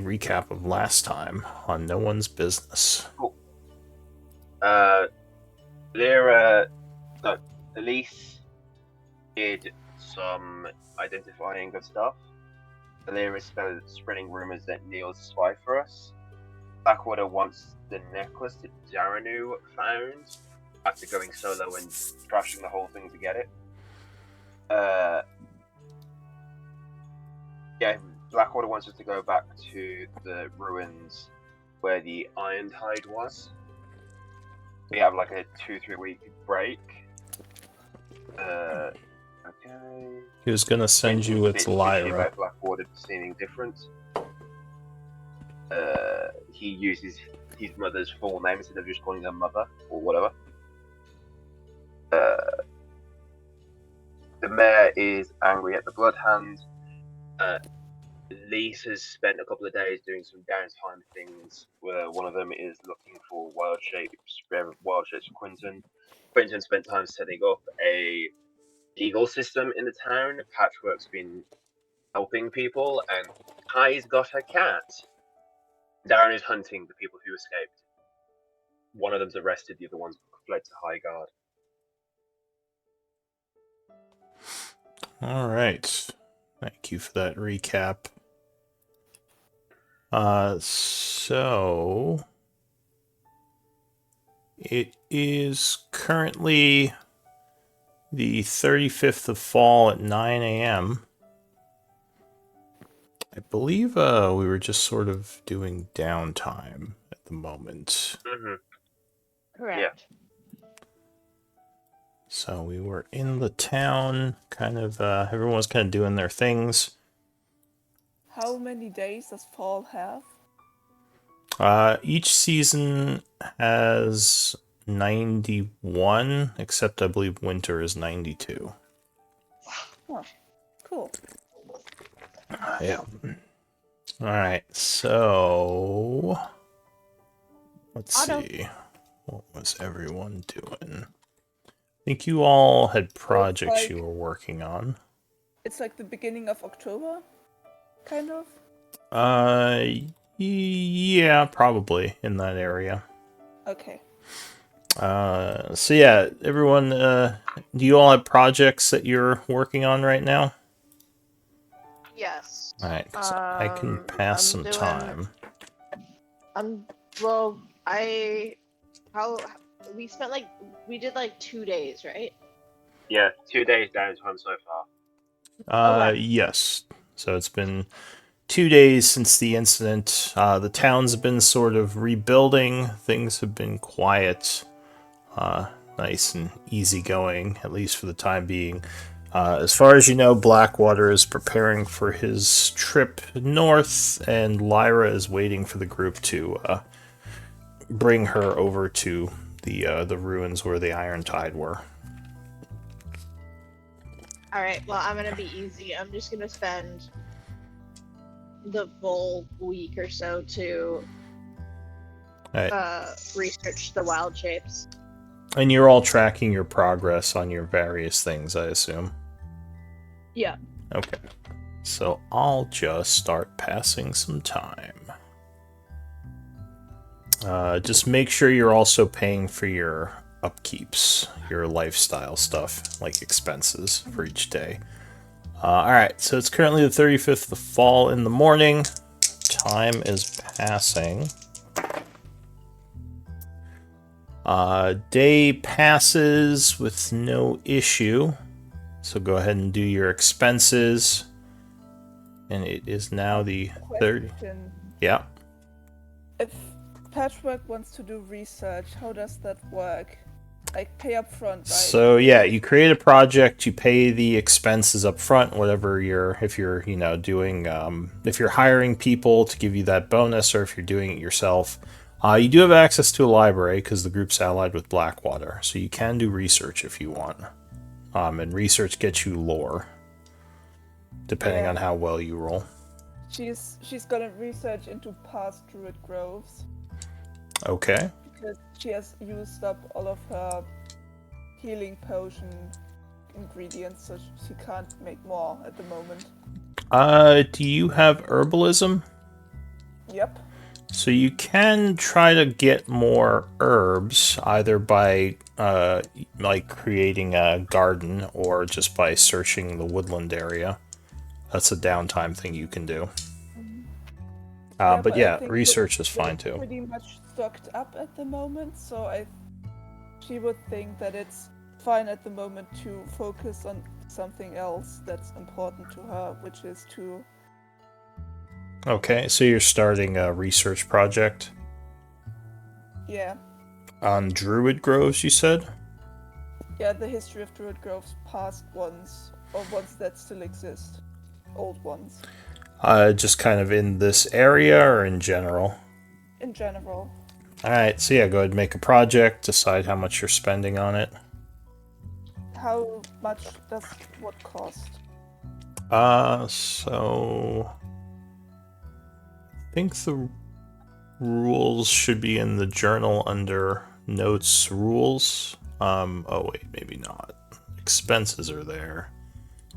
recap of last time on No One's Business. Cool. There, no, Elise did some identifying of stuff. Lyra is spreading rumors that Neil's a spy for us. Blackwater wants the necklace that Daranu found after going solo and trashing the whole thing to get it. Yeah, Blackwater wants us to go back to the ruins where the Iron Tide was. We have like a 2-3 week break. Okay. He was going to send you with Lyra. About Blackwater seeming different. He uses his mother's full name instead of just calling her mother or whatever. The mayor is angry at the Bloodhand. Lise has spent a couple of days doing some downtime things. Where one of them is looking for wild shapes for Quentin. Quentin spent time setting up a legal system in the town. Patchwork's been helping people, and Kai's got her cat. Darren is hunting the people who escaped. One of them's arrested, the other one's fled to High Guard. All right. Thank you for that recap. So it is currently the 35th of fall at 9 a.m. I believe we were just sort of doing downtime at the moment. Mm-hmm. Correct. Yeah. So we were in the town, kind of, everyone was kind of doing their things. How many days does fall have? Each season has 91, except I believe winter is 92. Oh, cool. Yeah. Alright, so... Let's see. What was everyone doing? I think you all had projects you were working on. It's like the beginning of October? Kind of? Yeah, probably in that area. Okay. So yeah, everyone, do you all have projects that you're working on right now? Yes. Alright, because I can pass some time. We did like 2 days, right? Yeah, 2 days downtime so far. Yes. So it's been 2 days since the incident. The town's been sort of rebuilding. Things have been quiet. Nice and easygoing, at least for the time being. As far as you know, Blackwater is preparing for his trip north, and Lyra is waiting for the group to bring her over to the ruins where the Iron Tide were. Alright, well, I'm gonna be easy. I'm just gonna spend the full week or so to research the wild shapes. And you're all tracking your progress on your various things, I assume? Yeah. Okay. So I'll just start passing some time. Just make sure you're also paying for your upkeeps, your lifestyle stuff, like expenses for each day. Alright, so it's currently the 35th of the fall in the morning. Time is passing. Day passes with no issue. So go ahead and do your expenses. And it is now the 30th. Yeah. If Patchwork wants to do research, how does that work? Like, pay up front, right? So yeah, you create a project, you pay the expenses up front, whatever if you're, doing, if you're hiring people to give you that bonus, or if you're doing it yourself. You do have access to a library, because the group's allied with Blackwater, so you can do research if you want. And research gets you lore, depending on how well you roll. She's gonna research into past druid groves. Okay. Because she has used up all of her healing potion ingredients, so she can't make more at the moment. Do you have herbalism? Yep. So you can try to get more herbs either by like creating a garden or just by searching the woodland area. That's a downtime thing you can do. Yeah, But I yeah, think research is we're fine too. pretty much stocked up at the moment, so she would think that it's fine at the moment to focus on something else that's important to her, which is to Okay, so you're starting a research project yeah, on Druid Groves, you said? the history of Druid Grove's past ones, or ones that still exist, old ones Just kind of in this area or in general? in general. Alright, so yeah, go ahead and make a project, decide how much you're spending on it. How much does what cost? So I think the rules should be in the journal under notes rules. Oh wait, maybe not. Expenses are there.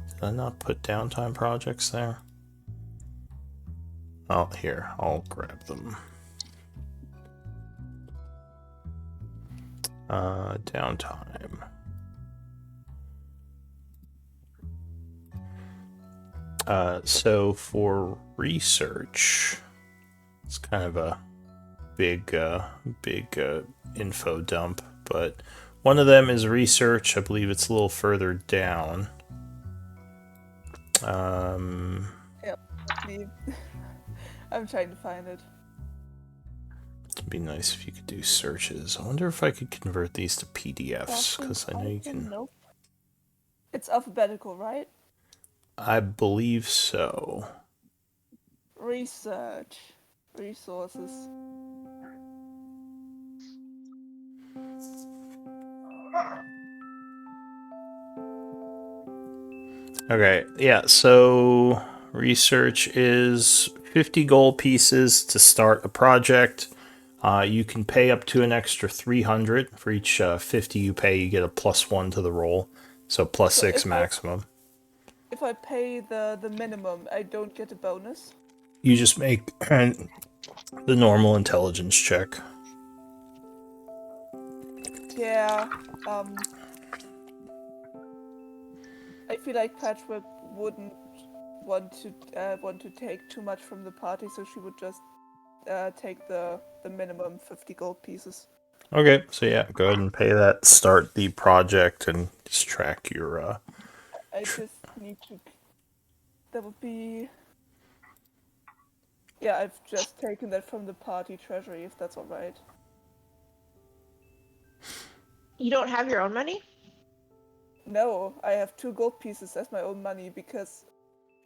Did I not put downtime projects there? Oh, here, I'll grab them. Downtime. So for research, it's kind of a big info dump, but one of them is research. I believe it's a little further down. I'm trying to find it. It'd be nice if you could do searches. I wonder if I could convert these to PDFs, because I know you can. Nope. It's alphabetical, right? I believe so. Research. Resources. Okay, yeah, so research is 50 gold pieces to start a project. You can pay up to an extra 300 for each 50 you pay. You get a +1 to the roll, so +6 maximum. If I pay the minimum, I don't get a bonus. You just make the normal intelligence check. Yeah. I feel like Patchwork wouldn't want to take too much from the party, so she would just take the minimum 50 gold pieces. Okay, so yeah, go ahead and pay that. Start the project and just track your. I just need to. That would be. Yeah, I've just taken that from the party treasury, if that's alright. You don't have your own money? No, I have 2 gold pieces as my own money because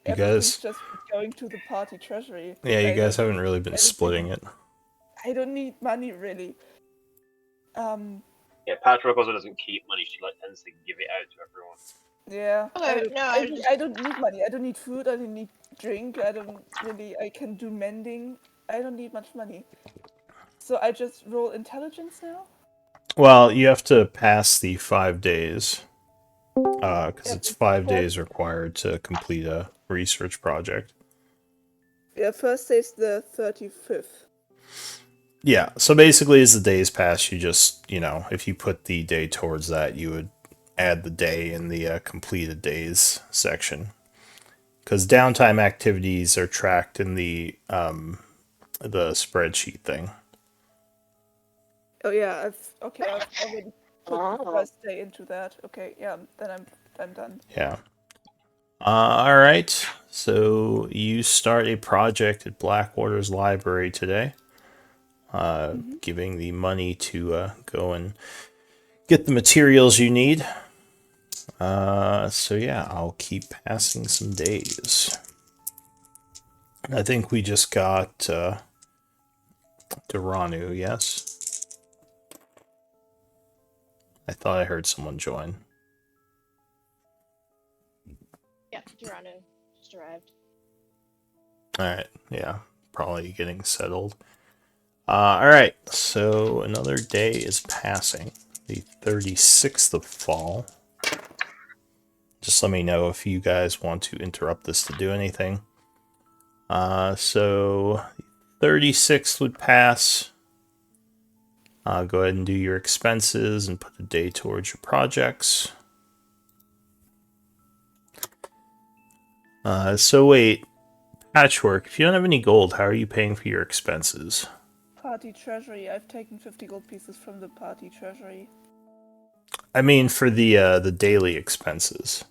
You everything's guys, just going to the party treasury. yeah, you guys haven't really been anything. splitting it. I don't need money really. Yeah, Patchwork also doesn't keep money. She tends to give it out to everyone. Yeah. Okay, I don't need money. I don't need food. I don't need drink. I can do mending. I don't need much money. So I just roll intelligence now? Well, you have to pass the 5 days. Because it's 5 days required to complete a research project. Yeah, first day's the 35th. Yeah, so basically as the days pass, you just, if you put the day towards that, you would add the day in the completed days section. Because downtime activities are tracked in the spreadsheet thing. Oh yeah, I've already put the first day into that. Okay, yeah, then I'm done. Yeah. All right. So you start a project at Blackwater's library today, giving the money to go and get the materials you need. So yeah, I'll keep passing some days. I think we just got Duranu, yes? I thought I heard someone join. Yeah, Durano just arrived. Alright, yeah, probably getting settled. Alright, so another day is passing. The 36th of fall. Just let me know if you guys want to interrupt this to do anything. So, 36th would pass. Go ahead and do your expenses and put a day towards your projects. So wait, Patchwork, if you don't have any gold, how are you paying for your expenses? Party treasury. I've taken 50 gold pieces from the party treasury. I mean, for the daily expenses,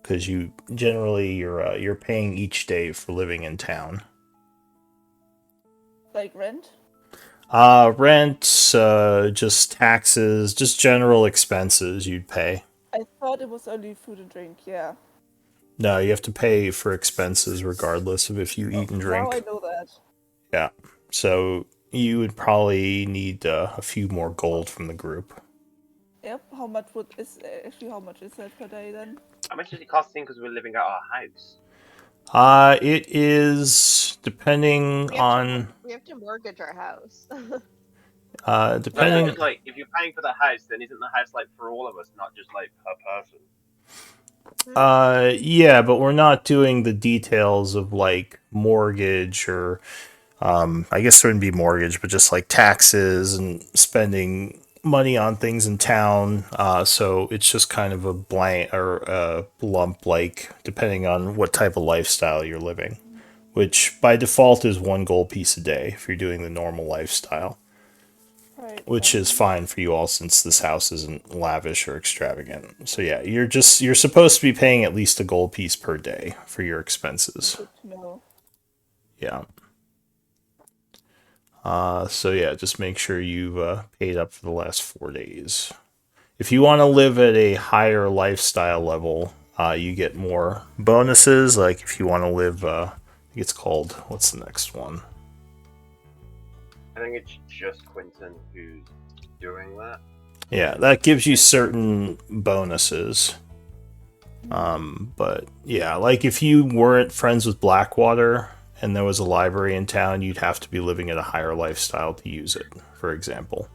because you generally you're paying each day for living in town. Like rent? Rent, just taxes, just general expenses you'd pay. I thought it was only food and drink, yeah. No, you have to pay for expenses regardless of if you eat and drink. Now I know that. Yeah, so you would probably need a few more gold from the group. Yep, how much is that per day then? How much is it costing because we're living at our house? It is depending on We have to mortgage our house. depending. It's like if you're paying for the house, then isn't the house like for all of us, not just like per person? Yeah, but we're not doing the details of like mortgage or I guess it wouldn't be mortgage, but just like taxes and spending money on things in town. So it's just kind of a blank or a lump, like depending on what type of lifestyle you're living, which by default is 1 gold piece a day if you're doing the normal lifestyle, Right. which is fine for you all since this house isn't lavish or extravagant. So yeah, you're supposed to be paying at least 1 gold piece per day for your expenses. Good to know. Yeah. So yeah, just make sure you've paid up for the last 4 days. If you want to live at a higher lifestyle level, you get more bonuses. Like if you want to live, I think it's called, what's the next one? I think it's just Quentin who's doing that. Yeah, that gives you certain bonuses. But yeah, like if you weren't friends with Blackwater and there was a library in town, you'd have to be living at a higher lifestyle to use it, for example.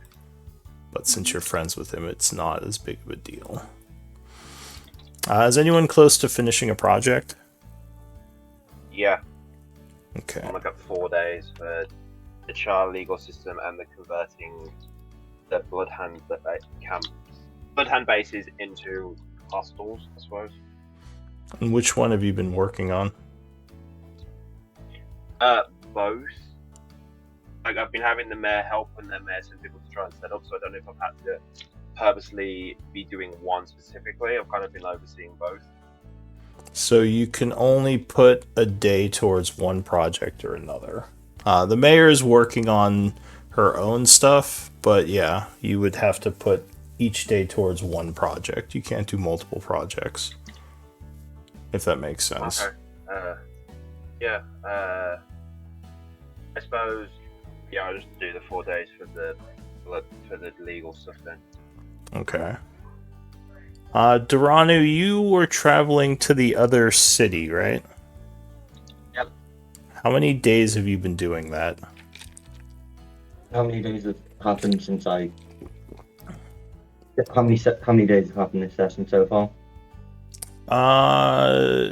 But since you're friends with him, it's not as big of a deal. Is anyone close to finishing a project? Yeah, Okay. I'm like at 4 days for the child legal system and the converting the Bloodhound Bloodhound bases into hostels, I suppose. And which one have you been working on? Both. Like I've been having the mayor help and the mayor send people to try and set up, so I don't know if I've had to purposely be doing one specifically. I've kind of been overseeing both. So you can only put a day towards one project or another. The mayor is working on her own stuff, but yeah, you would have to put each day towards one project. You can't do multiple projects, if that makes sense. Okay. Yeah. I suppose. Yeah, I'll just do the 4 days for the legal stuff then. Okay. Duranu, you were traveling to the other city, right? Yep. How many days have you been doing that? How many days have happened since I? How many days have happened this session so far?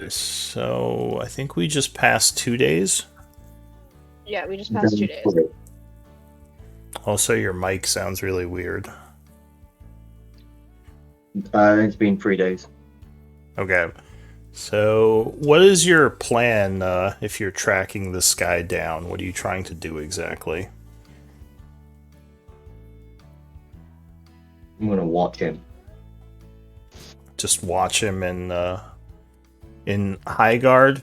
So I think we just passed 2 days. Yeah, we just passed 2 days. Also, your mic sounds really weird. It's been 3 days. Okay. So, what is your plan if you're tracking this guy down? What are you trying to do exactly? I'm gonna watch him. Just watch him in High Guard?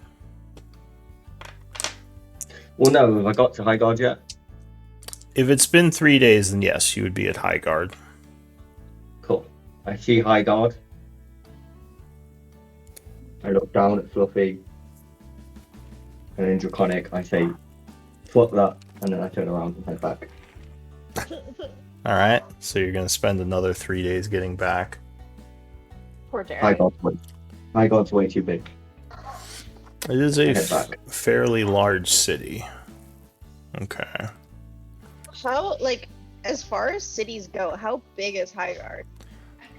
Well, no, have I got to High Guard yet? If it's been 3 days, then yes, you would be at High Guard. Cool. I see High Guard. I look down at Fluffy. And in Draconic, I say, fuck that. And then I turn around and head back. Alright, so you're going to spend another 3 days getting back. Poor Derek. High Guard's way too big. It is a Head back. fairly large city. Okay. How, like, as far as cities go, how big is Highguard?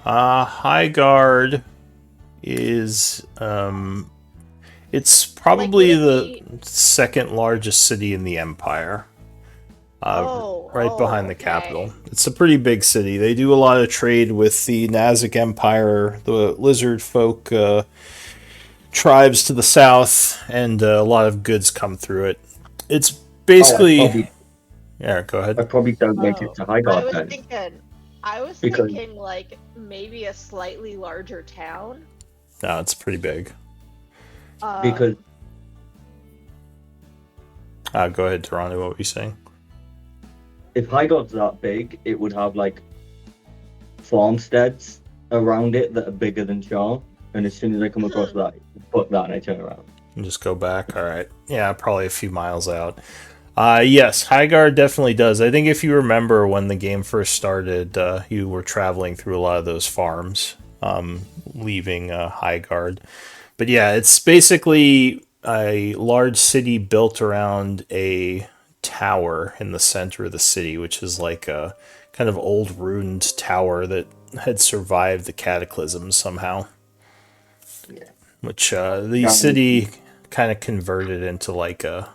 High Guard is It's probably would it the second largest city in the empire. Right behind the okay. capital. It's a pretty big city. They do a lot of trade with the Nazak Empire, the lizard folk tribes to the south, and a lot of goods come through it. It's Oh, basically. Yeah, go ahead. I probably don't make it to High I Guard was then. Because- thinking like maybe a slightly larger town. No, it's pretty big. Because Go ahead, Toronto. What were you saying? if High Guard's that big, it would have like farmsteads around it that are bigger than Charm. And as soon as I come across that, fuck that, and I turn around. And just go back. All right. Yeah, probably a few miles out. Yes, Highguard definitely does. I think if you remember when the game first started, you were traveling through a lot of those farms, leaving Highguard. But yeah, it's basically a large city built around a tower in the center of the city, which is like a kind of old ruined tower that had survived the cataclysm somehow. Yeah. Which the city kind of converted into like a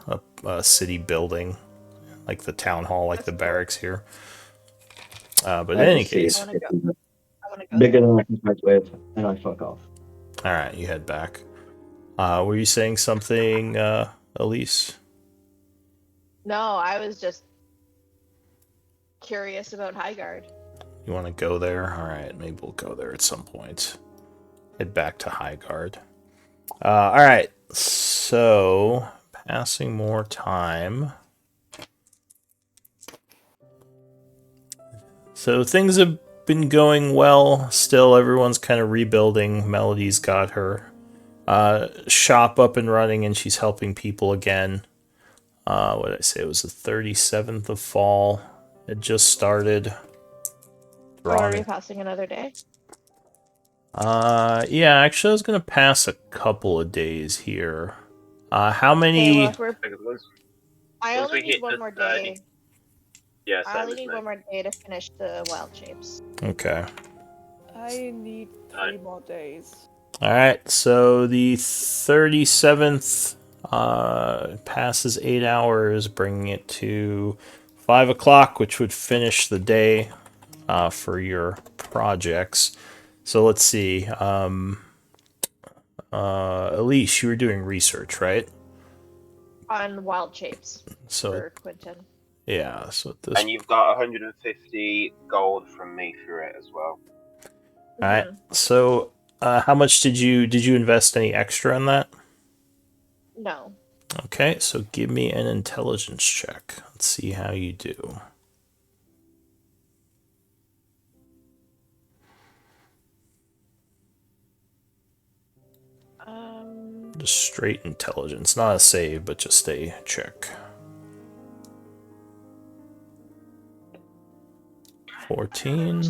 city building, like the town hall, like the barracks here. But in any case, I wanna go Bigger than I can fight with, and I fuck off. all right, you head back. Were you saying something, Elise? No, I was just curious about Highguard. You want to go there? All right, maybe we'll go there at some point. Head back to Highguard. All right, so passing more time. So things have been going well. Still, everyone's kind of rebuilding. Melody's got her shop up and running, and she's helping people again. What did I say? It was the 37th of fall. It just started. Are we passing another day? Yeah, actually, I was gonna pass a couple of days here. How Okay, many? well, if we're, Because I once only we need hit one the more 30. day. Yeah, I same only as need me. one more day to finish the wild shapes. Okay. I need 3 more days. All right. So the 37th passes 8 hours, bringing it to 5 o'clock, which would finish the day for your projects. So let's see. Elise, you were doing research, right? On wild shapes So for Quentin. yeah. So at this. And you've got 150 gold from me for it as well. All right. So how much did you invest any extra in that? No. Okay, so give me an intelligence check. Let's see how you do. Just straight intelligence, not a save, but just a check. 14.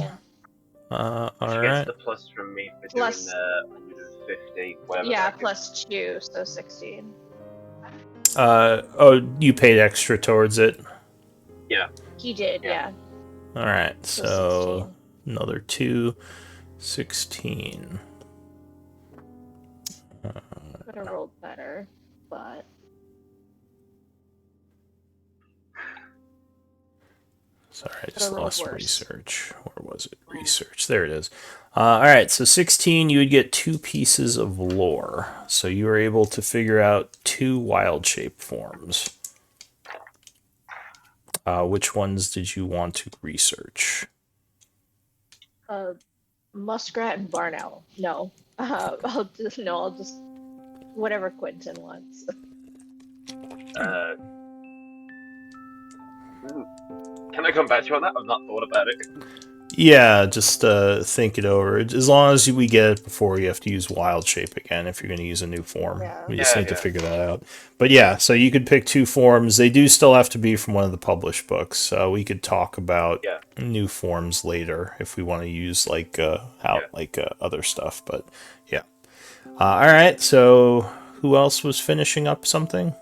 All She gets right. the plus from me for Plus- doing the 150, whatever. Yeah, that plus 2, so 16. Oh, you paid extra towards it. He did, Yeah. yeah. All right, So so 16. another 2, 16. Could have rolled better, but Sorry, I Could've just rolled lost worse. research. Where was it? Research. There it is. All right, so 16, you would get 2 pieces of lore. So you were able to figure out 2 wild shape forms. Which ones did you want to research? muskrat and barn owl. No. I'll just whatever Quentin wants. Can I come back to you on that? I've not thought about it. Yeah, just think it over. As long as we get it before you have to use wild shape again if you're going to use a new form. Yeah. We just Yeah, need to yeah. figure that out. But yeah, so you could pick 2 forms. They do still have to be from one of the published books. We could talk about Yeah. new forms later if we want to use like other stuff. But yeah. All right. So who else was finishing up something?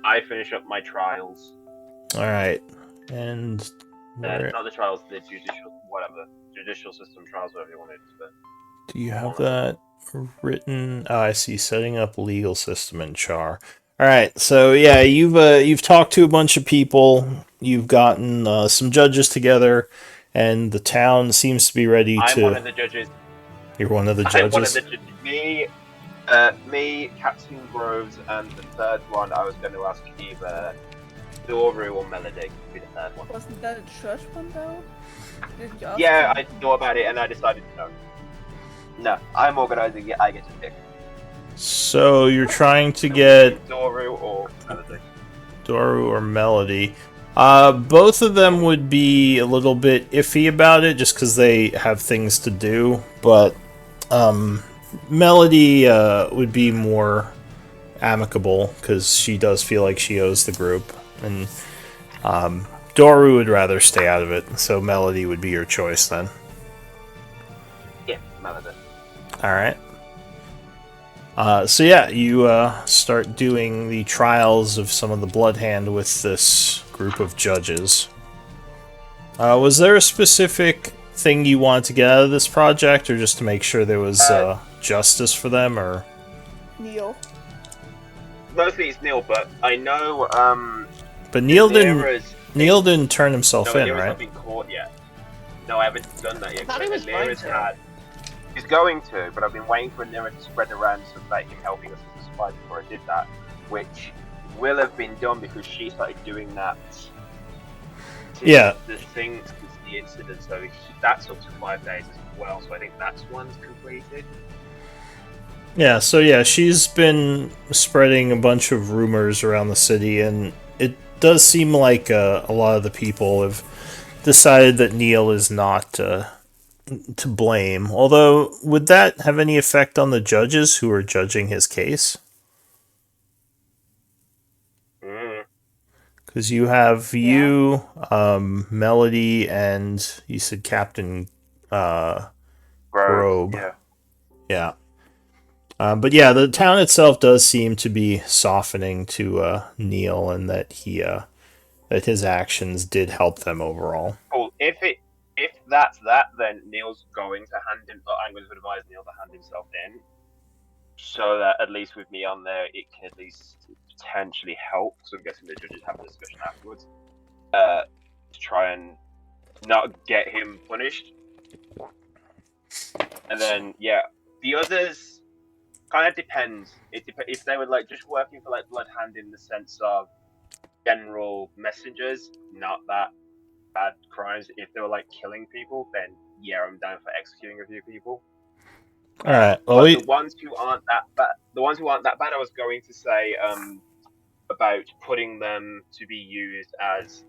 I finish up my trials. All right. And Not the trials, the judicial, whatever. Judicial system trials, whatever you want it to be. Do you have that written? Oh, I see. Setting up legal system in Char. All right. So yeah, you've talked to a bunch of people. You've gotten some judges together, and the town seems to be ready I'm to. one of the judges. You're one of the I'm one of judges. the judges. Me, Captain Groves, and the third one I was going to ask either Doru or Melody to be the third one. Wasn't that a church one though? Didn't you ask Yeah, him? I thought about it and I decided no. No, I'm organising it. I get to pick. So you're trying to get Doru or Melody. Doru or Melody. Both of them would be a little bit iffy about it just because they have things to do, but Melody would be more amicable because she does feel like she owes the group, and Doru would rather stay out of it, so Melody would be your choice then. Yeah, Melody. Alright. So yeah, you start doing the trials of some of the Bloodhand with this group of judges. Was there a specific thing you wanted to get out of this project, or just to make sure there was justice for them, or? Neil. Mostly it's Neil, but I know But Neil Nira's- didn't turn himself no, in, Nira's right? not been caught yet. No, I haven't done that yet. I thought he was going Nira's to. had. He's going to, but I've been waiting for Nira to spread around so that him helping us as a spy before I did that, which will have been done because she started doing that. Since Yeah. The thing, since the incident, so that took 5 days as well. So I think that's one's completed. Yeah, so yeah, she's been spreading a bunch of rumors around the city, and it does seem like a lot of the people have decided that Neil is not to blame. Although, would that have any effect on the judges who are judging his case? Mm. Because you have you, Melody, and you said Captain Grobe. Yeah. Yeah. But yeah, the town itself does seem to be softening to Neil, and that that his actions did help them overall. Cool. If that's that, then Neil's going to hand him. I'm going to advise Neil to hand himself in, so that at least with me on there, it can at least potentially help. So I'm guessing the judges have a discussion afterwards to try and not get him punished. And then yeah, the others kind of depends. If they were like just working for like Bloodhand in the sense of general messengers, not that bad crimes. If they were like killing people, then yeah, I'm down for executing a few people. All right. Well, But the ones who aren't that bad, I was going to say about putting them to be used as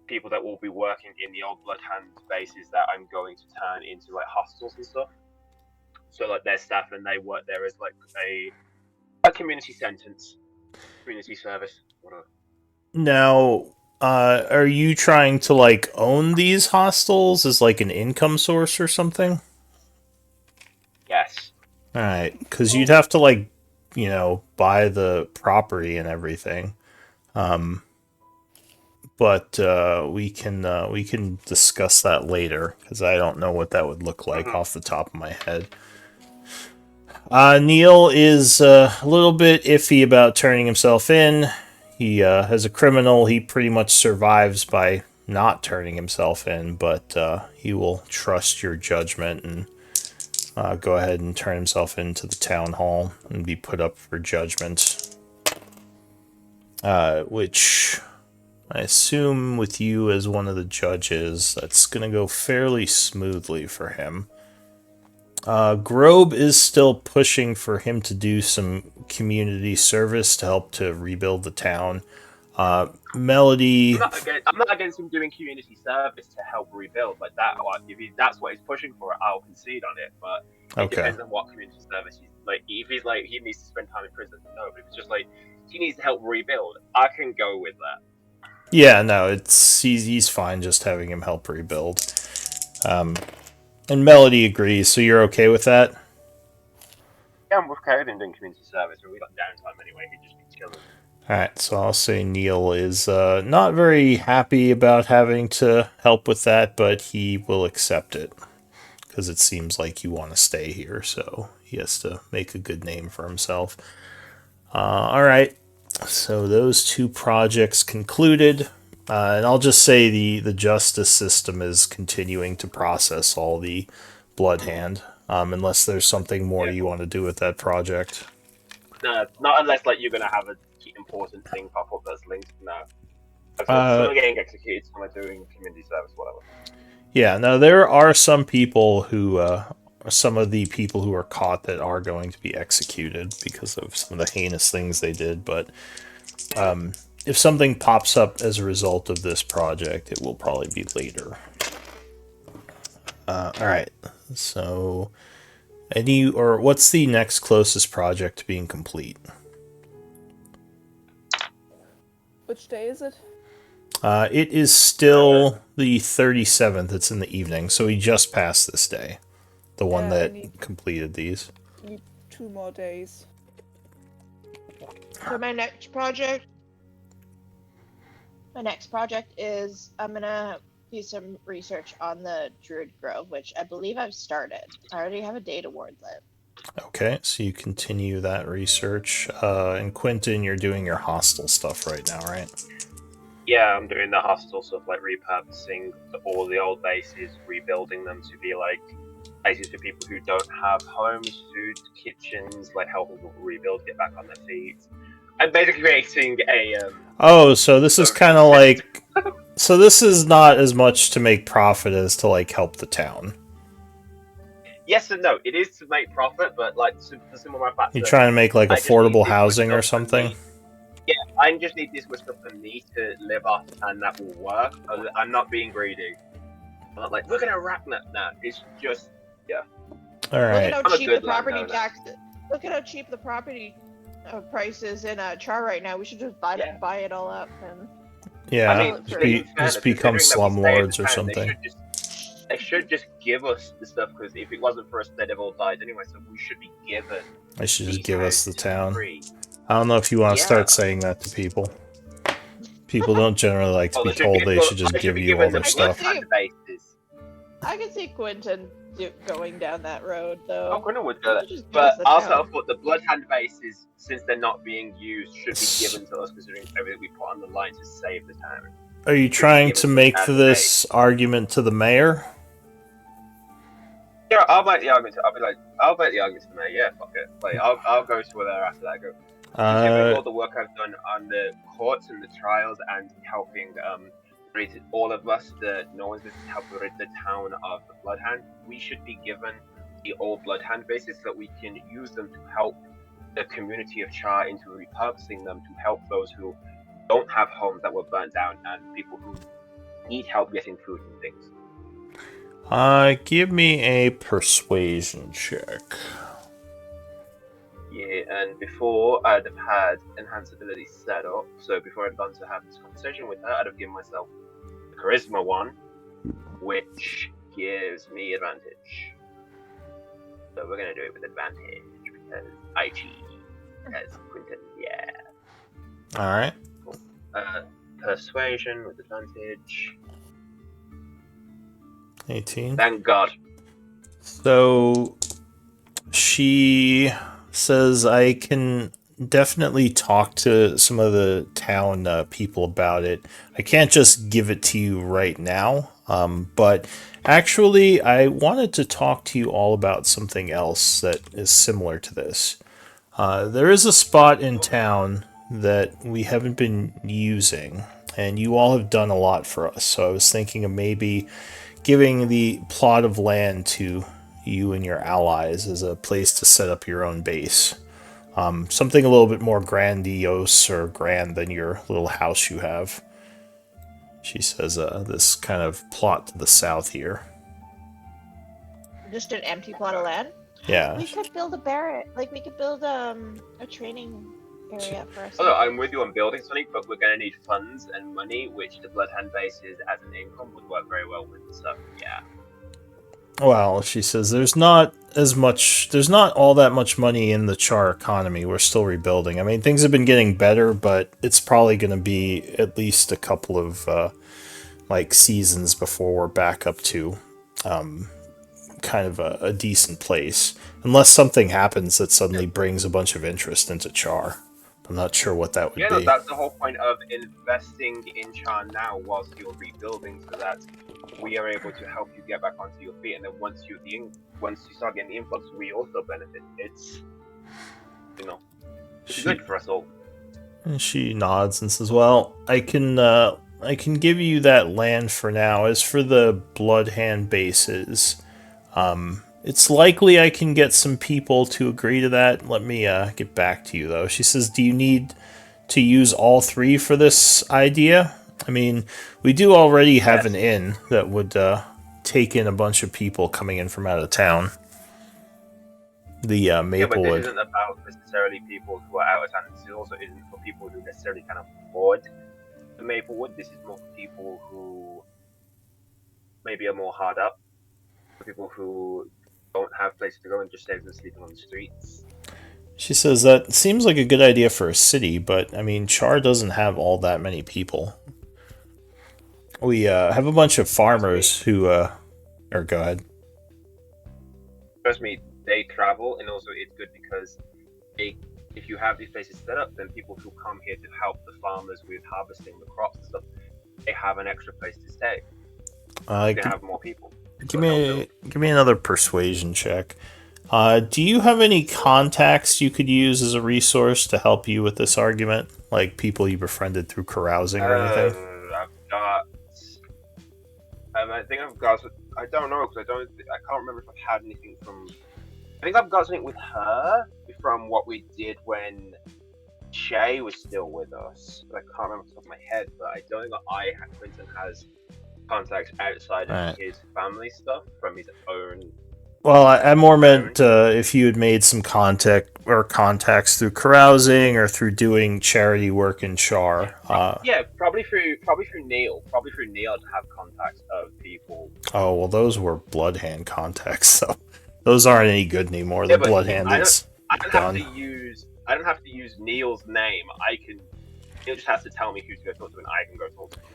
people that will be working in the old Bloodhand bases that I'm going to turn into like hospitals and stuff. So like their staff and they work there as like a community sentence, community service, whatever. now, are you trying to like own these hostels as like an income source or something? Yes. All right, because you'd have to like, buy the property and everything. But we can discuss that later because I don't know what that would look like off the top of my head. Neil is a little bit iffy about turning himself in. He, as a criminal, he pretty much survives by not turning himself in, but he will trust your judgment and go ahead and turn himself into the town hall and be put up for judgment. Which I assume with you as one of the judges, that's going to go fairly smoothly for him. Grobe is still pushing for him to do some community service to help to rebuild the town. Melody... I'm not against him doing community service to help rebuild like that. Like, that's what he's pushing for, I'll concede on it. But it depends on what community service he's like. If he's like he needs to spend time in prison, no. But if it's just like he needs to help rebuild, I can go with that. Yeah, no, he's fine just having him help rebuild. And Melody agrees, so you're okay with that? Yeah, I'm okay with him doing community service. We got downtime anyway. He'd just be chilling. Alright, so I'll say Neil is not very happy about having to help with that, but he will accept it. because it seems like you want to stay here, so he has to make a good name for himself. All right, so those 2 projects concluded. And I'll just say the justice system is continuing to process all the Blood Hand, unless there's something more Yeah. you want to do with that project. No, not unless like you're gonna have a important thing pop up that's linked. No. Some are getting executed, some are doing community service, whatever. Yeah, no, there are some people who, some of the people who are caught that are going to be executed because of some of the heinous things they did, but if something pops up as a result of this project, it will probably be later. Alright, so what's the next closest project to being complete? Which day is it? It is still the 37th. It's in the evening, so we just passed this day. The one Yeah, I that need- completed these. Need 2 more days. For my next project is I'm gonna do some research on the Druid Grove, which I believe I've started. I already have a date award lit. Okay, so you continue that research. And Quentin, you're doing your hostel stuff right now, right? Yeah, I'm doing the hostel stuff, like repurposing all the old bases, rebuilding them to be like places for people who don't have homes, food, kitchens, like helping them rebuild, get back on their feet. I'm basically creating a. Oh, so this is kind of like. So this is not as much to make profit as to like help the town. Yes and no. It is to make profit, but like for some of my facts. You're trying to make like I just affordable need this housing or much stuff for something. me. Yeah, I just need this much stuff for me to live off, and that will work. I'm not being greedy. I'm not like, we're gonna rack that. Nah, it's just All Look right. at how I'm a cheap good the property landowner. tax. Look at how cheap the property prices in Char right now. We should just buy Yeah. buy it all up and. Yeah, I mean, just, in be, fairness, just become considering that we stay in slumlords or town, something. They should just give us the stuff, because if it wasn't for us, they'd have all died anyway. So we should be given. They should just these give us the houses town. free. I don't know if you want to Yeah. start saying that to people. People don't generally like to Oh, be told they should just give you all their the stuff. blood- Bases. I can see Quentin going down that road though. Oh, Quentin would do that. Just give us But the also, town. I thought the Bloodhand bases, since they're not being used, should be given to us, considering everything we put on the line to save the town. Are you trying to make this argument to the mayor? Yeah, I'll make the argument. I'll make the argument to the mayor. Yeah, fuck it. Like, I'll go to there after that. Go. Considering all the work I've done on the courts and the trials and helping rid all of us, no one's business, helping rid the town of the Bloodhand, we should be given the old Bloodhand bases so that we can use them to help the community of Char into repurposing them to help those who don't have homes that were burnt down and people who need help getting food and things. Give me a persuasion check. Yeah, and before I'd have had enhanced ability set up, so before I'd gone to have this conversation with her, I'd have given myself the charisma one, which gives me advantage. So we're gonna do it with advantage because I cheat as Quentin. Yeah. All right. Persuasion with advantage. 18. Thank God. So she says, I can definitely talk to some of the town people about it. I can't just give it to you right now. But actually, I wanted to talk to you all about something else that is similar to this. There is a spot in town that we haven't been using, and you all have done a lot for us. So I was thinking of maybe giving the plot of land to you and your allies as a place to set up your own base. Something a little bit more grandiose or grand than your little house you have. She says this kind of plot to the south here. Just an empty plot of land. Yeah. We could build a barrack. Like we could build a training area for us. Although I'm with you on building something, but we're gonna need funds and money, which the Bloodhand bases as an income would work very well with. So yeah. Well, she says there's not all that much money in the Char economy. We're still rebuilding. I mean, things have been getting better, but it's probably going to be at least a couple of seasons before we're back up to kind of a decent place, unless something happens that suddenly brings a bunch of interest into Char. I'm not sure what that would Yeah, no, be. that's the whole point of investing in Char now whilst you're rebuilding, so that we are able to help you get back onto your feet. And then once you start getting the influx, we also benefit. It's it's good for us all. And she nods and says, "Well, I can give you that land for now. As for the Bloodhand bases, it's likely I can get some people to agree to that. Let me get back to you, though." She says, "Do you need to use all three for this idea? I mean, we do already have an inn that would take in a bunch of people coming in from out of town. The Maplewood." Yeah, but this isn't about necessarily people who are out of town. This also isn't for people who necessarily can afford the Maplewood. This is more for people who maybe are more hard up. For people who don't have places to go and just save them sleeping on the streets. She says that seems like a good idea for a city, but I mean, Char doesn't have all that many people. We have a bunch of farmers who, or go ahead. Trust me, they travel, and also it's good because if you have these places set up, then people who come here to help the farmers with harvesting the crops and stuff, they have an extra place to stay. They have more people. Give me another persuasion check. Do you have any contacts you could use as a resource to help you with this argument? Like people you befriended through carousing or anything? I think I've got. I don't know because I can't remember if I've had anything from. I think I've got something with her from what we did when Shay was still with us. But I can't remember off the top of my head. But I don't think that Quentin has contacts outside of his family stuff from his own. Well, I more meant if you had made some contacts through carousing or through doing charity work in Char. Yeah, probably through Neil. Probably through Neil to have contacts of people. Oh well, those were Bloodhand contacts, so those aren't any good anymore. The Bloodhand is done. I don't have to use Neil's name. Neil just has to tell me who to go talk to, and I can go talk to him.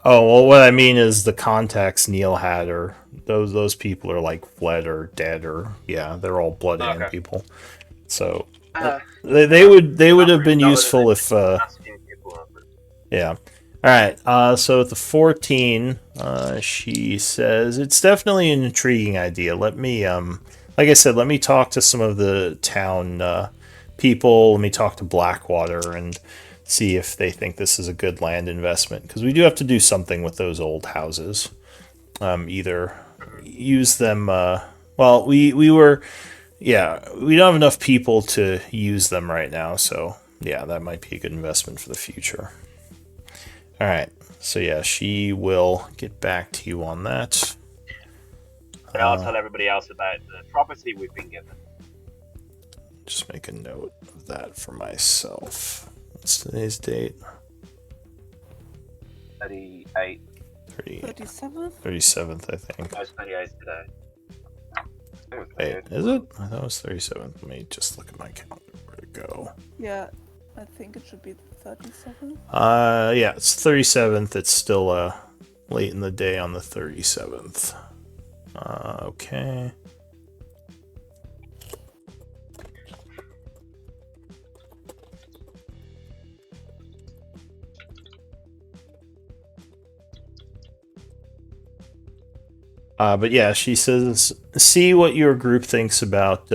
Oh well, what I mean is the contacts Neil had, or those people are like fled or dead, or they're all Bloodhand people. So they would have been useful if. Yeah. All right. So at the 14, she says it's definitely an intriguing idea. Let me, like I said, let me talk to some of the town people. Let me talk to Blackwater and see if they think this is a good land investment, because we do have to do something with those old houses. Either use them. Well, we don't have enough people to use them right now, so that might be a good investment for the future. All right, so she will get back to you on that. But I'll tell everybody else about the property we've been given. Just make a note of that for myself. What's today's date? 38. 37th, I think. No, it's 38 today. Wait, is it? I thought it was 37th. Let me just look at my calendar. Where'd it go? Yeah, I think it should be the 37th. It's 37th. It's still late in the day on the 37th. Okay. But she says, see what your group thinks about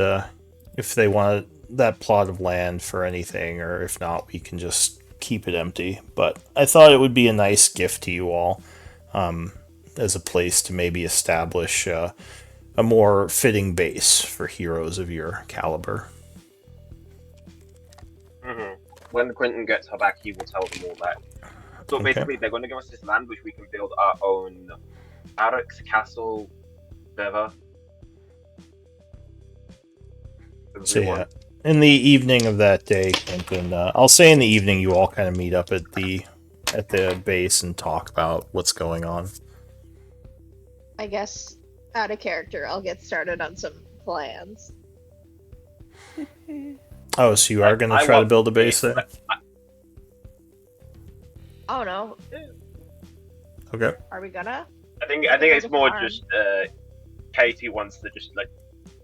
if they want that plot of land for anything, or if not, we can just keep it empty. But I thought it would be a nice gift to you all, as a place to maybe establish a more fitting base for heroes of your caliber. Mm-hmm. When Quentin gets her back, he will tell them all that. So basically, they're going to give us this land which we can build our own barracks, castle, whatever. So in the evening of that day, Quentin, I'll say in the evening, you all kind of meet up at the base and talk about what's going on. I guess out of character, I'll get started on some plans. Oh, so you are going to try to build a base there? Oh no. Okay. Are we gonna? I think it's more just Katie wants to just like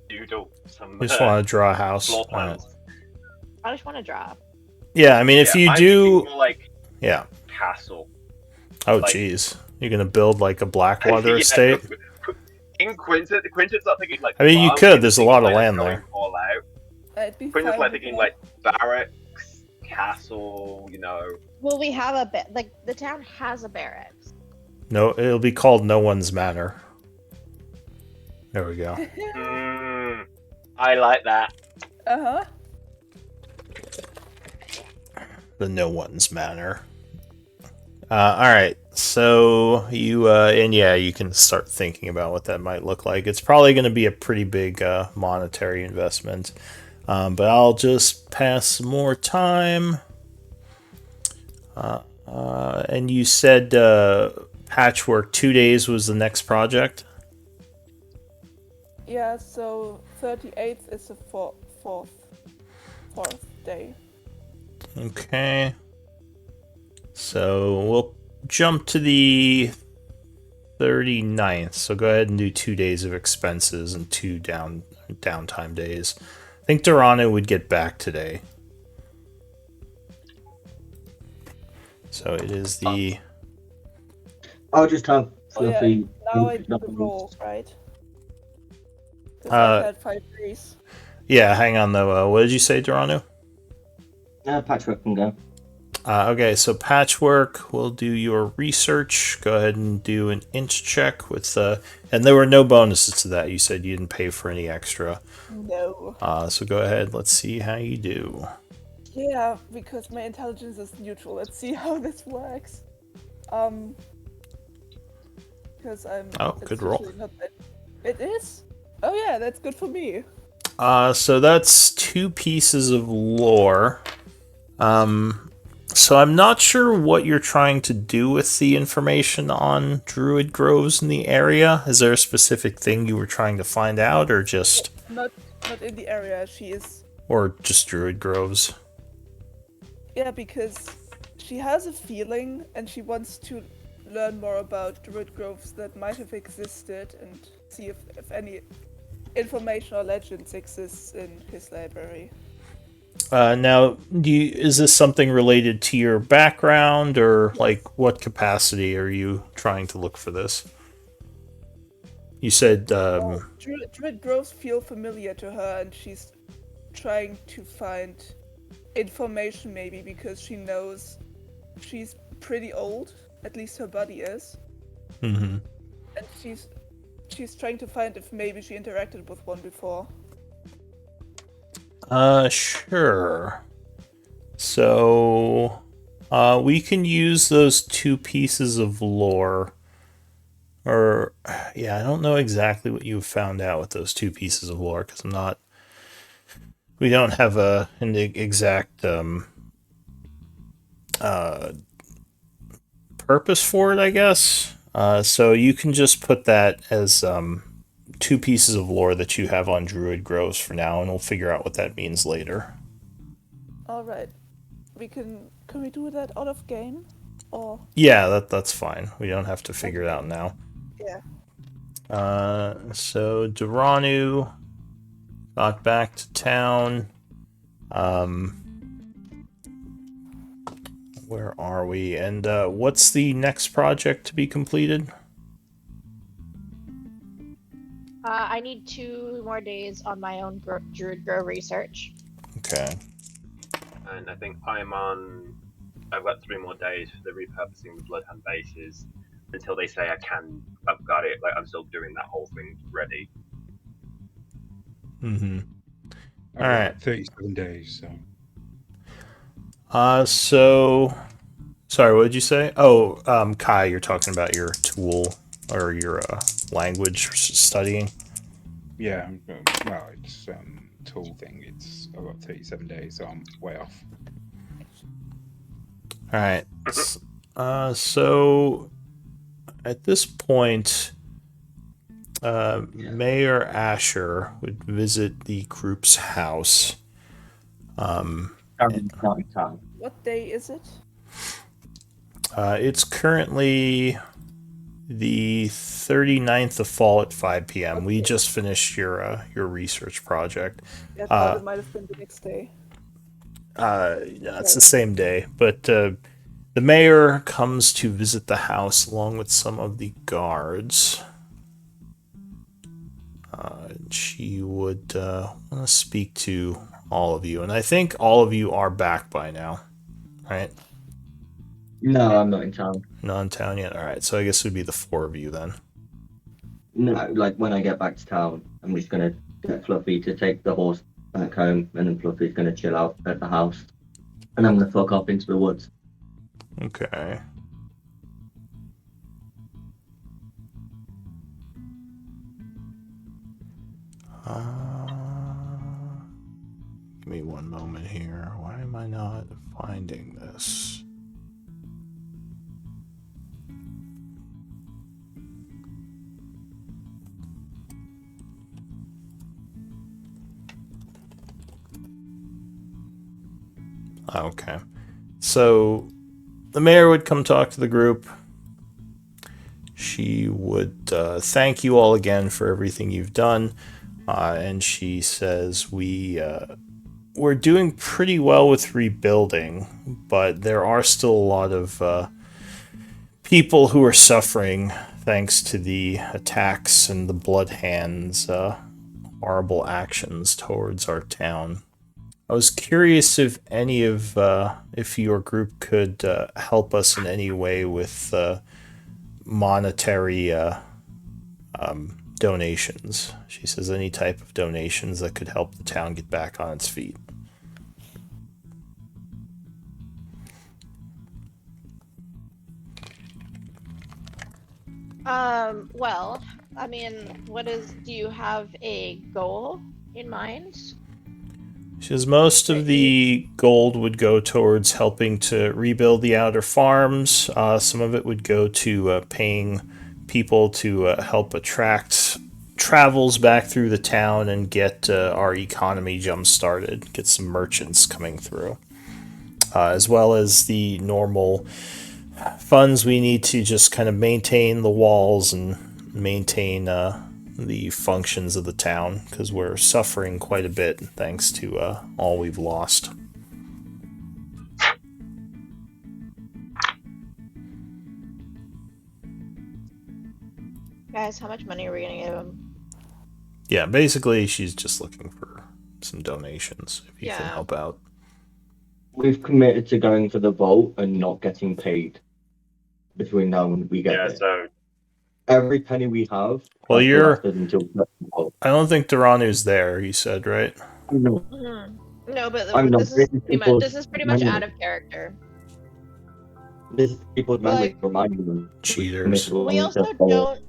doodle some You just want to draw a house. floor Alright. plans. I just want to draw. Yeah, I mean, if you I'm do, thinking more like yeah. castle. Oh, like- jeez, you're gonna build like a Blackwater Yeah, estate. In Quinton's not thinking like. I mean, you farm, could. he's There's a thinking, lot of like, land going there. all out. I'd be Quinton's fine like with thinking that. like barracks, castle, you know. Well, we have a bit. Like the town has a barracks. No, it'll be called No One's Manor. There we go. I like that. Uh-huh. The No One's Manor. All right, so you and yeah, you can start thinking about what that might look like. It's probably going to be a pretty big monetary investment, but I'll just pass some more time. And you said patchwork 2 days was the next project. Yeah, so 38th is the fourth day. Okay. So we'll jump to the 39th. So go ahead and do 2 days of expenses and 2 downtime days. I think Durano would get back today. So it is the I'll just have Oh yeah, Fluffy. now I do the nothing roll, right? 'Cause Uh, I've had 5 days. yeah. Hang on though. What did you say, Durano? Patchwork can go. Okay, so patchwork. We'll do your research. Go ahead and do an int check with and there were no bonuses to that. You said you didn't pay for any extra. No. So go ahead. Let's see how you do. Yeah, because my intelligence is neutral. Let's see how this works. Because I'm. Oh, it's good roll. usually not that- It is. Oh yeah, that's good for me. So that's 2 pieces of lore. So I'm not sure what you're trying to do with the information on Druid Groves in the area. Is there a specific thing you were trying to find out, or just Not in the area. She is. Druid Groves? Yeah, because she has a feeling and she wants to learn more about druid groves that might have existed and see if any information or legends exists in his library. Now, is this something related to your background, or like what capacity are you trying to look for this? You said Druid groves feel familiar to her and she's trying to find information maybe because she knows she's pretty old, at least her body is, mhm. and she's trying to find if maybe she interacted with one before. Sure. So, we can use those 2 pieces of lore. Or, yeah, I don't know exactly what you found out with those 2 pieces of lore, because we don't have an exact, purpose for it, I guess. So you can just put that as, 2 pieces of lore that you have on Druid Groves for now, and we'll figure out what that means later. Alright. Can we do that out of game? Or Yeah, that's fine. We don't have to figure it out now. yeah. So Duranu got back to town. Where are we? And what's the next project to be completed? I need 2 more days on my own Druid Grove research. Okay. And I think I've got 3 more days for the repurposing the Bloodhound bases until they say I've got it. Like, I'm still doing that whole thing ready. Mm-hmm. I've All got right. 37 days, so. So, sorry, what did you say? Oh, Kai, you're talking about your tool or your language studying. Yeah, well, it's tool thing. I've got 37 days, so I'm way off. All right. So at this point, Mayor Asher would visit the group's house. Starting time. What day is it? It's currently The 39th of fall at 5 p.m. We just finished your research project. I thought it might have been the next day. Yeah, it's the same day, but the mayor comes to visit the house along with some of the guards. She would want to speak to all of you, and I think all of you are back by now, right? No, I'm not in town. Not in town yet. All right, so I guess it would be the 4 of you then. No, like when I get back to town, I'm just gonna get Fluffy to take the horse back home, and then Fluffy's gonna chill out at the house, and I'm gonna fuck off into the woods. Okay. Give me one moment here. Why am I not finding this? Okay. So the mayor would come talk to the group. She would thank you all again for everything you've done. And she says, we're doing pretty well with rebuilding, but there are still a lot of people who are suffering thanks to the attacks and the Blood Hands' horrible actions towards our town. I was curious if any of if your group could help us in any way with monetary donations. She says any type of donations that could help the town get back on its feet. Well, I mean, do you have a goal in mind? She says most of the gold would go towards helping to rebuild the outer farms. Some of it would go to paying people to help attract travels back through the town and get our economy jump-started, get some merchants coming through. As well as the normal funds we need to just kind of maintain the walls and maintain the functions of the town, because we're suffering quite a bit thanks to all we've lost. Guys, how much money are we gonna give him? Yeah, basically she's just looking for some donations if you can Yeah. help out. We've committed to going for the vault and not getting paid between now and we get Yeah, there. so Every penny we have. Well, has you're- lasted until we get the vault. I don't think Duranu's there, you said, right? No, No, but I'm not this is breaking pretty much, people's this is pretty much memory. out of character. this is people's memory Like- reminding them. Cheaters. We also don't.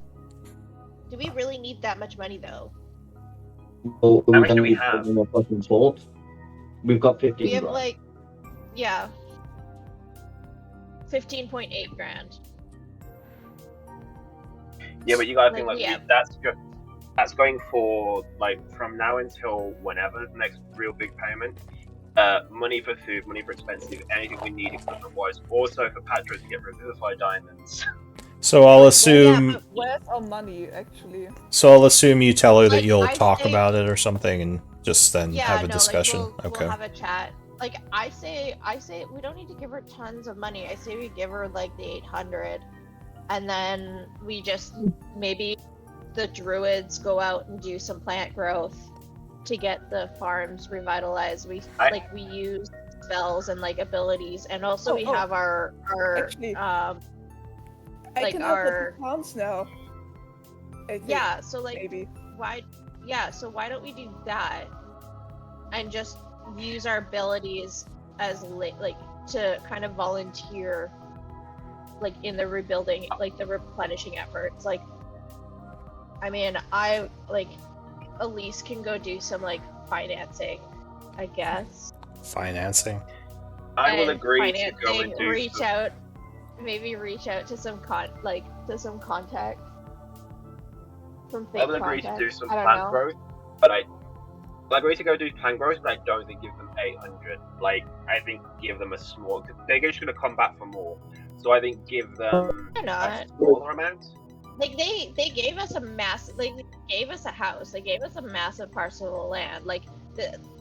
Do we really need that much money though? Well, How we're much do gonna we be have? building a fucking vault. We've got 15 We have grand. like, yeah, 15.8 grand. yeah, but you gotta Like, think like yeah. that's going for like from now until whenever the next real big payment. Money for food, money for expensive, anything we need equipment wise. Also for Patra to get Revivify diamonds. So I'll assume. Yeah, but where's our money, actually? So I'll assume you tell her that Like, you'll I talk say- about it or something, and just then Yeah, have a no, discussion. Like Okay. we'll have a chat. Like I say we don't need to give her tons of money. I say we give her like the 800, and then we just maybe the druids go out and do some plant growth to get the farms revitalized. We use spells and like abilities, and also we Oh, have our actually, I like can help our- with the pounds now. I think, yeah. So like maybe. why don't we do that and just use our abilities as like to kind of volunteer like in the rebuilding, like the replenishing efforts. Like I mean, I like Elise can go do some like financing, I guess. Financing. I will And agree to go and financing, do reach out to some contact. Some fake I will agree to contact. do some I don't plant know. growth, but I'll agree to go do plant growth, but I don't think give them 800. Like, I think give them a small. They're just gonna come back for more, so I think give them They're a not. smaller amount. Like they gave us a massive, like they gave us a house, they gave us a massive parcel of land. Like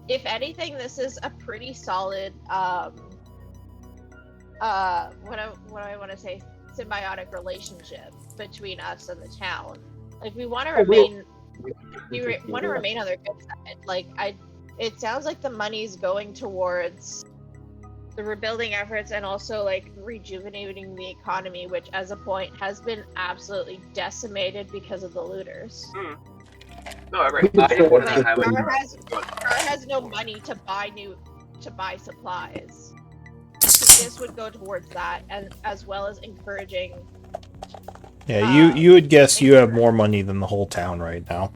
if anything, this is a pretty solid what do I want to say, symbiotic relationship between us and the town. Like we want to remain want to remain on their good side. Like it sounds like the money's going towards the rebuilding efforts and also like rejuvenating the economy, which as a point has been absolutely decimated because of the looters. No, I agree. I didn't want to know how much. Car has no money to buy supplies. So this would go towards that, and as well as encouraging. Yeah, you would guess you have more money than the whole town right now.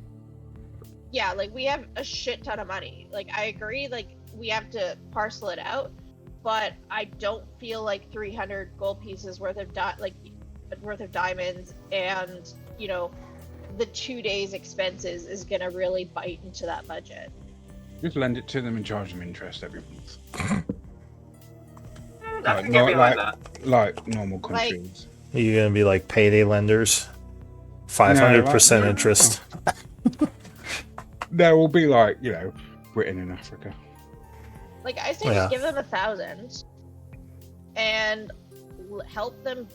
Yeah, like we have a shit ton of money. Like I agree, like we have to parcel it out, but I don't feel like 300 gold pieces worth of diamonds and the 2 days expenses is gonna really bite into that budget. Just lend it to them and charge them interest every month. I can get behind that. Like normal countries. You're gonna be like payday lenders, 500% interest. There will be like Britain and Africa. Like I say, just give them 1,000 and help them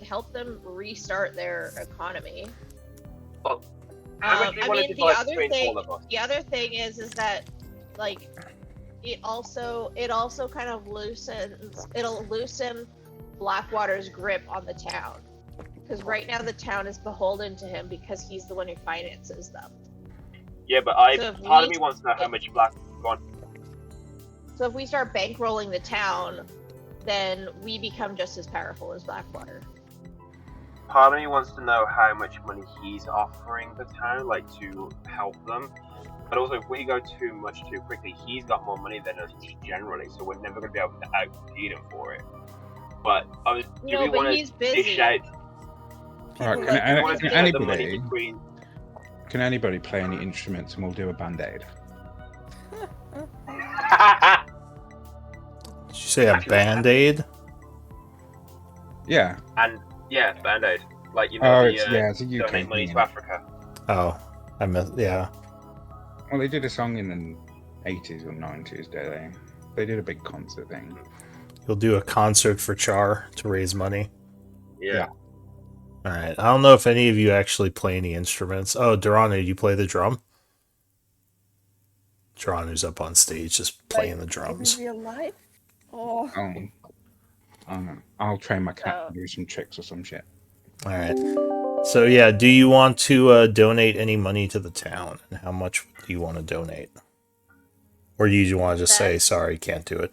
help them restart their economy. Well, how much do you want to divide between all of us? The other thing is that like it also kind of it'll loosen Blackwater's grip on the town, because right now the town is beholden to him because he's the one who finances them. Yeah, but part of me wants to know how much So if we start bankrolling the town, then we become just as powerful as Blackwater. Part of me wants to know how much money he's offering the town, like to help them. But also, if we go too quickly, he's got more money than us generally, so we're never going to be able to outcompete him for it. But do we want to dish out? Alright, can anybody play any instruments and we'll do a band-aid? Did you say a band-aid? Yeah. And yeah, band-aid. Like it's a UK donate money thing. to Africa. Oh, I missed. Yeah. Well, they did a song in the 80s or 90s, did they? They did a big concert thing. You'll do a concert for Char to raise money. Yeah. All right. I don't know if any of you actually play any instruments. Oh, Durano, do you play the drum? Durano's up on stage just playing the drums. In real life? Oh. I'll train my cat to do some tricks or some shit. All right. So yeah, do you want to donate any money to the town, and how much do you want to donate? Or do you want to just say, sorry, can't do it?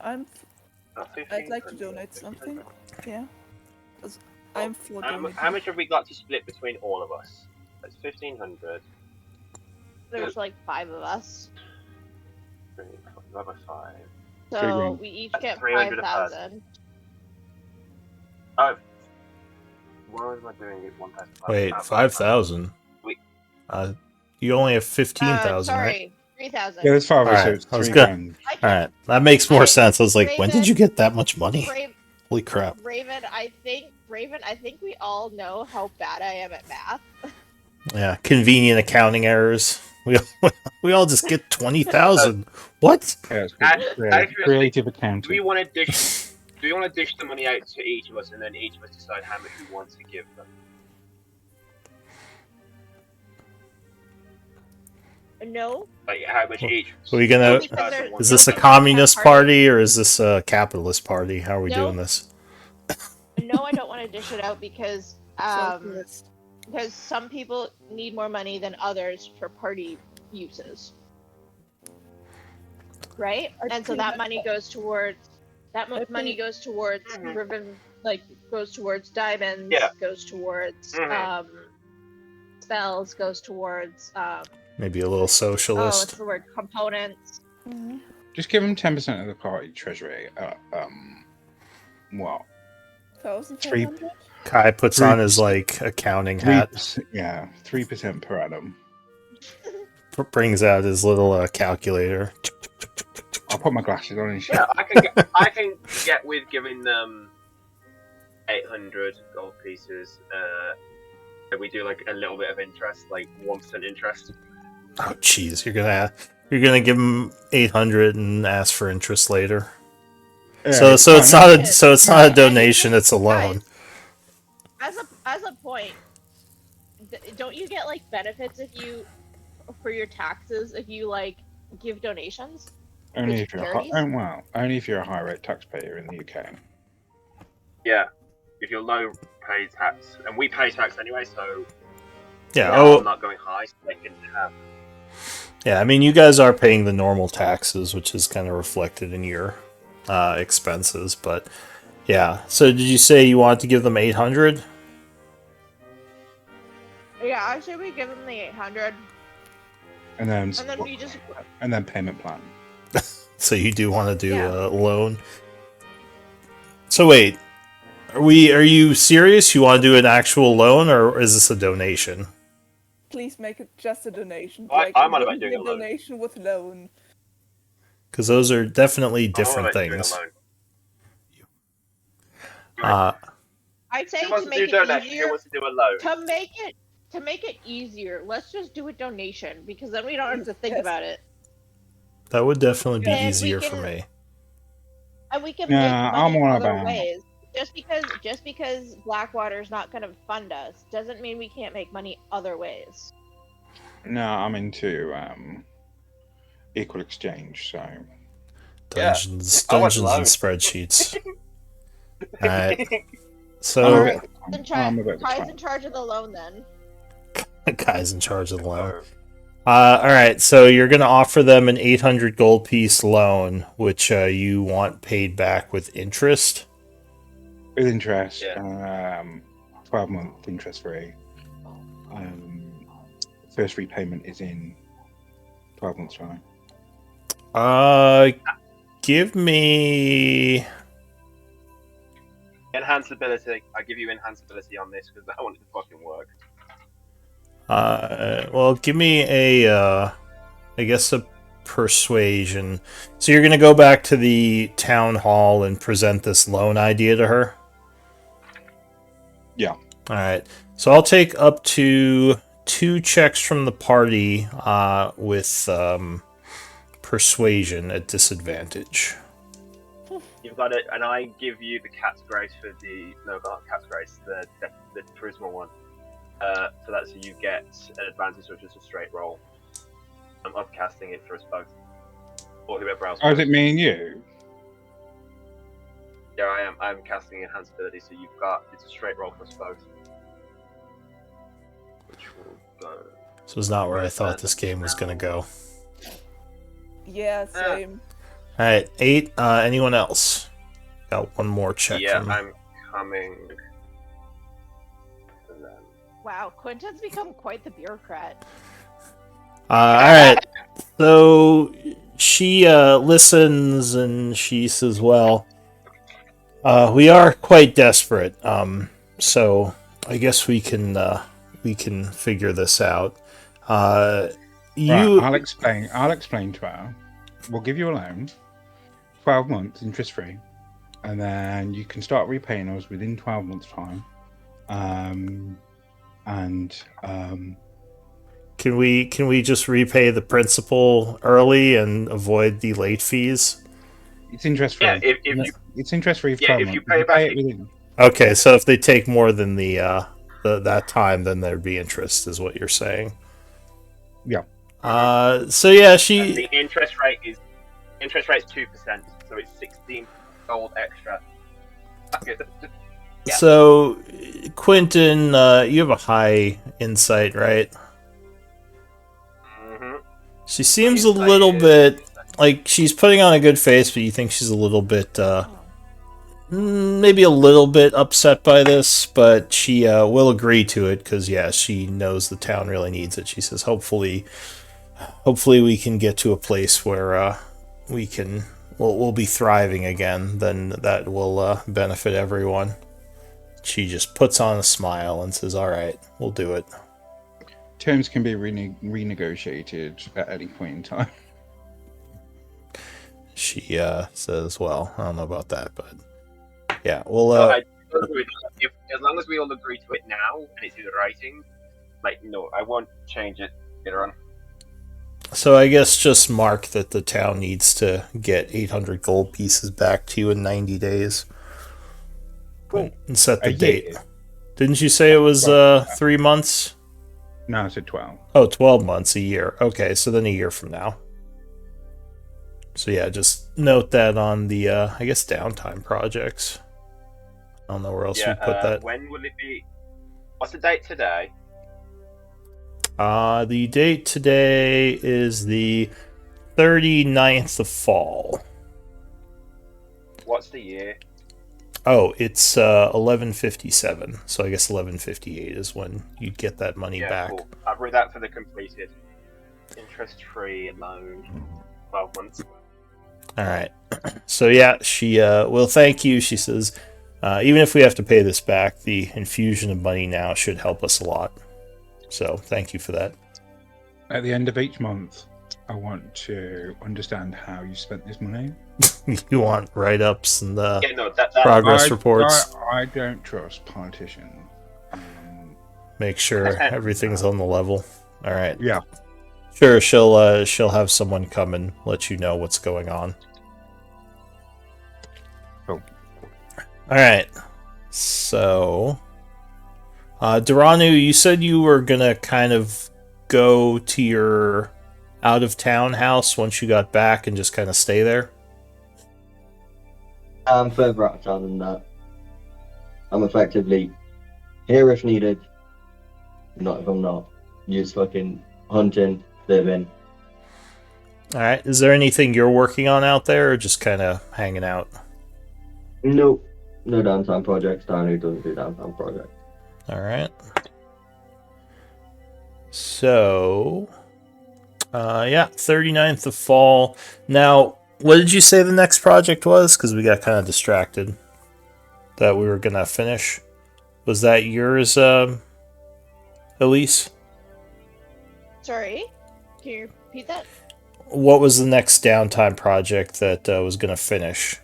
I'd like to donate something. Yeah. I'm for donating. How much have we got to split between all of us? That's 1,500. There's like 5 of us. 3, 4, 5. So we each get 5,000. Oh. Why was I doing it 1,000? Wait, 5,000? You only have 15,000, right? Sorry, 3,000. Yeah, there's 5 of us, so Alright, it's I was 3 good. grand. Alright, that makes more sense. I was like, when did you get that much money? Holy crap. Raven, I think we all know how bad I am at math. Yeah, convenient accounting errors. We all just get 20,000. What? Yeah, it's creative accounting. Do we want to dish the money out to each of us, and then each of us decide how much we want to give them? No. Like how much each? Are we gonna? Is this a communist party or is this a capitalist party? How are we doing this? No, I don't want to dish it out because some people need more money than others for party uses, right? And so that money goes towards Riven, like goes towards diamonds, goes towards spells, goes towards maybe a little socialist. what's the word? Components. Mm-hmm. Just give them 10% of the party treasury. What? 1,500? Kai puts on his like accounting hat. 3% per annum. Brings out his little calculator. I'll put my glasses on and shit. Yeah, I can get with giving them 800 gold pieces. We do like a little bit of interest, like 1% interest. Oh, jeez, you're gonna give him 800 and ask for interest later. So it's not a donation; it's a loan. Guys, as a point, don't you get like benefits if you for your taxes if you like give donations? Only With if you're charities? only if you're a high rate taxpayer in the UK. Yeah, if you're low, pay tax, and we pay tax anyway, so Yeah. I'm not going high, so they can have. Yeah. I mean, you guys are paying the normal taxes, which is kind of reflected in your expenses. But yeah. So did you say you wanted to give them 800? Yeah, I say we give them the 800, And then and then we just payment plan. So you do want to do Yeah. a loan? So wait, are you serious? You want to do an actual loan, or is this a donation? Please make it just a donation. I'm on about wouldn't doing be a loan. donation with loan. Because those are definitely I'm on different about doing a things. loan. I'd say Who to wants to make do it donation? easier Who wants to do a loan? to make it easier. Let's just do a donation because then we don't have to think Yes. about it, That would definitely be And we easier for can- me. and we can Yeah, make money I'm all other about- ways. Just because Blackwater's not going to fund us doesn't mean we can't make money other ways. No, I'm into equal exchange, so Dungeons I want and loan. spreadsheets. Alright. I'm So a bit- I'm a bit of a Kai's twat. in charge of the loan then. the guy's in charge of the loan. Oh, Alright, so you're gonna offer them an 800 gold piece loan, which you want paid back with interest. With interest, Yeah. 12-month interest free. First repayment is in 12 months' time. Give me enhance ability. I give you enhance ability on this because I want it to fucking work. well, give me a I guess a persuasion. So you're gonna go back to the town hall and present this loan idea to her? Yeah. Alright. So I'll take up to 2 checks from the party with persuasion at disadvantage. You've got it, and I give you the cat's grace for the not cat's grace, the charisma one. So that's you get an advantage, which is a straight roll. I'm upcasting it for us both, or whoever else. Oh, is it me and you? Yeah, I am. I'm casting enhanced ability, so it's a straight roll for us both. Which will go. So it's not where I thought this game was gonna go. Yeah, same. Alright, 8. Anyone else? Got one more check Yeah, from I'm coming. And then... Wow, Quentin's become quite the bureaucrat. Alright. So she listens and she says, well, we are quite desperate. So I guess we can figure this out. Right, I'll explain to her. We'll give you a loan, 12 months interest free, and then you can start repaying us within 12 months' time. Can we just repay the principal early and avoid the late fees? It's interest free. Yeah, if you It's interest free for Yeah, 12 if months. you pay it back- it within. Okay, so if they take more than the that time, then there'd be interest, is what you're saying. Yeah. So yeah, and she. the interest rate is 2%, so it's 16 gold extra. Yeah. So, Quentin, you have a high insight, right? Mm-hmm. She seems a Insight little is- bit like she's putting on a good face, but you think she's a little bit, maybe a little bit upset by this, but she will agree to it because, yeah, she knows the town really needs it. She says, hopefully we can get to a place where we'll be thriving again. Then that will benefit everyone. She just puts on a smile and says, all right, we'll do it. Terms can be renegotiated at any point in time. She says, well, I don't know about that, but yeah, well, So as long as we all agree to it now and it's in writing, like, no, I won't change it later on. So I guess just mark that the town needs to get 800 gold pieces back to you in 90 days. Cool. And set the A date. year. Didn't you say it was 3 months? No, I said 12. Oh, 12 months, a year. Okay, so then a year from now. So yeah, just note that on the, I guess, downtime projects. I don't know where else we put that. When will it be? What's the date today? The date today is the 39th of fall. What's the year? Oh, it's 1157. So I guess 1158 is when you'd get that money back. Cool. I've read that for the completed. Interest-free loan. 12 months. All right. So yeah, she will thank you. She says, even if we have to pay this back, the infusion of money now should help us a lot. So thank you for that. At the end of each month, I want to understand how you spent this money. You want write-ups and Yeah, no, progress reports. I don't trust politicians. Make sure everything's on the level. All right. Yeah. Sure, she'll have someone come and let you know what's going on. Cool. All right. So, Duranu, you said you were gonna kind of go to your out-of-town house once you got back and just kind of stay there. I'm further out of town than that. I'm effectively here if needed. Not if I'm not. Just fucking hunting, living. All right. Is there anything you're working on out there, or just kind of hanging out? Nope. No downtime projects. Downey doesn't do downtime projects. All right. So, yeah, 39th of fall. Now, what did you say the next project was? Because we got kind of distracted. That we were going to finish. Was that yours, Elise? Sorry, can you repeat that? What was the next downtime project that was going to finish?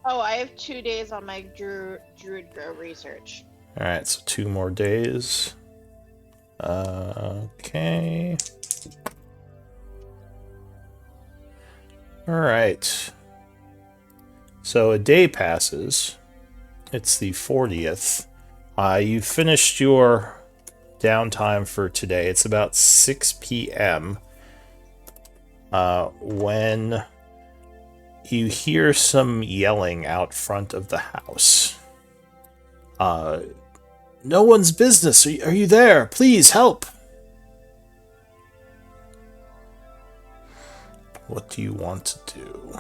Oh, I have 2 days on my Druid Grow research. All right, so 2 more days. Okay. All right. So a day passes. It's the 40th. You finished your downtime for today. It's about 6 p.m. When you hear some yelling out front of the house. No one's business. Are you there? Please help. What do you want to do?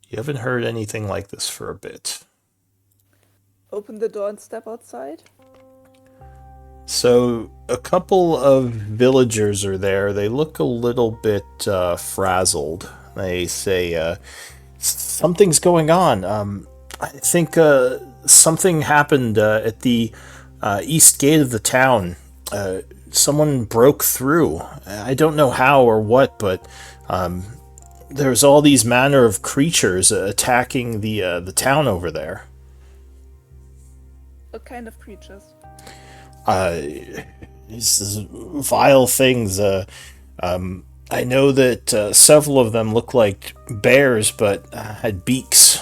You haven't heard anything like this for a bit. Open the door and step outside. So, a couple of villagers are there. They look a little bit frazzled. They say, something's going on. I think something happened at the east gate of the town. Someone broke through. I don't know how or what, but there's all these manner of creatures attacking the town over there. What kind of creatures? These vile things. I know that several of them look like bears, but had beaks.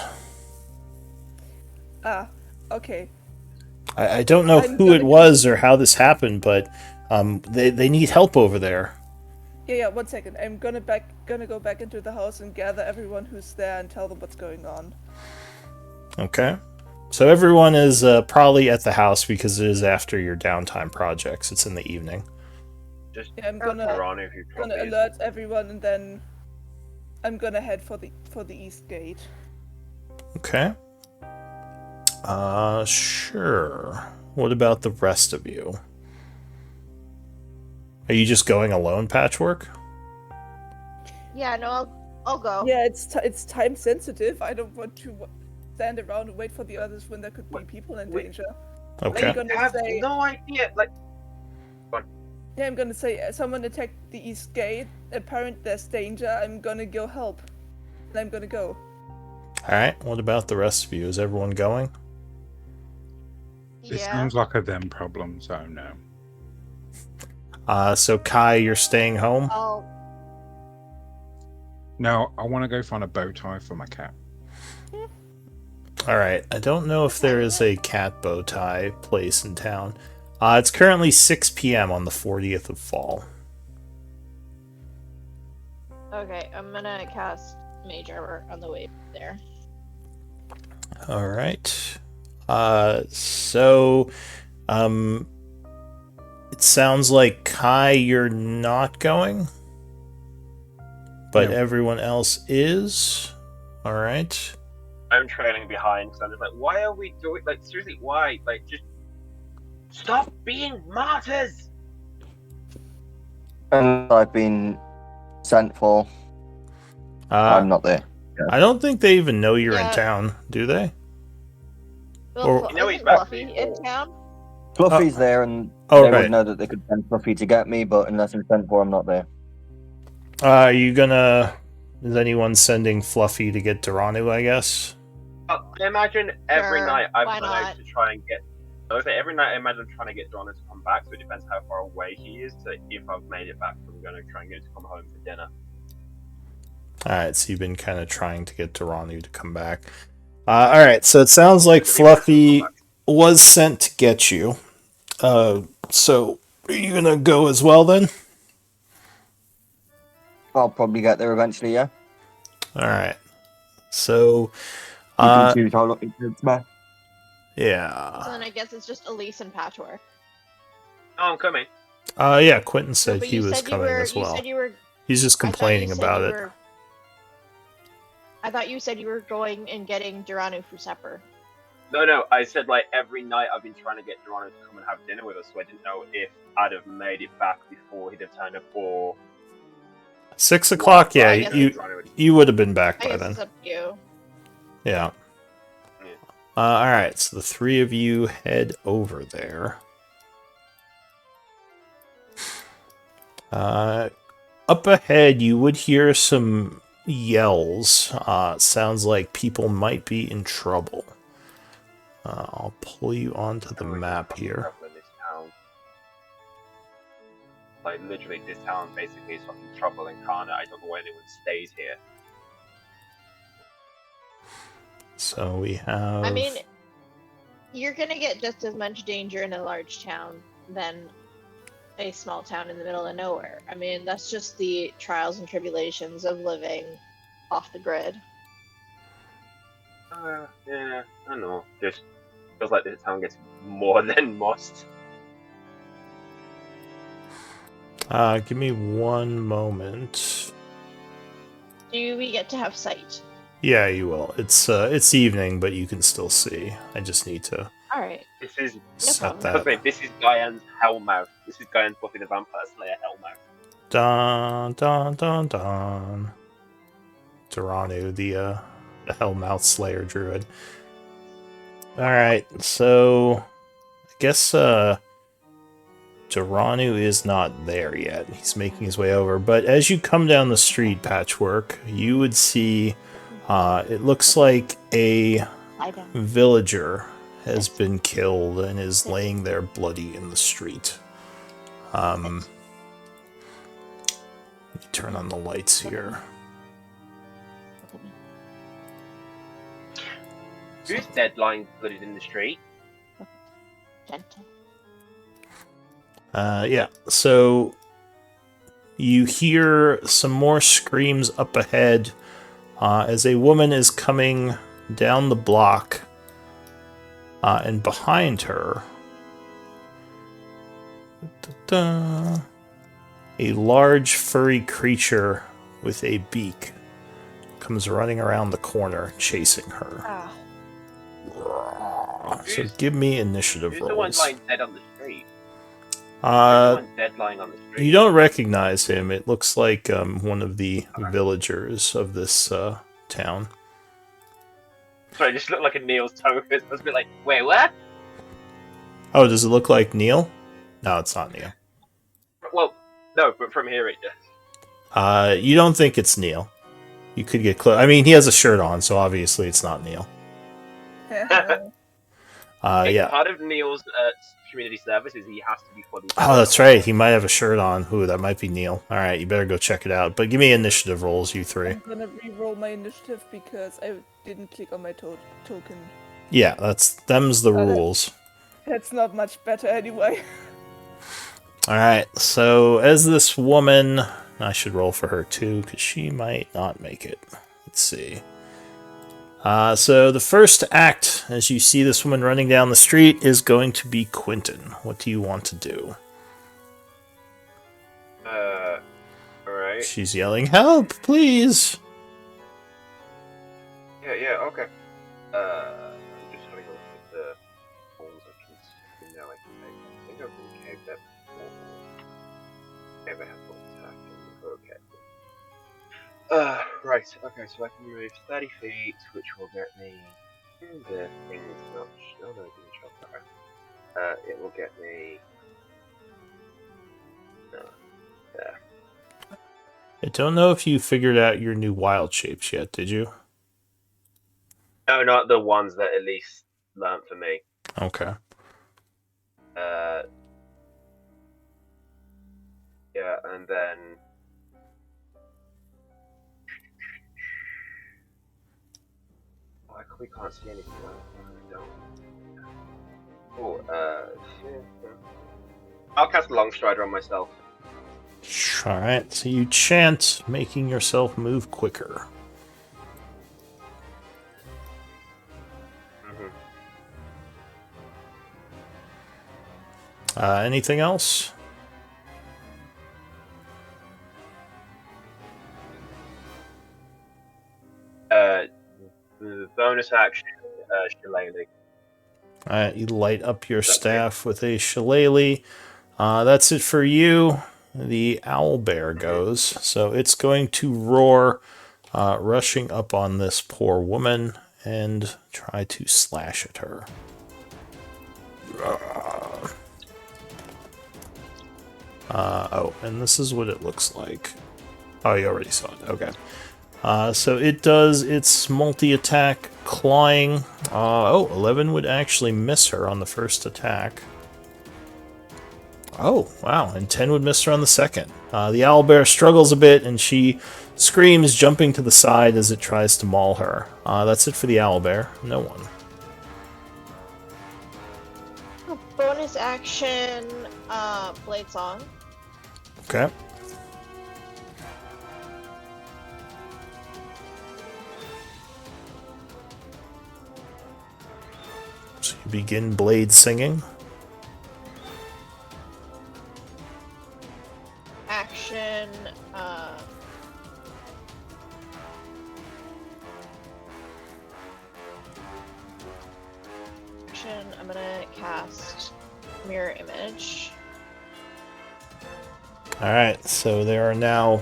Ah, okay. I don't know who it was or how this happened, but they need help over there. Yeah, 1 second. I'm gonna go back into the house and gather everyone who's there and tell them what's going on. Okay. So everyone is probably at the house because it is after your downtime projects. It's in the evening. Just Yeah, I'm gonna alert everyone, and then I'm gonna head for the east gate. Okay. Sure. What about the rest of you? Are you just going alone, Patchwork? Yeah, no, I'll go. Yeah, it's time sensitive. I don't want to stand around and wait for the others when there could be people in danger. Okay. I'm I have gonna say, no idea. Like, yeah, I'm gonna say someone attacked the east gate. Apparent there's danger. I'm gonna go help. And I'm gonna go. Alright, what about the rest of you? Is everyone going? It Yeah. sounds like a them problem, so no. So Kai, you're staying home? I'll No, I want to go find a bow tie for my cat. Alright, I don't know if there is a cat bow tie place in town. It's currently 6 p.m. on the 40th of fall. Okay, I'm gonna cast Mage Armor on the way there. Alright. So, it sounds like Kai, you're not going, but No. everyone else is. Alright. I'm trailing behind because I'm just like, why are we doing like seriously? Why? Like, just stop being martyrs. And I've been sent for. I'm not there. I don't think they even know you're in Yeah. town, do they? Well, Or- You know he's isn't back Fluffy before. in town? Fluffy's there, and Oh, they right. would know that they could send Fluffy to get me, but unless I'm sent for, I'm not there. Are you gonna... Is anyone sending Fluffy to get Duranu, I guess? I imagine every Sure, night I've why gone out not? to try and get. I would say every night I imagine trying to get Donna to come back. So it depends how far away he is. So if I've made it back, I'm going to try and get him to come home for dinner. Alright, so you've been kind of trying to get Duranu to come back. Alright, so it sounds like Fluffy was sent to get you. So are you gonna go as well then? I'll probably get there eventually, yeah. Alright. So, You can choose how long it takes, man. So yeah. then I guess it's just Elise and Patchwork. Oh, I'm coming. Yeah, Quentin said But he you was said you coming were. as well. You said you were. He's just I thought you complaining said about you it. were- I thought you said you were going and getting Duranu for supper. No. I said like every night I've been trying to get Dorano to come and have dinner with us. So I didn't know if I'd have made it back before he'd have turned up or. 6 o'clock, yeah, I guess you would have been back I by guess then. it's up to you. Yeah. Yeah. Alright, so the three of you head over there. Up ahead, you would hear some yells. Sounds like people might be in trouble. I'll pull you onto the map here. This town. Like literally, this town basically is fucking trouble incarnate. I don't know why anyone stays here. So we have... I mean, you're gonna get just as much danger in a large town than a small town in the middle of nowhere. I mean, that's just the trials and tribulations of living off the grid. Yeah, I know. Just feels like this town gets more than most. give me one moment. Do we get to have sight? Yeah, you will. It's evening, but you can still see. I just need to All right. This is set problem. that. this is Diane's Hellmouth. This is Diane's Buffy the Vampire Slayer Hellmouth. Dun dun dun dun. Duranu, the Hellmouth Slayer druid. Alright, so I guess Duranu is not there yet. He's making his way over. But as you come down the street, Patchwork, you would see it looks like a Lie down. villager has been killed and is laying there bloody in the street. Let me turn on the lights here. Who's dead lying bloodied in the street? Gentle. Yeah, so you hear some more screams up ahead as a woman is coming down the block, and behind her, a large furry creature with a beak comes running around the corner, chasing her. Ah. So give me initiative Who's the one rolls. lying dead on the street? Who's the one dead lying on the street? You don't recognize him. It looks like one of the villagers of this town. Sorry, it just looked like a Neil's token. I was a bit like, wait, what? Oh, does it look like Neil? No, it's not Neil. Well, no, but from here it does. You don't think it's Neil. You could get close. I mean, he has a shirt on, so obviously it's not Neil. Yeah. Part of Neil's community service is he has to be fully. Oh, that's right. He might have a shirt on. Ooh, that might be Neil. All right, you better go check it out. But give me initiative rolls, you three. I'm gonna re-roll my initiative because I didn't click on my token. Yeah, them's the rules. That's not much better anyway. All right, so as this woman, I should roll for her too because she might not make it. Let's see. So the first act, as you see this woman running down the street, is going to be Quentin. What do you want to do? Alright. She's yelling, "Help, please!" Yeah, okay. I'm just having a look at the forms I can see now. I think I've been caved that before. Ever have full attack. Okay. Right, okay, so I can move 30 feet, which will get me the thing is not. Oh no, it didn't show up. It will get me. No, there. I don't know if you figured out your new wild shapes yet, did you? No, not the ones that at least learned for me. Okay. Yeah, and then. We can't see anything. Oh, I'll cast Longstrider on myself. Alright, so you chant, making yourself move quicker. Anything else? The bonus action, Shillelagh. Alright, you light up your staff with a shillelagh. That's it for you. The owlbear goes. So it's going to roar, rushing up on this poor woman and try to slash at her. Oh, and this is what it looks like. Oh, you already saw it. Okay. So it does its multi-attack clawing. 11 would actually miss her on the first attack. Oh, wow, and 10 would miss her on the second. The owlbear struggles a bit, and she screams, jumping to the side as it tries to maul her. That's it for the owlbear. No one. Bonus action, Blade Song. Okay. So you begin blade singing. Action, I'm gonna cast Mirror Image. Alright, so there are now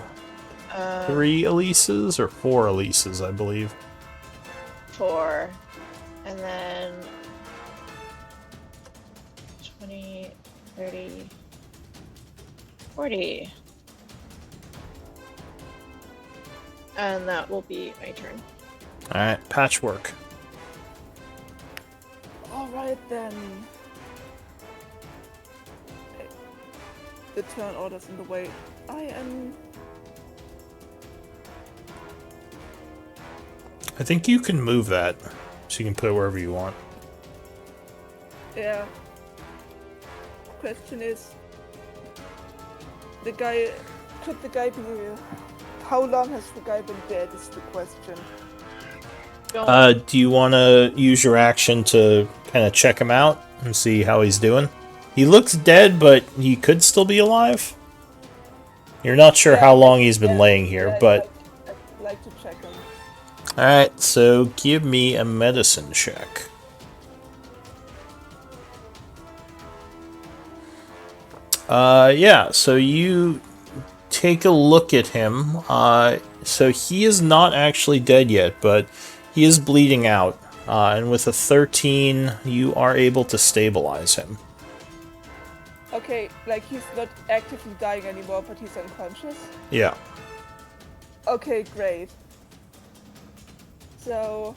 3 Elises, or 4 Elises, I believe. 4. And then 20, 30, 40. And that will be my turn. Alright, Patchwork. Alright then. The turn order's in the way. I think you can move that, so you can put it wherever you want. Yeah. Question is, could the guy be? How long has the guy been dead? Is the question. Do you want to use your action to kind of check him out and see how he's doing? He looks dead, but he could still be alive. You're not sure how long he's been laying here, but I'd like to check him. Alright, so give me a medicine check. Yeah, so you take a look at him. So he is not actually dead yet, but he is bleeding out. And with a 13, you are able to stabilize him. Okay, like he's not actively dying anymore, but he's unconscious? Yeah. Okay, great. So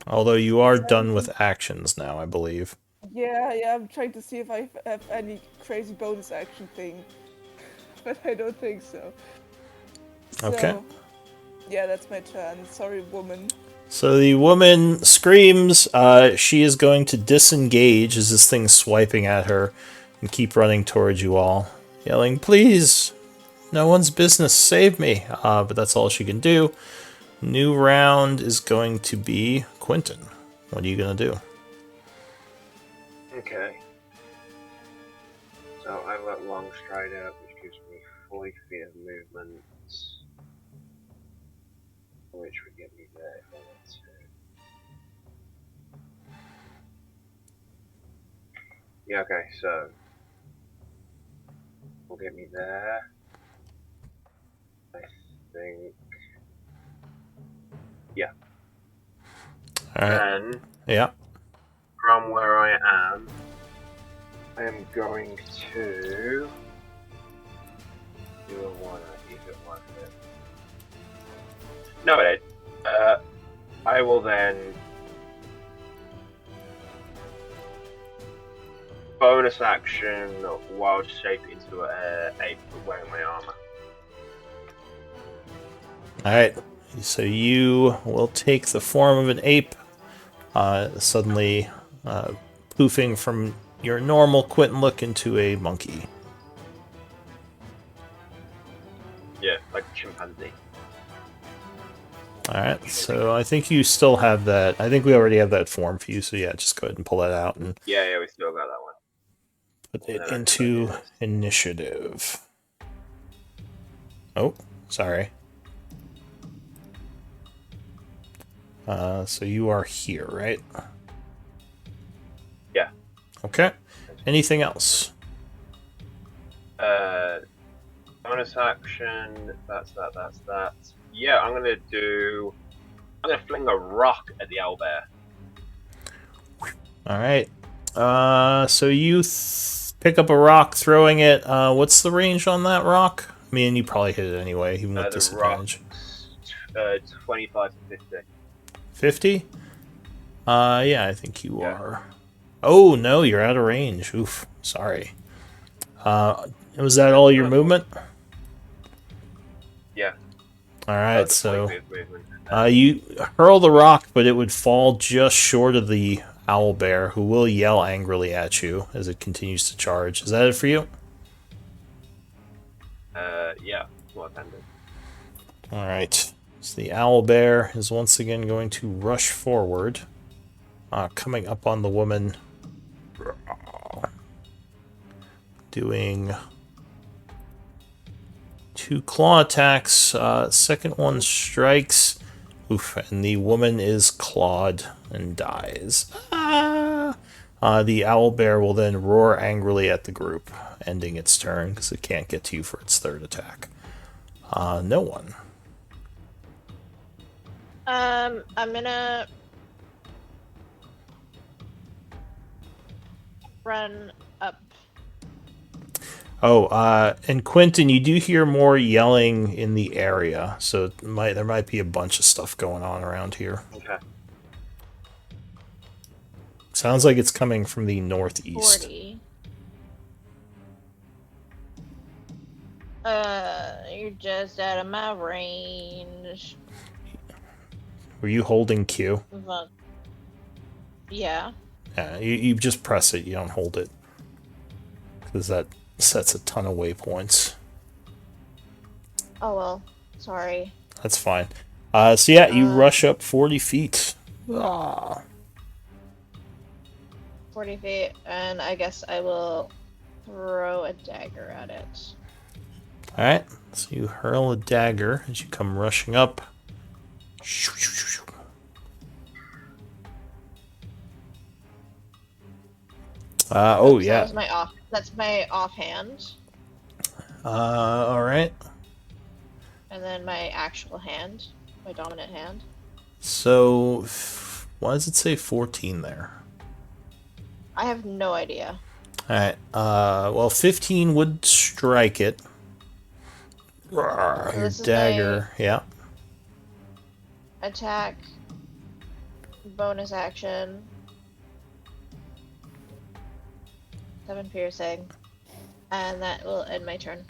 Although you are done with actions now, I believe. yeah, I'm trying to see if I have any crazy bonus action thing, but I don't think so. Okay. Yeah, that's my turn. Sorry, woman. So the woman screams. She is going to disengage as this thing's swiping at her and keep running towards you all, yelling, "Please! No one's business, save me!" But that's all she can do. New round is going to be Quentin. What are you going to do? Okay. So I've got long stride out, which gives me 40 feet of movement, which would get me there if I want to. Yeah, okay, so will get me there. I think. Yeah. Alright. And Yeah. from where I am going to do a one. Is it worth it? No, it ain't. I will then bonus action wild shape into a ape wearing my armor. Alright. So you will take the form of an ape, suddenly poofing from your normal Quentin look into a monkey. Yeah, like a chimpanzee. Alright, so I think you still have that. I think we already have that form for you, so yeah, just go ahead and pull that out and Yeah, we still got that one. put it into initiative. Oh, sorry. So you are here, right? Yeah. Okay. Anything else? Bonus action, that's that. Yeah, I'm gonna fling a rock at the owlbear. Alright. So you pick up a rock, throwing it. What's the range on that rock? I mean, you probably hit it anyway, even with disadvantage. 25 to 50. 50? Yeah, I think you are. Oh, no, you're out of range. Oof, sorry. Was that all your movement? Yeah. Alright, so you hurl the rock, but it would fall just short of the owlbear, who will yell angrily at you as it continues to charge. Is that it for you? Yeah, well attended. Alright. So the owlbear is once again going to rush forward, coming up on the woman, doing 2 claw attacks. Second one strikes. Oof, and the woman is clawed and dies. The owlbear will then roar angrily at the group, ending its turn because it can't get to you for its third attack. No one. I'm gonna run up. Oh, and Quentin, you do hear more yelling in the area, so there might be a bunch of stuff going on around here. Okay. Sounds like it's coming from the northeast. 40. You're just out of my range. Were you holding Q? Yeah. Yeah, you just press it, you don't hold it. Because that sets a ton of waypoints. Oh well, sorry. That's fine. So yeah, you rush up 40 feet. 40 feet, and I guess I will throw a dagger at it. Alright, so you hurl a dagger as you come rushing up. Oh yeah. That's my offhand. Alright. And then my actual hand, my dominant hand. So, why does it say 14 there? I have no idea. Alright, well, 15 would strike it. Your dagger, yeah. attack, bonus action, 7 piercing, and that will end my turn.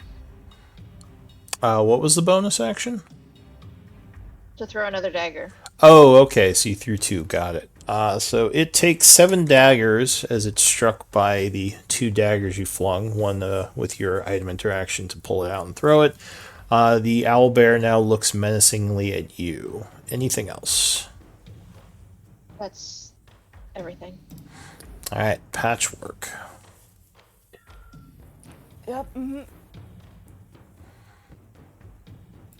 What was the bonus action? To throw another dagger. Oh, okay. So you threw 2. Got it. So it takes 7 daggers as it's struck by the 2 daggers you flung. One with your item interaction to pull it out and throw it. The owlbear now looks menacingly at you. Anything else? That's everything. All right, Patchwork. Yep.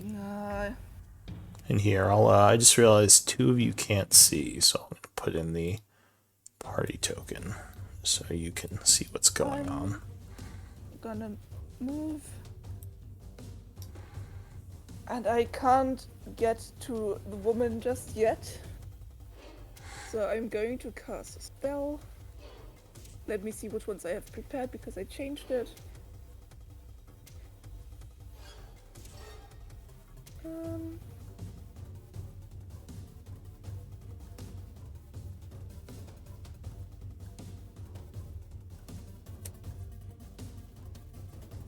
No. In here, I just realized 2 of you can't see, so I'm gonna put in the party token so you can see what's going on. Gonna move. And I can't get to the woman just yet. So I'm going to cast a spell. Let me see which ones I have prepared because I changed it.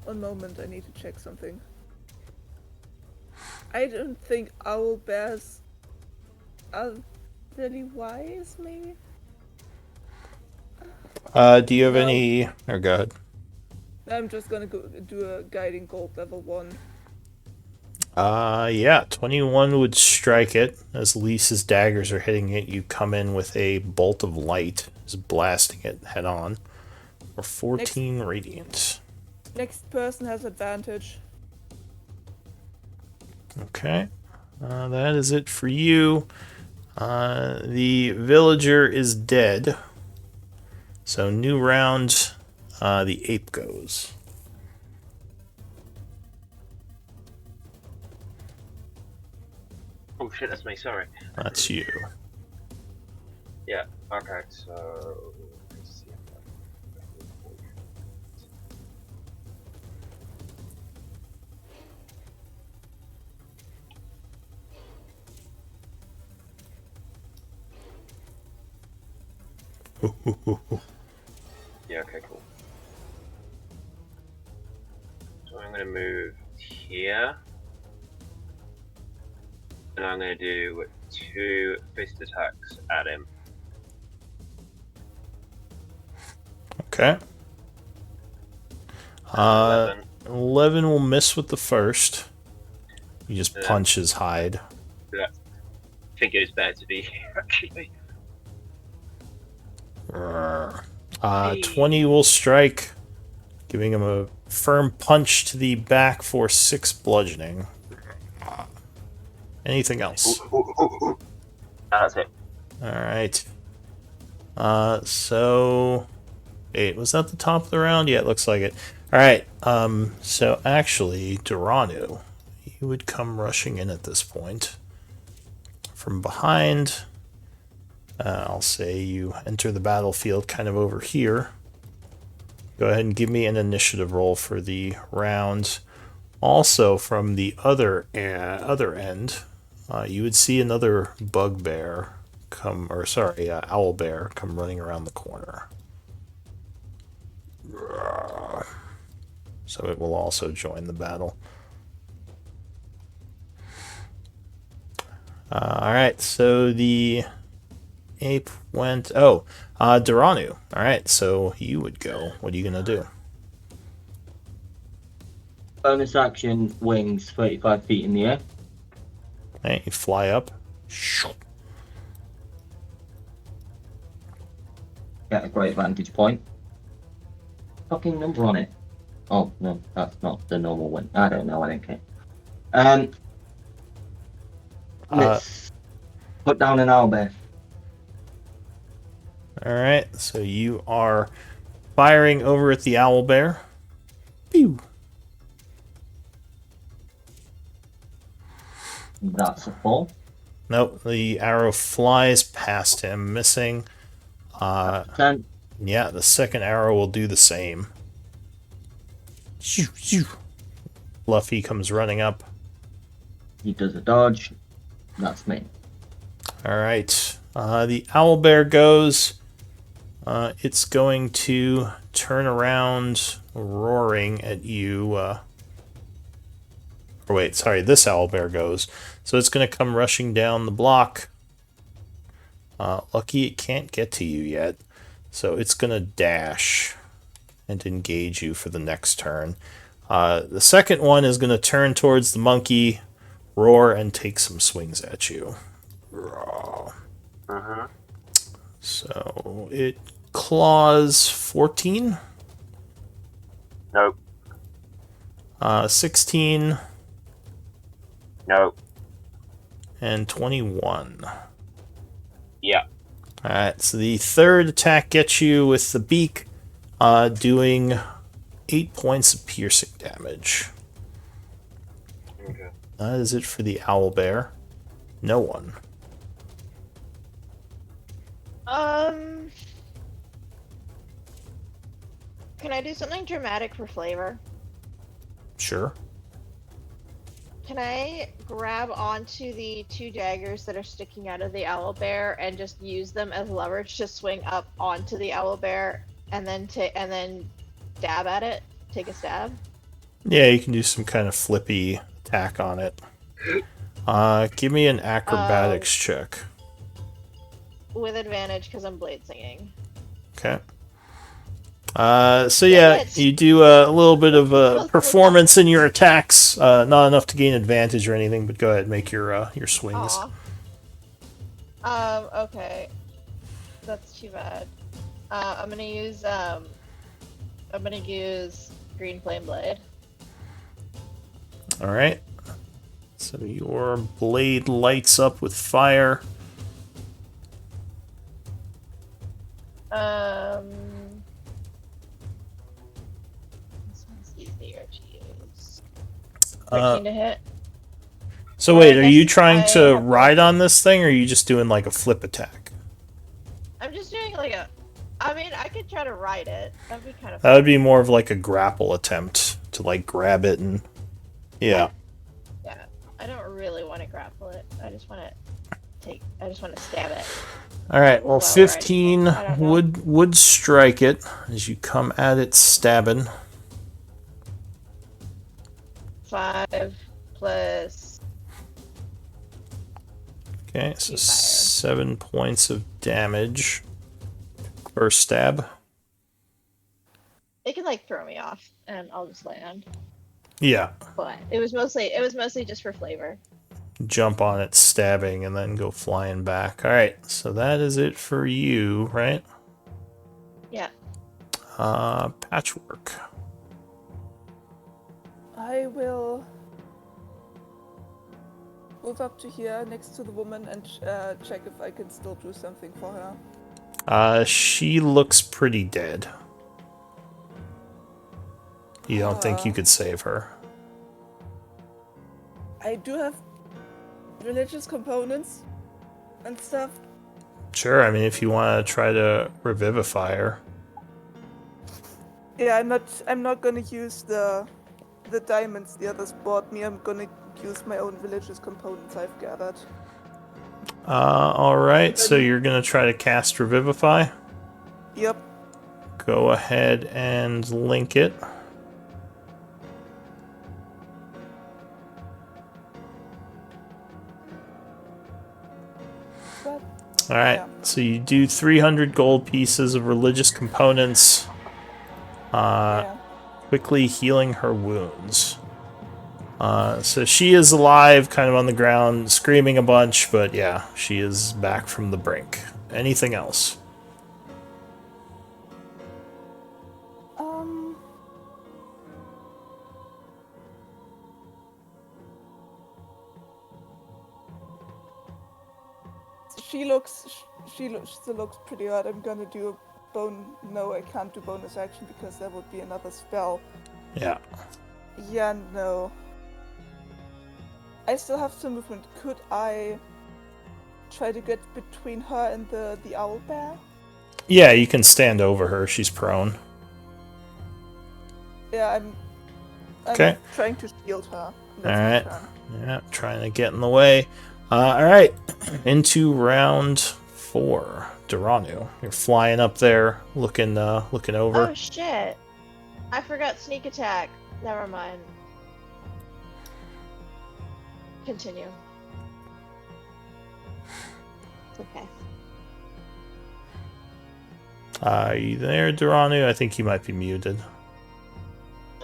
One moment, I need to check something. I don't think owl bears are really wise, maybe? Do you have any... Oh, go ahead. I'm just gonna go do a guiding bolt level 1. Yeah, 21 would strike it. As Lisa's daggers are hitting it, you come in with a bolt of light, just blasting it head on. For 14 radiant. Next person has advantage. Okay. That is it for you. The villager is dead. So new round, the ape goes. Oh shit, that's me, sorry. That's you. Yeah, okay, so... let's see. Yeah, okay, cool. So I'm gonna move here. And I'm gonna do 2 fist attacks at him. Okay. 11. 11 will miss with the first. You just Yeah. punch his hide. I think it was better to be here, actually. 20 will strike, giving him a firm punch to the back for 6 bludgeoning. Anything else? That's it. Alright. So... Wait, was that the top of the round? Yeah, it looks like it. Alright, so actually, Duranu, you would come rushing in at this point. From behind, I'll say you enter the battlefield kind of over here. Go ahead and give me an initiative roll for the round. Also, from the other end, you would see another bugbear come, or sorry, owlbear come running around the corner. So it will also join the battle. Alright, so the ape went... Oh, Duranu. Alright, so you would go. What are you going to do? Bonus action, wings, 35 feet in the air. Okay, you fly up. Get a great vantage point. Fucking number on it. Oh, no, that's not the normal one. I don't know, I don't care. Let's put down an owlbear. Alright, so you are firing over at the owlbear. Pew! That's a 4. Nope, the arrow flies past him, missing. 10. Yeah, the second arrow will do the same. Shoo, shoo. Fluffy comes running up. He does a dodge. That's me. All right. The owlbear goes. It's going to turn around, roaring at you. Or wait, sorry, this owlbear goes. So it's going to come rushing down the block. Lucky it can't get to you yet. So it's going to dash and engage you for the next turn. The second one is going to turn towards the monkey, roar, and take some swings at you. So it claws 14. Nope. 16. Nope. And 21. Yeah. Alright, so the third attack gets you with the beak, doing 8 points of piercing damage. Okay. That is it for the owlbear. No one. Can I do something dramatic for flavor? Sure. Can I grab onto the 2 daggers that are sticking out of the owlbear and just use them as leverage to swing up onto the owlbear and then dab at it? Take a stab? Yeah, you can do some kind of flippy attack on it. Give me an acrobatics check. With advantage because I'm blade singing. Okay. So yeah, you do a little bit of performance in your attacks. Not enough to gain advantage or anything, but go ahead and make your swings. Okay. That's too bad. I'm gonna use Green Flame Blade. All right. So your blade lights up with fire. This one's easier to use. 13 to hit. So Well, wait, I are you guess trying I to have ride on this thing, or are you just doing like a flip attack? I'm just doing like a. I mean, I could try to ride it. That'd be kind of. That would be more of like a grapple attempt to like grab it and. Yeah. Yeah, I don't really want to grapple it. I just want to stab it. All right. Well, Well, 15 I don't know. would strike it as you come at it stabbing. 5 plus. Okay, so Fire. 7 points of damage per stab. It can like throw me off, and I'll just land. Yeah. But it was mostly just for flavor. Jump on it, stabbing, and then go flying back. All right, so that is it for you, right? Yeah. Patchwork. I will move up to here next to the woman and check if I can still do something for her. She looks pretty dead. You don't think you could save her? I do have religious components and stuff. Sure, I mean, if you want to try to revivify her. Yeah, I'm not gonna use the diamonds the others bought me. I'm gonna use my own religious components I've gathered. Alright, so you're going to try to cast Revivify? Yep. Go ahead and link it. But, Alright, yeah. so you do 300 gold pieces of religious components, Yeah. quickly healing her wounds. So she is alive, kind of on the ground, screaming a bunch, but yeah, she is back from the brink. Anything else? She still looks pretty hard. I'm gonna do a bone. No, I can't do bonus action because that would be another spell. Yeah. Yeah, no. I still have some movement. Could I try to get between her and the owl bear? Yeah, you can stand over her. She's prone. Yeah, I'm Okay. trying to shield her. Alright. Yeah, trying to get in the way. All right, into round 4. Duranu, you're flying up there, looking over. Oh shit! I forgot sneak attack. Never mind. Continue. It's okay. Are you there, Duranu? I think you might be muted.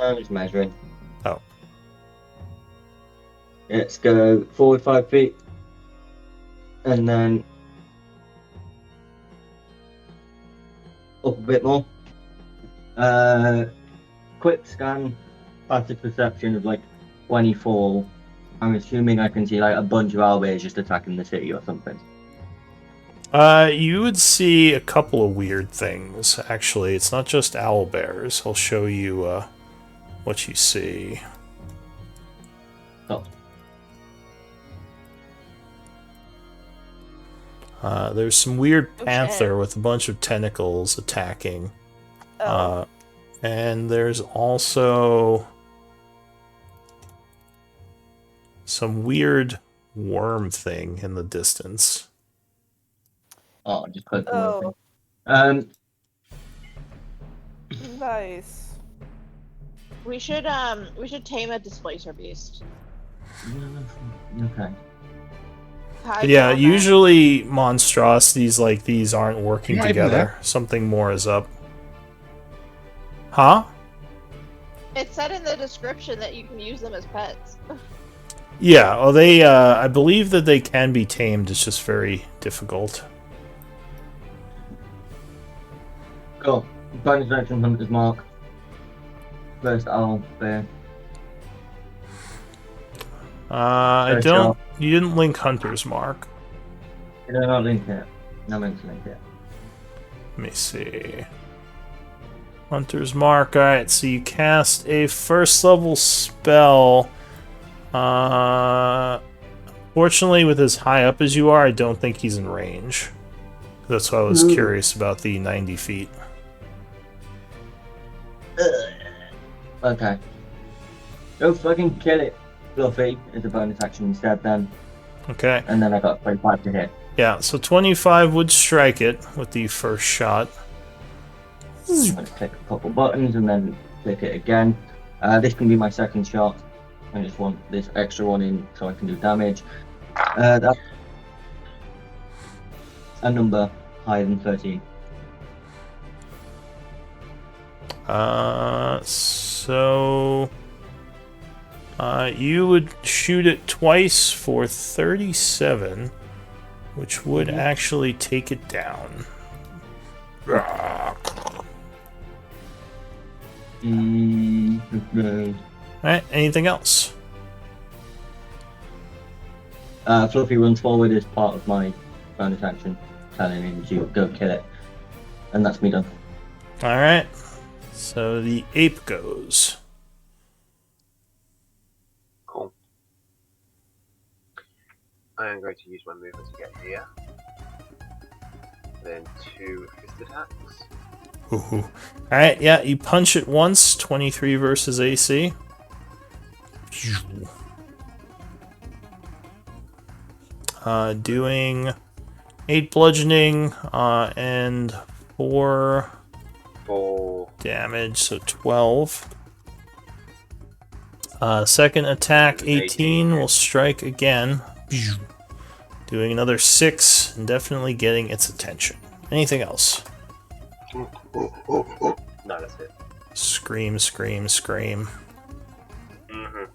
I'm just measuring. Oh. Let's go forward 5 feet. And then up a bit more. Quick scan, passive perception of like 24. I'm assuming I can see like a bunch of owlbears just attacking the city or something. You would see a couple of weird things, actually. It's not just owlbears. I'll show you what you see. Oh. There's some weird panther shit. with a bunch of tentacles attacking. Oh. And there's also some weird worm thing in the distance. Oh, I just clicked the Oh. word. Nice. We should tame a displacer beast. Okay. Hi, Yeah, Donna. usually monstrosities like these aren't working Not even together. there. Something more is up. Huh? It said in the description that you can use them as pets. Yeah, well, they, I believe that they can be tamed, it's just very difficult. Cool. Bonus action hunter's mark. First owl bear. I Good don't, job. you didn't link Hunter's Mark. You know, not link it. No meant to link it. Let me see. Hunter's Mark, alright, so you cast a first level spell. Fortunately, with as high up as you are, I don't think he's in range. That's why I was Ooh. curious about the 90 feet. Okay. Go fucking kill it, Fluffy, as a bonus action instead then. Okay. And then I got 25 to hit. Yeah, so 25 would strike it with the first shot. I'm going to click a couple buttons and then click it again. This can be my second shot. I just want this extra one in so I can do damage. That's a number higher than 13. So you would shoot it twice for 37, which would actually take it down. Alright, anything else? Fluffy runs forward as part of my bonus action, telling him to go kill it. And that's me done. Alright, so the ape goes. Cool. I am going to use my movement to get here. Then 2 fist attacks. Ooh. Alright, yeah, you punch it once, 23 versus AC. Doing 8 bludgeoning and 4 damage, so 12. Second attack, 18, will strike again. Doing another 6 and definitely getting its attention. Anything else? No, that's it. Scream, scream, scream. Mm-hmm.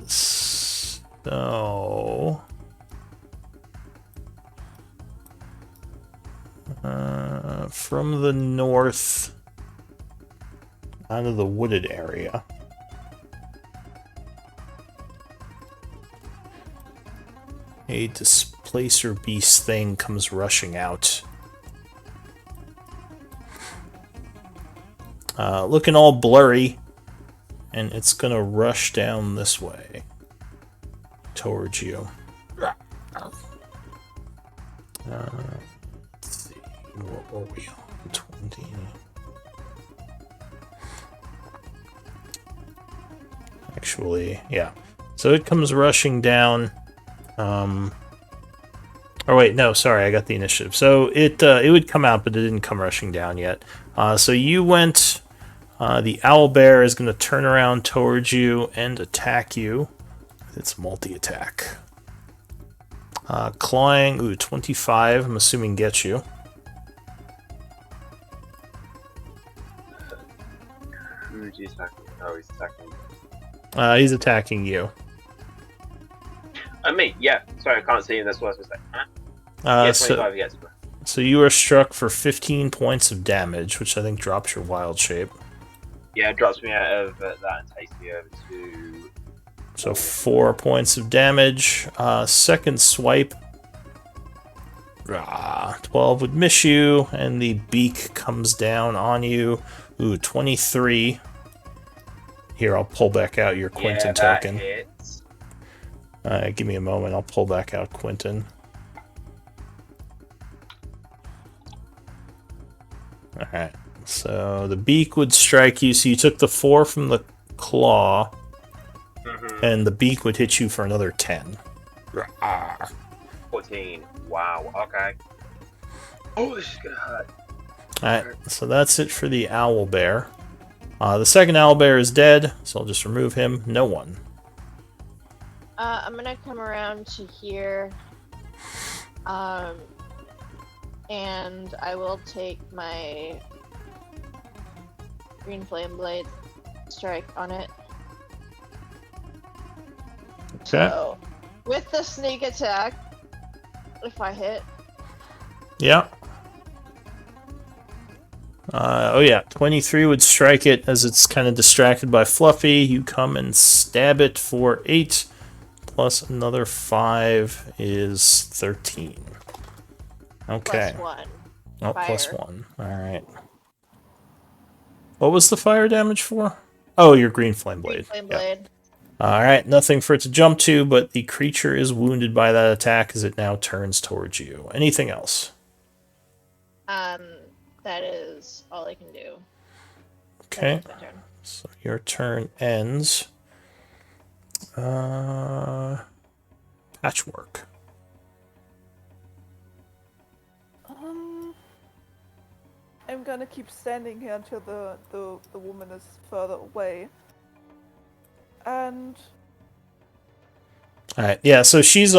So... from the north, out of the wooded area. A displacer beast thing comes rushing out. Looking all blurry, and it's gonna rush down this way towards you. Let's see, what were we on? 20. Actually, yeah. So it comes rushing down. Or wait, no, sorry, I got the initiative. So it would come out, but it didn't come rushing down yet. So you went. The owlbear is going to turn around towards you and attack you. It's multi-attack. Clawing, 25, I'm assuming gets you. Who's he attacking? Oh, he's attacking. He's attacking you. Me, yeah. Sorry, I can't see him. That's what I was going to say. Yeah, 25 gets me. So you are struck for 15 points of damage, which I think drops your wild shape. Yeah, it drops me out of that and takes me over to... So 4 points of damage. Second swipe. 12 would miss you, and the beak comes down on you. 23. Here, I'll pull back out your Quentin token. Hits. Give me a moment, I'll pull back out Quentin. Alright, so the beak would strike you, so you took the 4 from the claw, and the beak would hit you for another 10. 14. Wow, okay. Oh, this is gonna hurt. Alright, so that's it for the owlbear. The second owlbear is dead, so I'll just remove him. No one. I'm gonna come around to here. And I will take my green flame blade strike on it. Okay. So, with the sneak attack, if I hit. Yeah. Oh yeah, 23 would strike it as it's kind of distracted by Fluffy. You come and stab it for 8, plus another 5 is 13. Okay. Plus 1. Oh, Fire. plus 1. Alright. What was the fire damage for? Oh, your green flame blade. Green flame Yeah. blade. Alright, nothing for it to jump to, but the creature is wounded by that attack as it now turns towards you. Anything else? That is all I can do. Okay. That's my turn. So your turn ends. Patchwork. I'm gonna keep standing here until the woman is further away. And Alright, yeah, so she's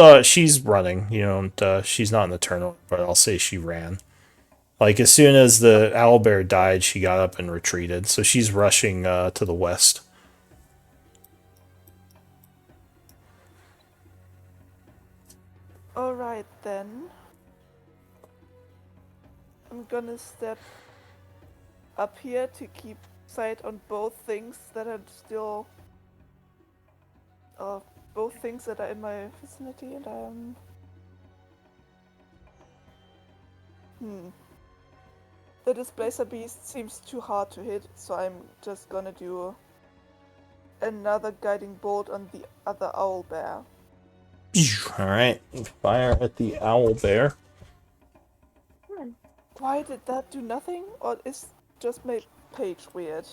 running, you know, and she's not in the turn, but I'll say she ran. Like, as soon as the owlbear died, she got up and retreated, so she's rushing to the west. alright then. I'm gonna step up here to keep sight on both things that are still both things that are in my vicinity, and the displacer beast seems too hard to hit, so I'm just gonna do another guiding bolt on the other owlbear. Alright, fire at the owlbear. Why did that do nothing, or is just my page weird?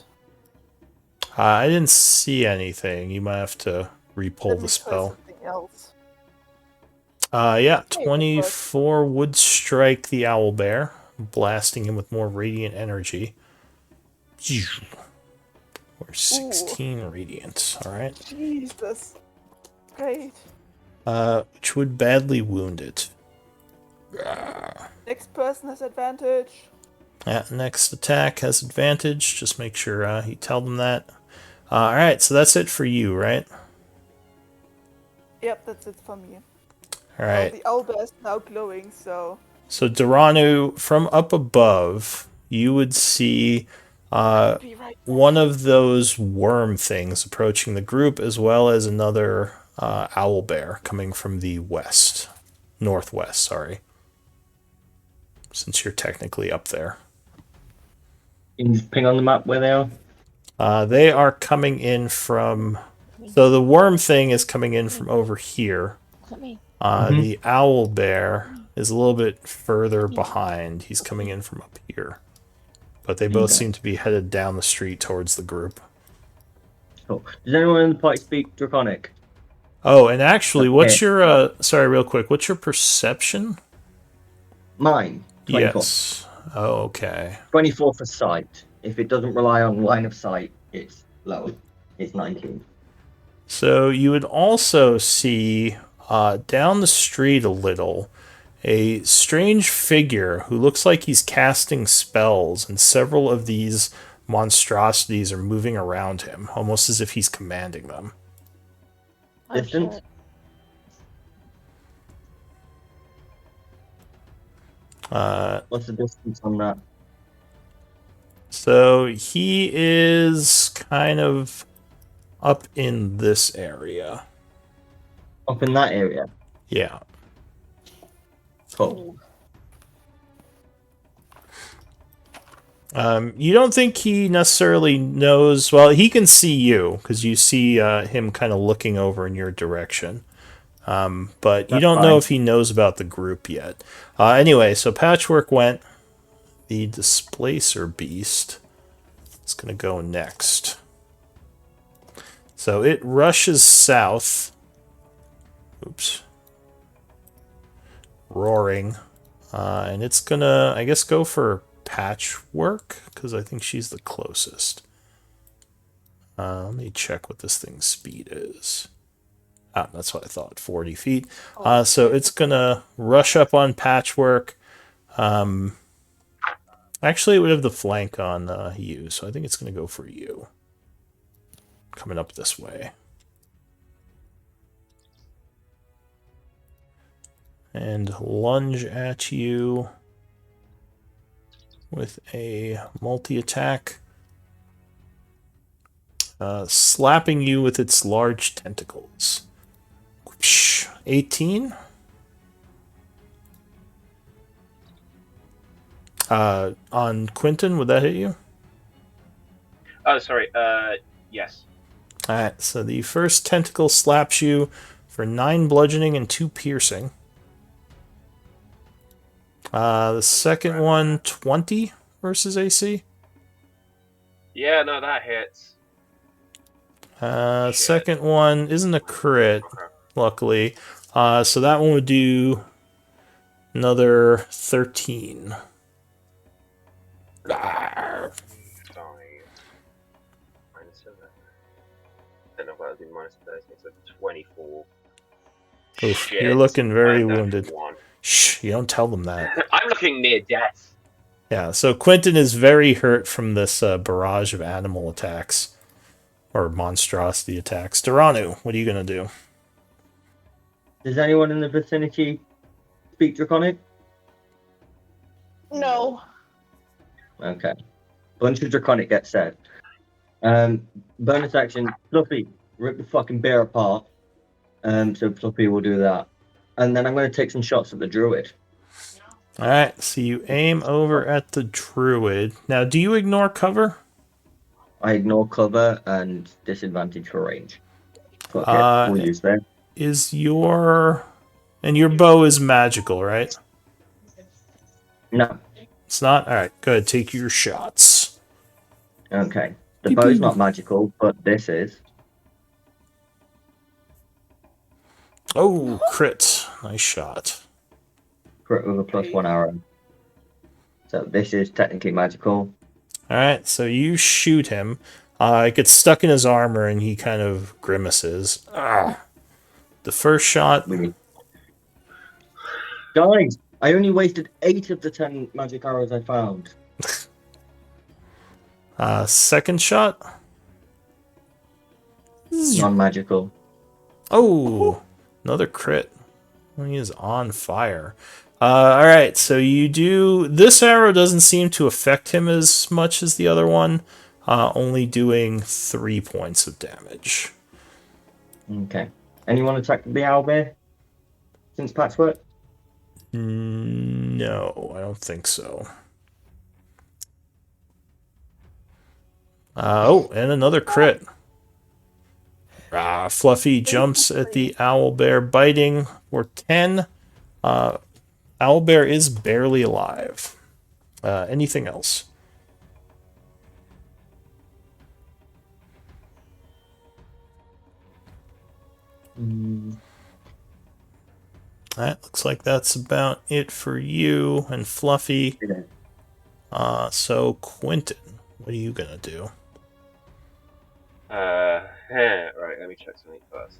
I didn't see anything. You might have to re-pull Let me the try spell. something else. Yeah, 24 would strike the owlbear, blasting him with more radiant energy. Or 16 radiant, alright. Jesus. Great. Which would badly wound it. Next person has advantage. Yeah, next attack has advantage. Just make sure you tell them that. Alright, so that's it for you, right? Yep, that's it for me. Alright. The owlbear is now glowing, so... So, Duranu, from up above, you would see Be right one of those worm things approaching the group, as well as another owlbear coming from the west. Northwest, sorry. Since you're technically up there. You can just ping on the map where they are. They are coming in from... So the worm thing is coming in from over here. Let me. The owlbear is a little bit further behind. He's coming in from up here. But they both seem to be headed down the street towards the group. Cool. Does anyone in the party speak Draconic? Oh, and actually, what's Okay. your sorry, real quick, what's your perception? Mine, 24. Yes. Oh, okay. 24 for sight. If it doesn't rely on line of sight, it's low. It's 19. So you would also see down the street a little a strange figure who looks like he's casting spells, and several of these monstrosities are moving around him, almost as if he's commanding them. Oh, Distance? shit. What's the distance on that? So he is kind of up in this area. Up in that area. Yeah. Cool. You don't think he necessarily knows. Well, he can see you because you see him kind of looking over in your direction. But you That's don't know fine. if he knows about the group yet. Anyway, so Patchwork went. The Displacer Beast is going to go next. So it rushes south. Oops. Roaring. And it's going to, I guess, go for Patchwork, because I think she's the closest. Let me check what this thing's speed is. That's what I thought, 40 feet. So it's going to rush up on Patchwork. Actually, it would have the flank on you, so I think it's going to go for you. Coming up this way. And lunge at you with a multi-attack. Slapping you with its large tentacles. 18? On Quentin, would that hit you? Oh, sorry. Yes. Alright, so the first tentacle slaps you for 9 bludgeoning and 2 piercing. The second one, 20 versus AC. Yeah, no, that hits. Shit. Second one isn't a crit, luckily. So that one would do another 13. Sorry. -7. Then I've got to do -13, so 24. Oof, Shit. you're looking very I'm down to wounded. 1. Shh, you don't tell them that. I'm looking near death. Yeah, so Quentin is very hurt from this barrage of animal attacks. Or monstrosity attacks. Duranu, what are you going to do? Does anyone in the vicinity speak Draconic? No. Okay. Bunch of Draconic gets said. Bonus action, Fluffy, rip the fucking bear apart. So Fluffy will do that. And then I'm going to take some shots at the druid. Alright, so you aim over at the druid. Now, do you ignore cover? I ignore cover and disadvantage for range. Fuck it, we'll use that. Is your... And your bow is magical, right? No. It's not? Alright, go ahead, take your shots. Okay. The bow's not magical, but this is. Oh, crit. Nice shot. Crit with a +1 arrow. So this is technically magical. Alright, so you shoot him. It gets stuck in his armor and he kind of grimaces. The first shot... Guys, I only wasted 8 of the 10 magic arrows I found. Second shot? Non-magical. Oh, another crit. He is on fire. Alright, so you do... This arrow doesn't seem to affect him as much as the other one. Only doing 3 points of damage. Okay. Anyone attack the owlbear since Patchwork? No, I don't think so. Oh, and another crit. Fluffy jumps at the owlbear, biting for 10. Owlbear is barely alive. Anything else? Alright, looks like that's about it for you and Fluffy. So Quentin, what are you gonna do? Right, let me check something first.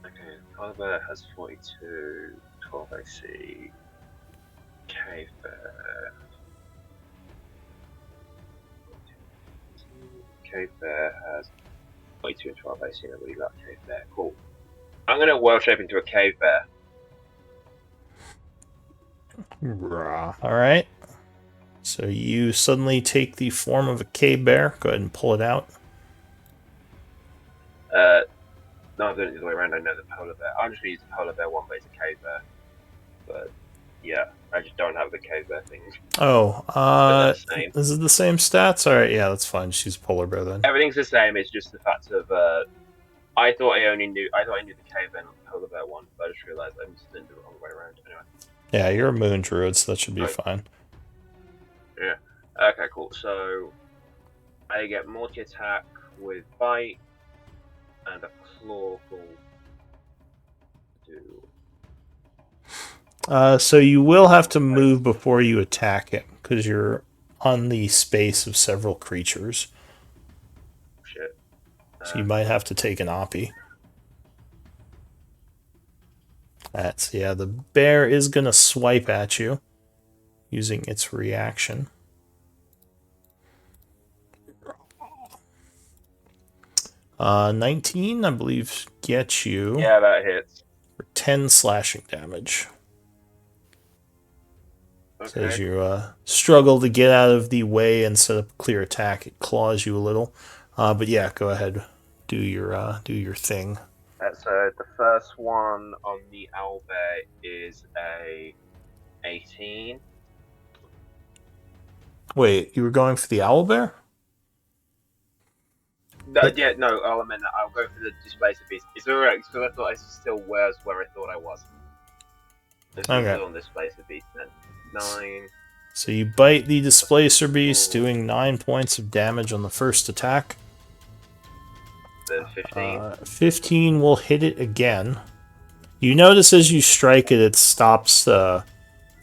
Okay, Polar Bear has 42, 12 AC. Cave Bear. Cave Bear has 42 and 12 AC. Nobody got Cave Bear. Cool. I'm gonna world shape into a Cave Bear. Alright. So you suddenly take the form of a cave bear. Go ahead and pull it out. No, I'm doing it the other way around. I know the Polar Bear. I'm just gonna use the Polar Bear one, but it's a Cave Bear. But yeah, I just don't have the Cave Bear thing. Oh, Same. is it the same stats? Alright, yeah, that's fine. Just use polar bear then. Everything's the same. It's just the fact of I thought I knew the Cave Bear, not the Polar Bear one, but I just realised I just didn't do it all the way around. Anyway. Yeah, you're a moon druid, so that should be fine. Yeah. Okay, cool. So I get multi-attack with bite and a claw will do. So you will have to move before you attack it, because you're on the space of several creatures. Shit. So you might have to take an Oppie. That's, yeah, the bear is going to swipe at you using its reaction. Uh, 19, I believe, gets you. Yeah, that hits. For 10 slashing damage. Okay. So as you struggle to get out of the way and set up a clear attack, it claws you a little. But yeah, go ahead, do your thing. So the first one on the owlbear is a 18. Wait, you were going for the owlbear? No, yeah, no, I'll go for the displacer beast. It's alright, because I thought I still was where I thought I was. This is still on displacer beast then. 9. So you bite the displacer beast, doing 9 points of damage on the first attack. Then 15. 15 will hit it again. You notice as you strike it, it stops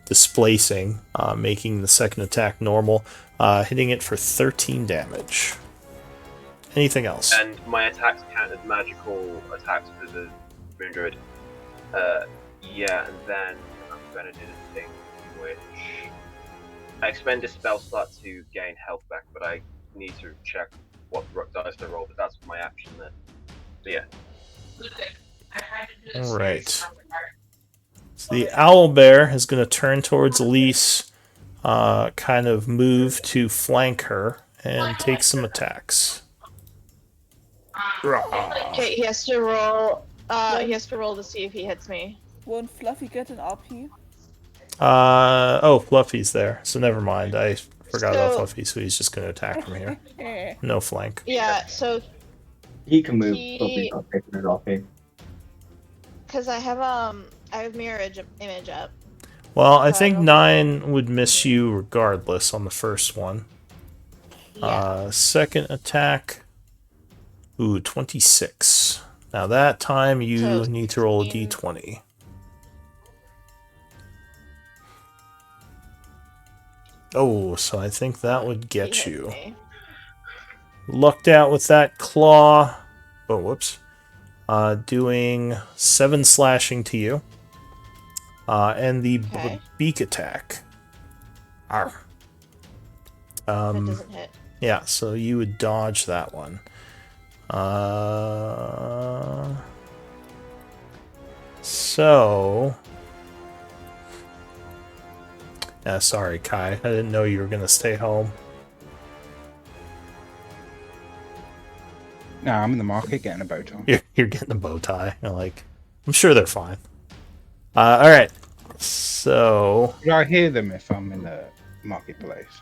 displacing, making the second attack normal, hitting it for 13 damage. Anything else? And my attacks count as magical attacks for the Moon Druid. Yeah, and then I'm gonna do the thing which I expend a spell slot to gain health back, but I need to check what dice I roll, but that's my action then. So yeah. Alright. So the owlbear is going to turn towards Elise, kind of move to flank her, and take some attacks. Okay, he has to roll. He has to roll to see if he hits me. Won't Fluffy get an RP? Oh, Fluffy's there, so never mind. I forgot about Fluffy, so he's just going to attack from here. No flank. Yeah, so He can move. Fluffy's not taking an RP. because I have mirror image up. Well, I think 9 would miss you regardless on the first one. Yeah. Second attack. Ooh, 26. Now that time you need to roll a d20. Oh, so I think that would get you. Lucked out with that claw. Oh, whoops. Doing 7 slashing to you. And the beak attack. Arr. That doesn't hit. Yeah, so you would dodge that one. So... sorry, Kai. I didn't know you were going to stay home. No, I'm in the market getting a bow tie. You're getting a bow tie. I'm sure they're fine. Alright. So... Will I hear them if I'm in the marketplace?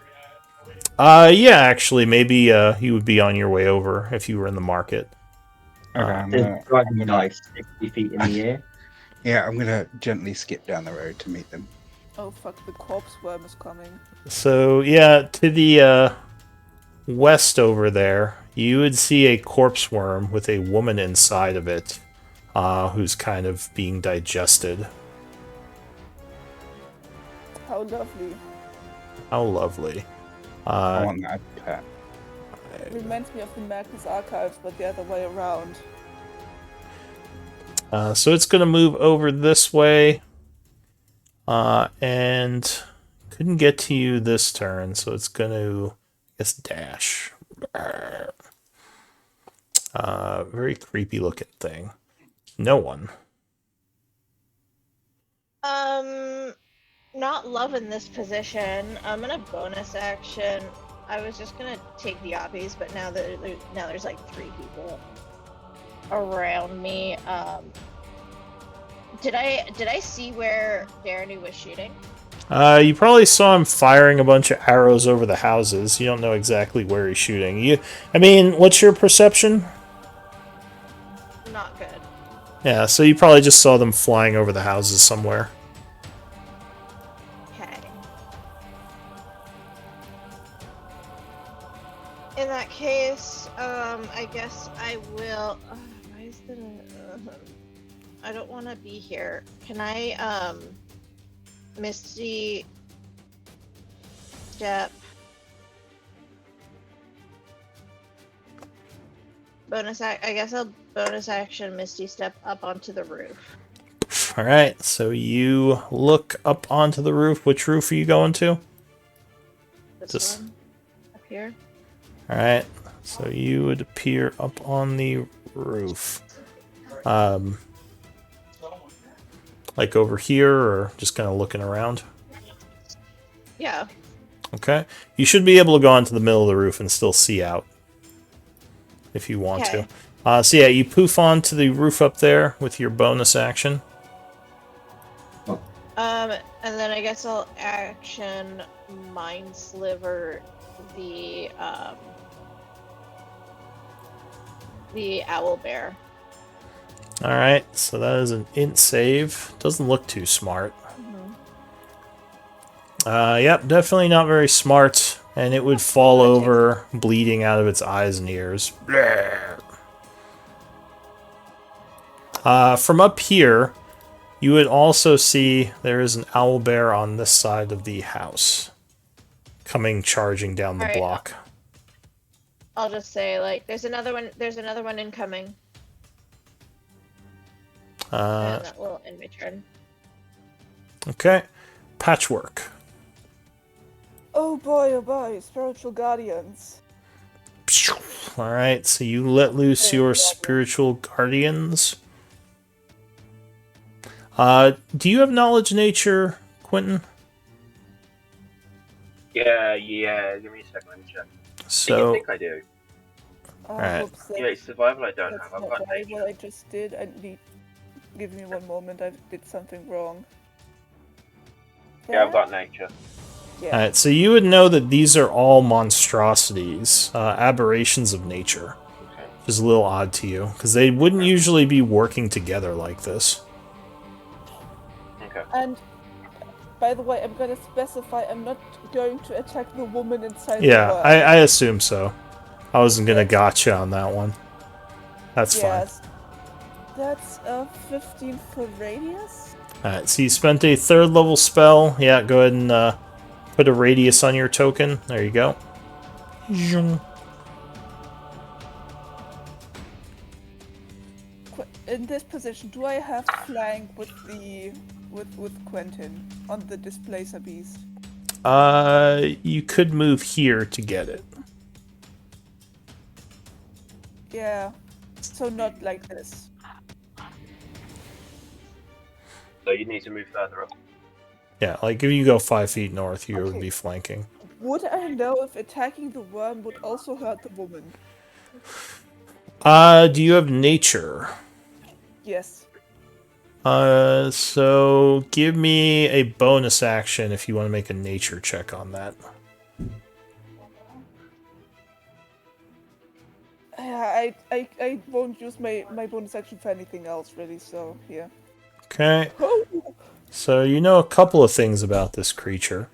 Yeah, actually, maybe you would be on your way over if you were in the market. Okay, There's dragon dice 60 feet in the air. Yeah, I'm gonna gently skip down the road to meet them. Oh fuck, the corpse worm is coming. So, yeah, to the west over there, you would see a corpse worm with a woman inside of it, who's kind of being digested. How lovely. How lovely. I want that pet. It reminds me of the Magnus Archives, but the other way around. So it's going to move over this way. And couldn't get to you this turn, so it's going to, I guess, dash. Very creepy looking thing. No one. Not loving this position. I'm gonna bonus action. I was just gonna take the obbies, but now there's like 3 people around me. Did I see where Darren was shooting? You probably saw him firing a bunch of arrows over the houses. You don't know exactly where he's shooting. I mean, what's your perception? Not good. Yeah, so you probably just saw them flying over the houses somewhere. Okay. In that case, I guess I will. Why is the? I don't want to be here. Can I, Misty Step? I guess I'll bonus action Misty Step up onto the roof. Alright, so you look up onto the roof. Which roof are you going to? This one? Up here? Alright, so you would appear up on the roof. Like over here, or just kind of looking around? Yeah. Okay. You should be able to go onto the middle of the roof and still see out. If you want Okay. to. So yeah, you poof onto the roof up there with your bonus action. And then I guess I'll action Mind Sliver the owl bear. Alright, so that is an int save. Doesn't look too smart. Yep, definitely not very smart. And it would fall over, bleeding out of its eyes and ears. From up here, you would also see there is an owl bear on this side of the house. Coming charging down the Alright. block. I'll just say, like, there's another one incoming. And that will end my turn. Okay. Patchwork. Oh boy, spiritual guardians. Alright, so you let loose your spiritual guardians. Do you have knowledge nature, Quentin? Yeah. Give me a second. Let me check. So, I think I do. Alright. Whoops, Yeah, survival I don't that's have. I've not got right, nature. what I just did. Give me one moment, I did something wrong. Yeah, I've got nature. Yeah. alright, so you would know that these are all monstrosities, aberrations of nature. Okay. Which is a little odd to you, because they wouldn't usually be working together like this. Okay. And by the way, I'm gonna specify I'm not going to attack the woman inside Yeah, the worm. I assume so. I wasn't gonna gotcha on that one. That's fine. Yes. That's a 15 foot radius. Alright, so you spent a 3rd level spell. Yeah, go ahead and put a radius on your token. There you go. Zhung. In this position, do I have flank with Quentin on the displacer beast? You could move here to get it. Yeah. So not like this. So you need to move further up. Yeah, like if you go 5 feet north, you would Okay. be flanking. Would I know if attacking the worm would also hurt the woman? Do you have nature? Yes. So give me a bonus action if you want to make a nature check on that. I won't use my bonus action for anything else really, so yeah. Okay. So you know a couple of things about this creature.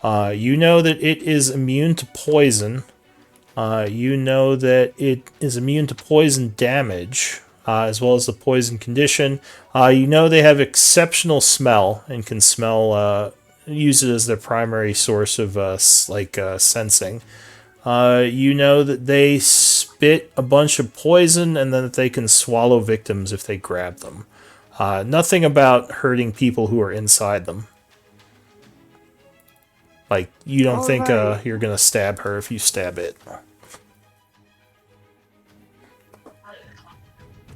You know that it is immune to poison. You know that it is immune to poison damage. as well as the poison condition. You know they have exceptional smell and can smell, use it as their primary source of sensing. You know that they spit a bunch of poison and then that they can swallow victims if they grab them. Nothing about hurting people who are inside them. Like, you don't think you're gonna stab her if you stab it.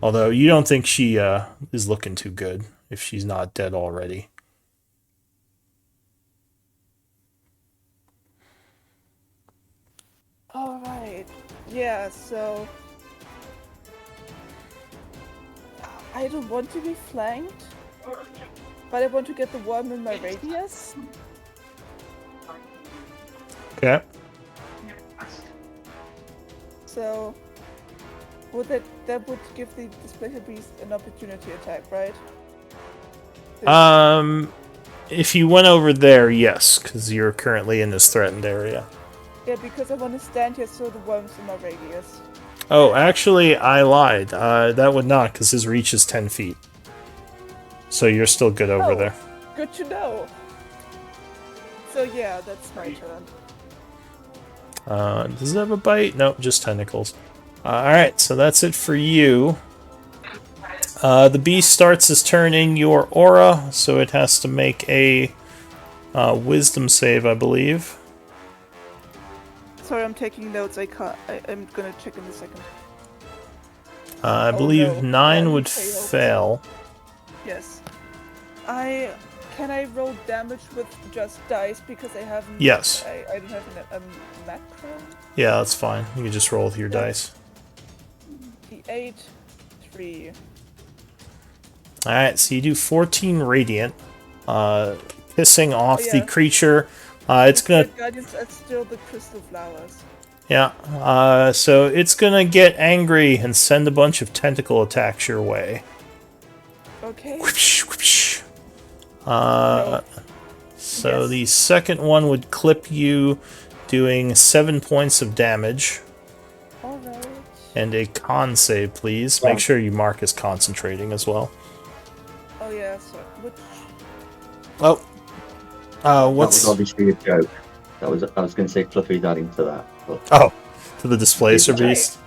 Although, you don't think she is looking too good if she's not dead already. Alright. Yeah, so... I don't want to be flanked, but I want to get the worm in my radius. Okay. So... that would give the Displacer Beast an opportunity attack, right? If you went over there, yes, because you're currently in this threatened area. Yeah, because I want to stand here so the worm's in my radius. Oh, actually, I lied. That would not, because his reach is 10 feet. So you're still good over there. Good to know. So yeah, that's my turn. Does it have a bite? Nope, just tentacles. Alright, so that's it for you. The beast starts his turn in your aura, so it has to make a wisdom save, I believe. Sorry, I'm taking notes. I'm gonna check in a second. I believe no. 9 would fail. Yes. Can I roll damage with just dice because I haven't... Yes. I don't have a macro? Yeah, that's fine. You can just roll with your dice. D8, 3. Alright, so you do 14 radiant. Pissing off the yeah. creature. It's gonna... Guardians are still the crystal flowers. Yeah, so it's gonna get angry and send a bunch of tentacle attacks your way. Okay. Whoosh, whoosh. So the second one would clip you, doing 7 points of damage. Alright. And a con save, please. Make sure you mark as concentrating as well. Oh yeah, so which... Oh. What's... That was obviously a joke. I was going to say Fluffy's adding to that. But... Oh, to the Displacer Beast.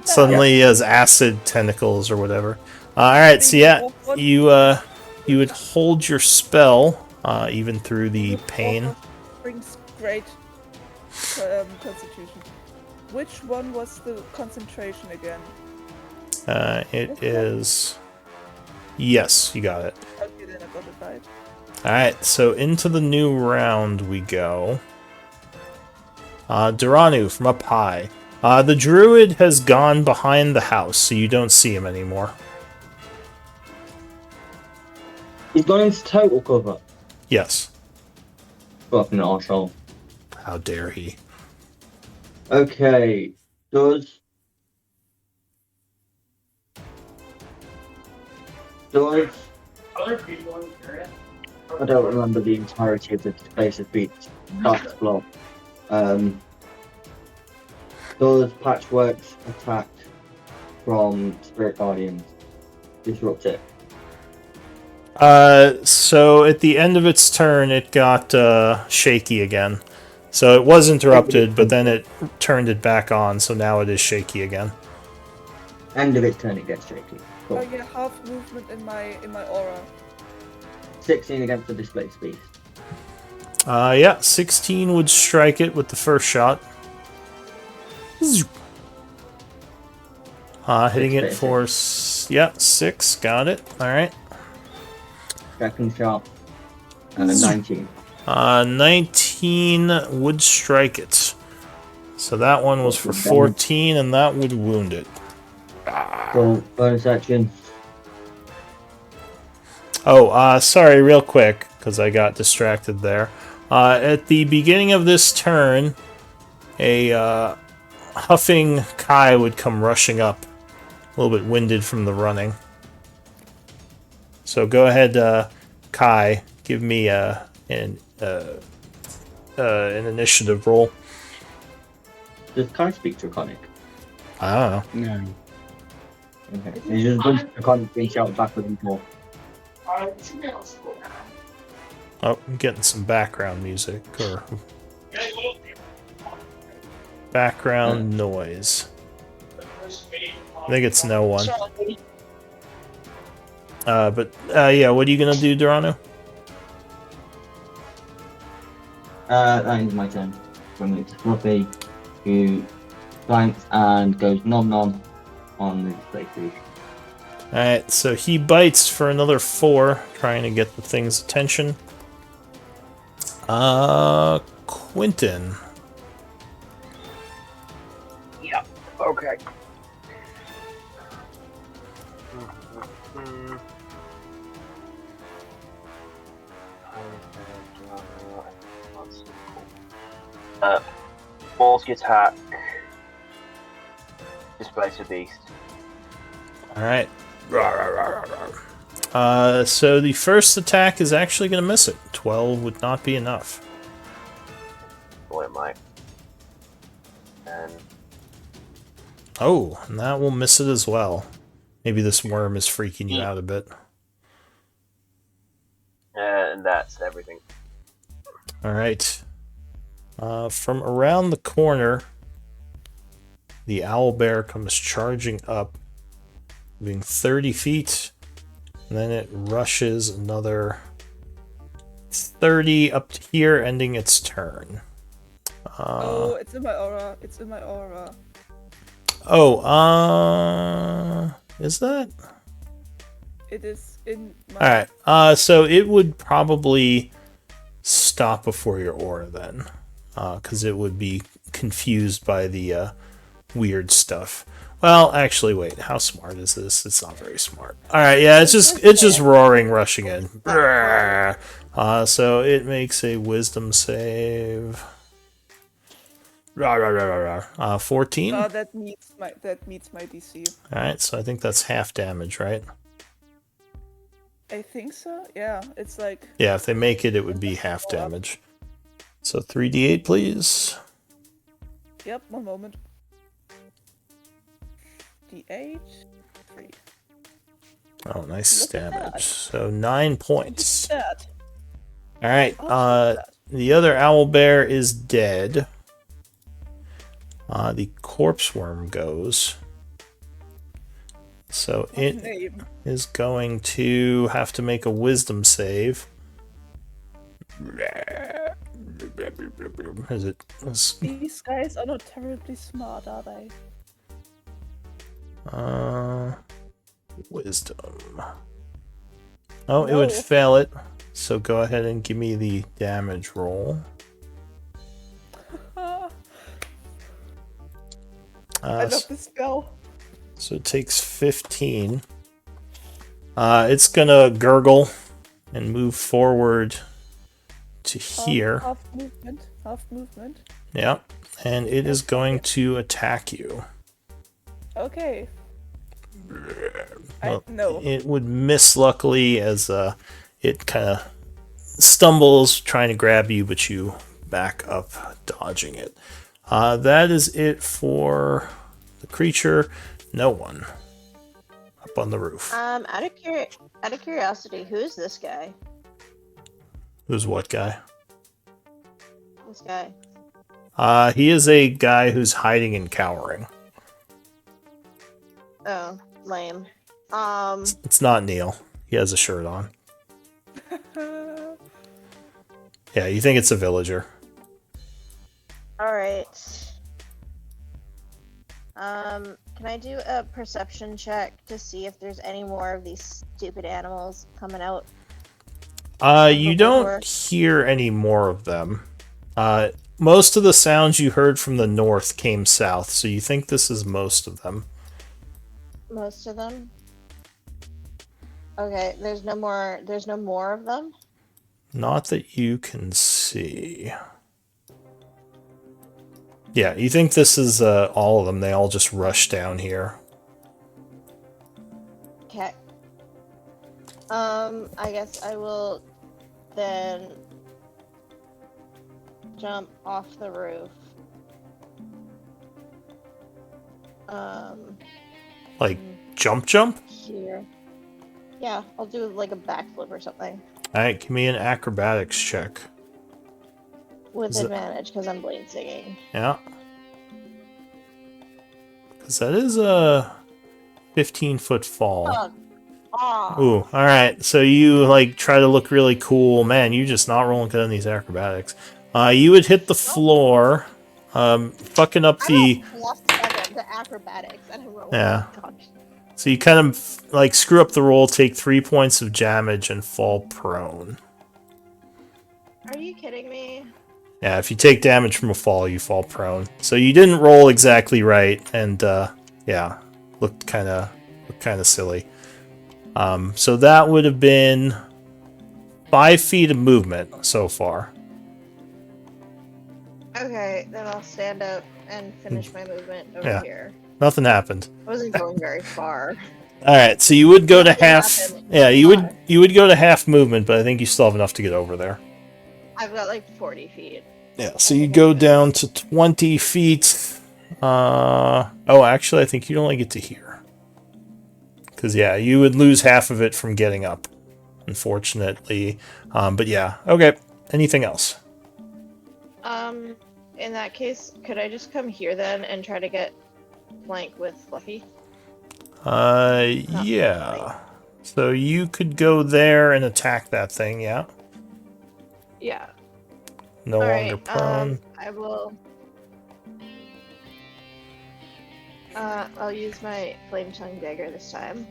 Suddenly he has acid tentacles or whatever. Alright, so yeah, you would hold your spell, even through the pain. Brings great constitution. Which one was the concentration again? It is... Yes, you got it. Okay, then I got it right. Alright, so into the new round we go. Duranu from up high. The druid has gone behind the house, so you don't see him anymore. He's gone into total cover. Yes. Fucking arsehole. How dare he? Okay, does other people in the area? I don't remember the entirety of the Displacer Beast stats block. Does Patchwork's attack from Spirit Guardians disrupt it? So at the end of its turn, it got shaky again. So it was interrupted, but then it turned it back on, so now it is shaky again. End of its turn, it gets shaky. Cool. Oh yeah, half movement in my aura. 16 against the Displacer Beast. Yeah, 16 would strike it with the first shot. Hitting it for 6, got it. Alright. Second shot. And a 19. 19 would strike it. So that one was for 14, and that would wound it. Cool. Bonus action. Oh, sorry, real quick, because I got distracted there. At the beginning of this turn, a huffing Kai would come rushing up, a little bit winded from the running. So go ahead, Kai, give me an initiative roll. Does Kai speak Draconic? I don't know. No. Okay. There's just a bunch of draconics being shouted backwards and forth. Oh, I'm getting some background music or background noise. I think it's no one. Yeah, what are you gonna do, Dorano? That ends my turn. From it's Fluffy, who flanks and goes nom nom on the display food. Alright, so he bites for another 4, trying to get the thing's attention. Quentin. Yeah. Okay. Morski attack. Displace a beast. Alright. So the first attack is actually going to miss it. 12 would not be enough. Or it might. And Oh, and that will miss it as well. Maybe this worm is freaking you out a bit. and that's everything. Alright. From around the corner, the owlbear comes charging up, moving 30 feet, and then it rushes another 30 up to here, ending its turn. Oh, it's in my aura. It's in my aura. Oh, is that? It is in my... Alright, so it would probably stop before your aura then. Because it would be confused by the weird stuff. Well, actually, wait. How smart is this? It's not very smart. All right, yeah, it's just roaring, rushing in. So it makes a Wisdom save. 14. that meets my DC. All right, so I think that's half damage, right? I think so. Yeah, it's like... Yeah, if they make it, it would be half damage. So 3d8, please. Yep, one moment. D8, 3. Oh, nice Look at damage. that. So 9 points. That. All right. Oh, The other owlbear is dead. The corpse worm goes. So it name. is going to have to make a Wisdom save. Is it? These guys are not terribly smart, are they? Wisdom. Oh, it No. would fail it. So go ahead and give me the damage roll. I love this spell. So it takes 15. It's gonna gurgle and move forward to here. Half movement. Half movement. Yeah, and it is going to attack you. Okay. Well, No. it would miss luckily as it kind of stumbles trying to grab you, but you back up, dodging it. That is it for the creature. No one up on the roof. Out of curiosity, who is this guy? Who's what guy? This guy. He is a guy who's hiding and cowering. Oh, lame. It's not Neil. He has a shirt on. Yeah, you think it's a villager. Alright. Can I do a perception check to see if there's any more of these stupid animals coming out? You don't hear any more of them. Most of the sounds you heard from the north came south, so you think this is most of them. Most of them? Okay, there's no more of them? Not that you can see. Yeah, you think this is all of them. They all just rush down here. Okay. I guess I will then jump off the roof. Like, jump? Here. Yeah, I'll do like a backflip or something. Alright, give me an acrobatics check. With Is it- advantage, because I'm blade singing. Yeah. Because that is a 15-foot fall. Aw. Ooh, alright. So you, like, try to look really cool. Man, you're just not rolling good on these acrobatics. You would hit the floor, fucking up the... The acrobatics. I don't roll. Yeah. Oh, gosh. So you kind of, like, screw up the roll, take 3 points of damage, and fall prone. Are you kidding me? Yeah, if you take damage from a fall, you fall prone. So you didn't roll exactly right, and, yeah, looked kind of silly. So that would have been 5 feet of movement so far. Okay, then I'll stand up and finish my movement over Yeah. here. Nothing happened. I wasn't going very far. All right, so you would go to Nothing half. happened. Yeah, you would go to half movement, but I think you still have enough to get over there. I've got like 40 feet. Yeah, so you go down to 20 feet. Oh, actually, I think you'd only get to here. Because, yeah, you would lose half of it from getting up, unfortunately. But, yeah, okay. Anything else? In that case, could I just come here then and try to get flank with Fluffy? Yeah. So you could go there and attack that thing, yeah? Yeah. No All longer right, prone. I will. I'll use my flame tongue dagger this time.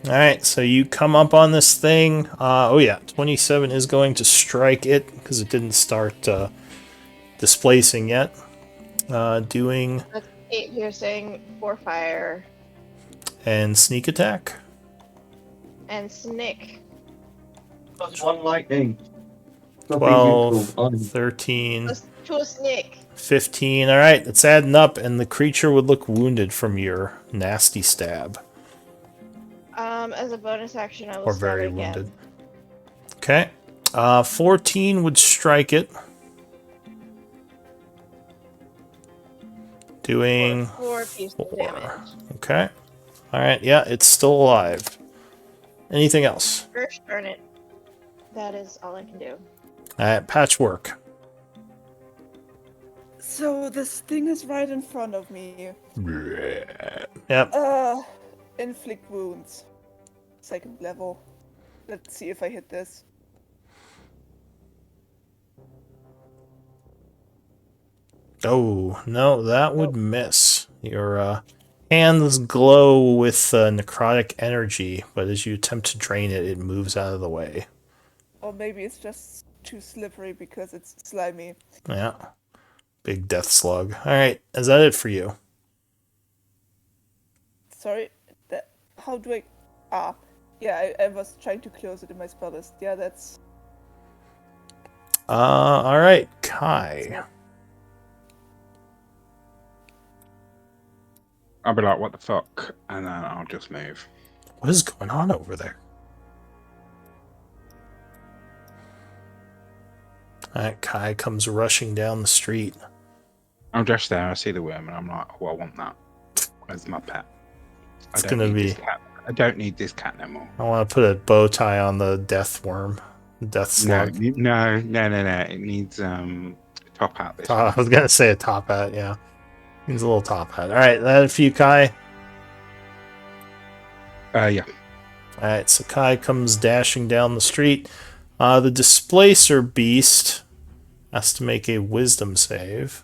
Alright, so you come up on this thing. Oh yeah, 27 is going to strike it because it didn't start displacing yet. Doing... That's 8 piercing, 4 fire, and sneak attack. and snick. Plus 1 lightning. Nothing 12, useful. 13, To a snick. 15. Alright, it's adding up, and the creature would look wounded from your nasty stab. As a bonus action, I will Or stab very it again. wounded. Okay. 14 would strike it. Doing 4 pieces of 4. damage. Okay. Alright, yeah, it's still alive. Anything else? Gosh darn it. That is all I can do. Alright, patchwork. So this thing is right in front of me. Yep. Inflict wounds. 2nd level. Let's see if I hit this. Oh, no, that would miss. Your hands glow with necrotic energy, but as you attempt to drain it, it moves out of the way. Or maybe it's just too slippery because it's slimy. Yeah. Big death slug. Alright, is that it for you? Sorry, how do I... Yeah, I was trying to close it in my spell list. Yeah, that's... Alright, Kai. I'll be like, what the fuck? And then I'll just move. What is going on over there? Alright, Kai comes rushing down the street. I'm just there, I see the worm, and I'm like, oh, I want that. Where's my pet? It's gonna be... I don't need this cat no more. I want to put a bow tie on the death worm. Death slug. No. It needs top hat. This I was gonna say a top hat, yeah. Needs a little top hat. Alright, that for you, Kai. Yeah. Alright, so Kai comes dashing down the street. The Displacer Beast has to make a wisdom save,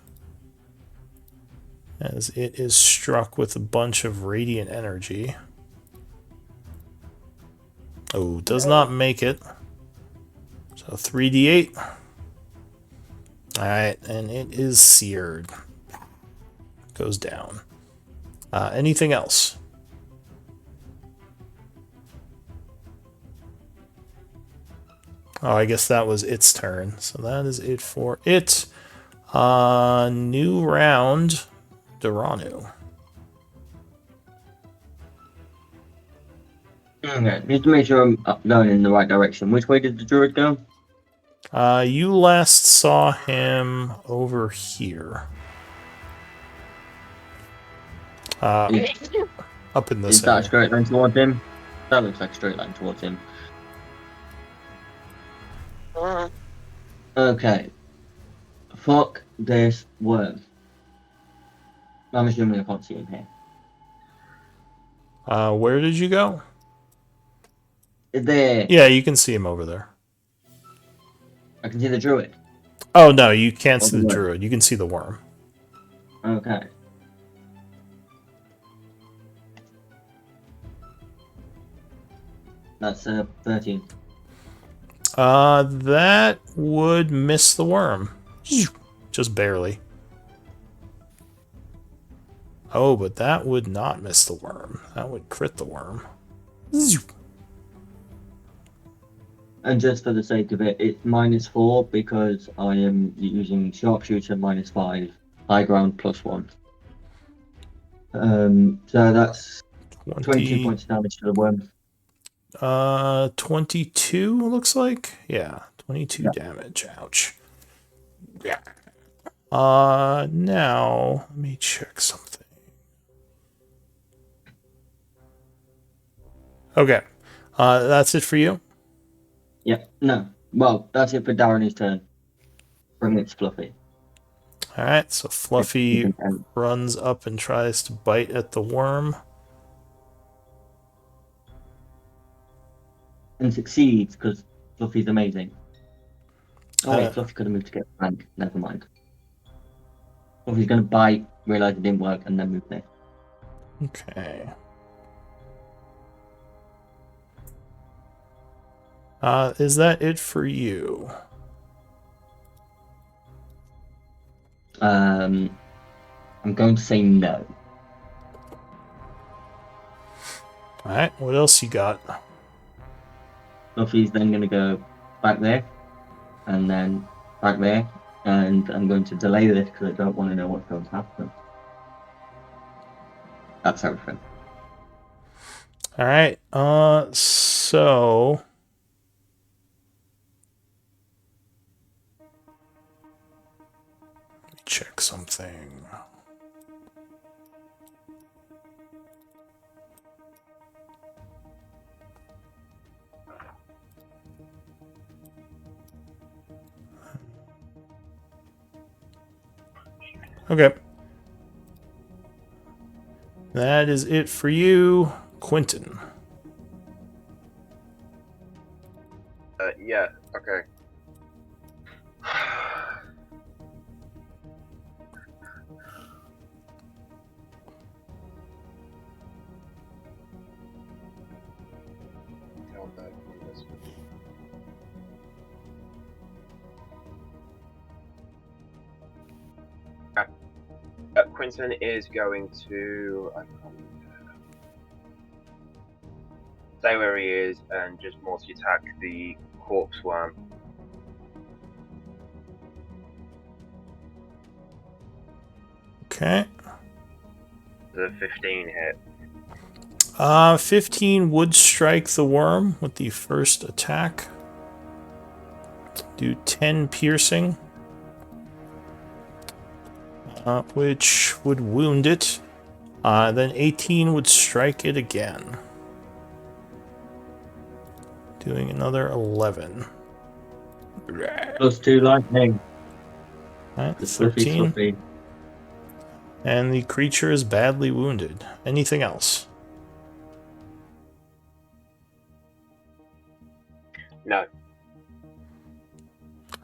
as it is struck with a bunch of radiant energy. Oh, does not make it. So 3d8. Alright, and it is seared. Goes down. Anything else? Oh, I guess that was its turn. So that is it for it. New round, Duranu. Okay, just to make sure I'm going in the right direction. Which way did the druid go? You last saw him over here. Yeah. Up in this Is that a area. straight line towards him? That looks like a straight line towards him. Okay. Fuck this worm. I'm assuming I can't see him here. Where did you go? There. Yeah, you can see him over there. I can see the druid. Oh, no, you can't Or see the the worm. druid. You can see the worm. Okay. That's 13. That would miss the worm. Just barely. Oh, but that would not miss the worm. That would crit the worm. And just for the sake of it, it's -4 because I am using sharpshooter -5, high ground +1. So that's 22 points of damage to the worm. 22 looks like. Yeah, 22 Yeah. damage. Ouch. Yeah. Now let me check something. Okay. That's it for you. Yeah, no. Well, that's it for Darren's turn. Bring it to Fluffy. All right. So Fluffy runs up and tries to bite at the worm. And succeeds because Fluffy's amazing. Oh wait, Uh, Fluffy could have moved to get flank. Never mind. Fluffy's gonna bite, realise it didn't work, and then move there. Okay. Is that it for you? I'm going to say no. All right. What else you got? Fluffy's then gonna go back there, and then back there, and I'm going to delay this because I don't want to know what's going to happen. That's everything. All right. So let me check something. Okay. That is it for you, Quentin. Yeah, okay. Quentin is going to stay where he is and just multi-attack the corpse worm. Okay. The 15 hit. 15 would strike the worm with the first attack. Do 10 piercing. Which would wound it. Then 18 would strike it again. Doing another 11. +2 lightning. Alright, The Fluffy 13. Fluffy. And the creature is badly wounded. Anything else? No.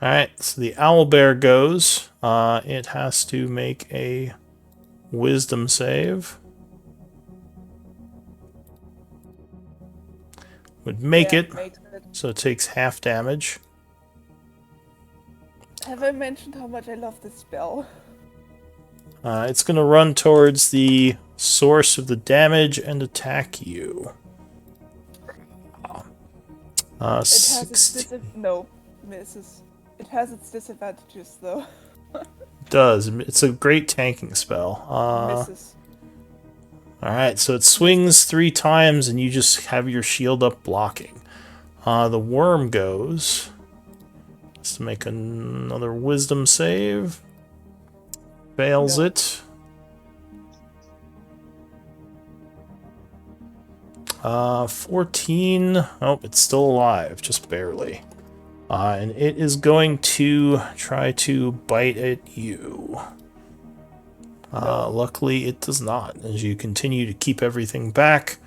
Alright, so the owlbear goes. It has to make a wisdom save. Would make Yeah, it, makes it. so it takes half damage. Have I mentioned how much I love this spell? It's going to run towards the source of the damage and attack you. It has its 16 no, misses. It has its disadvantages though. does. It's a great tanking spell. Misses. Alright, so it swings 3 times and you just have your shield up blocking. The worm goes. Let's make another wisdom save. Fails No. it. 14. Oh, it's still alive, just barely. And it is going to try to bite at you. Luckily, it does not. As you continue to keep everything back,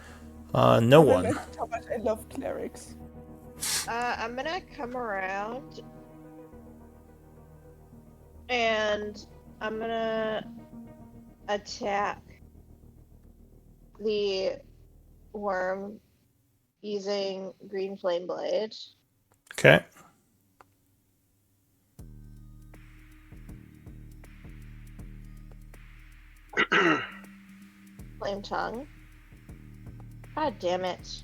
no one. That's how much I love clerics. I'm gonna come around and I'm gonna attack the worm using Green Flame Blade. Okay. Flame Tongue. God damn it.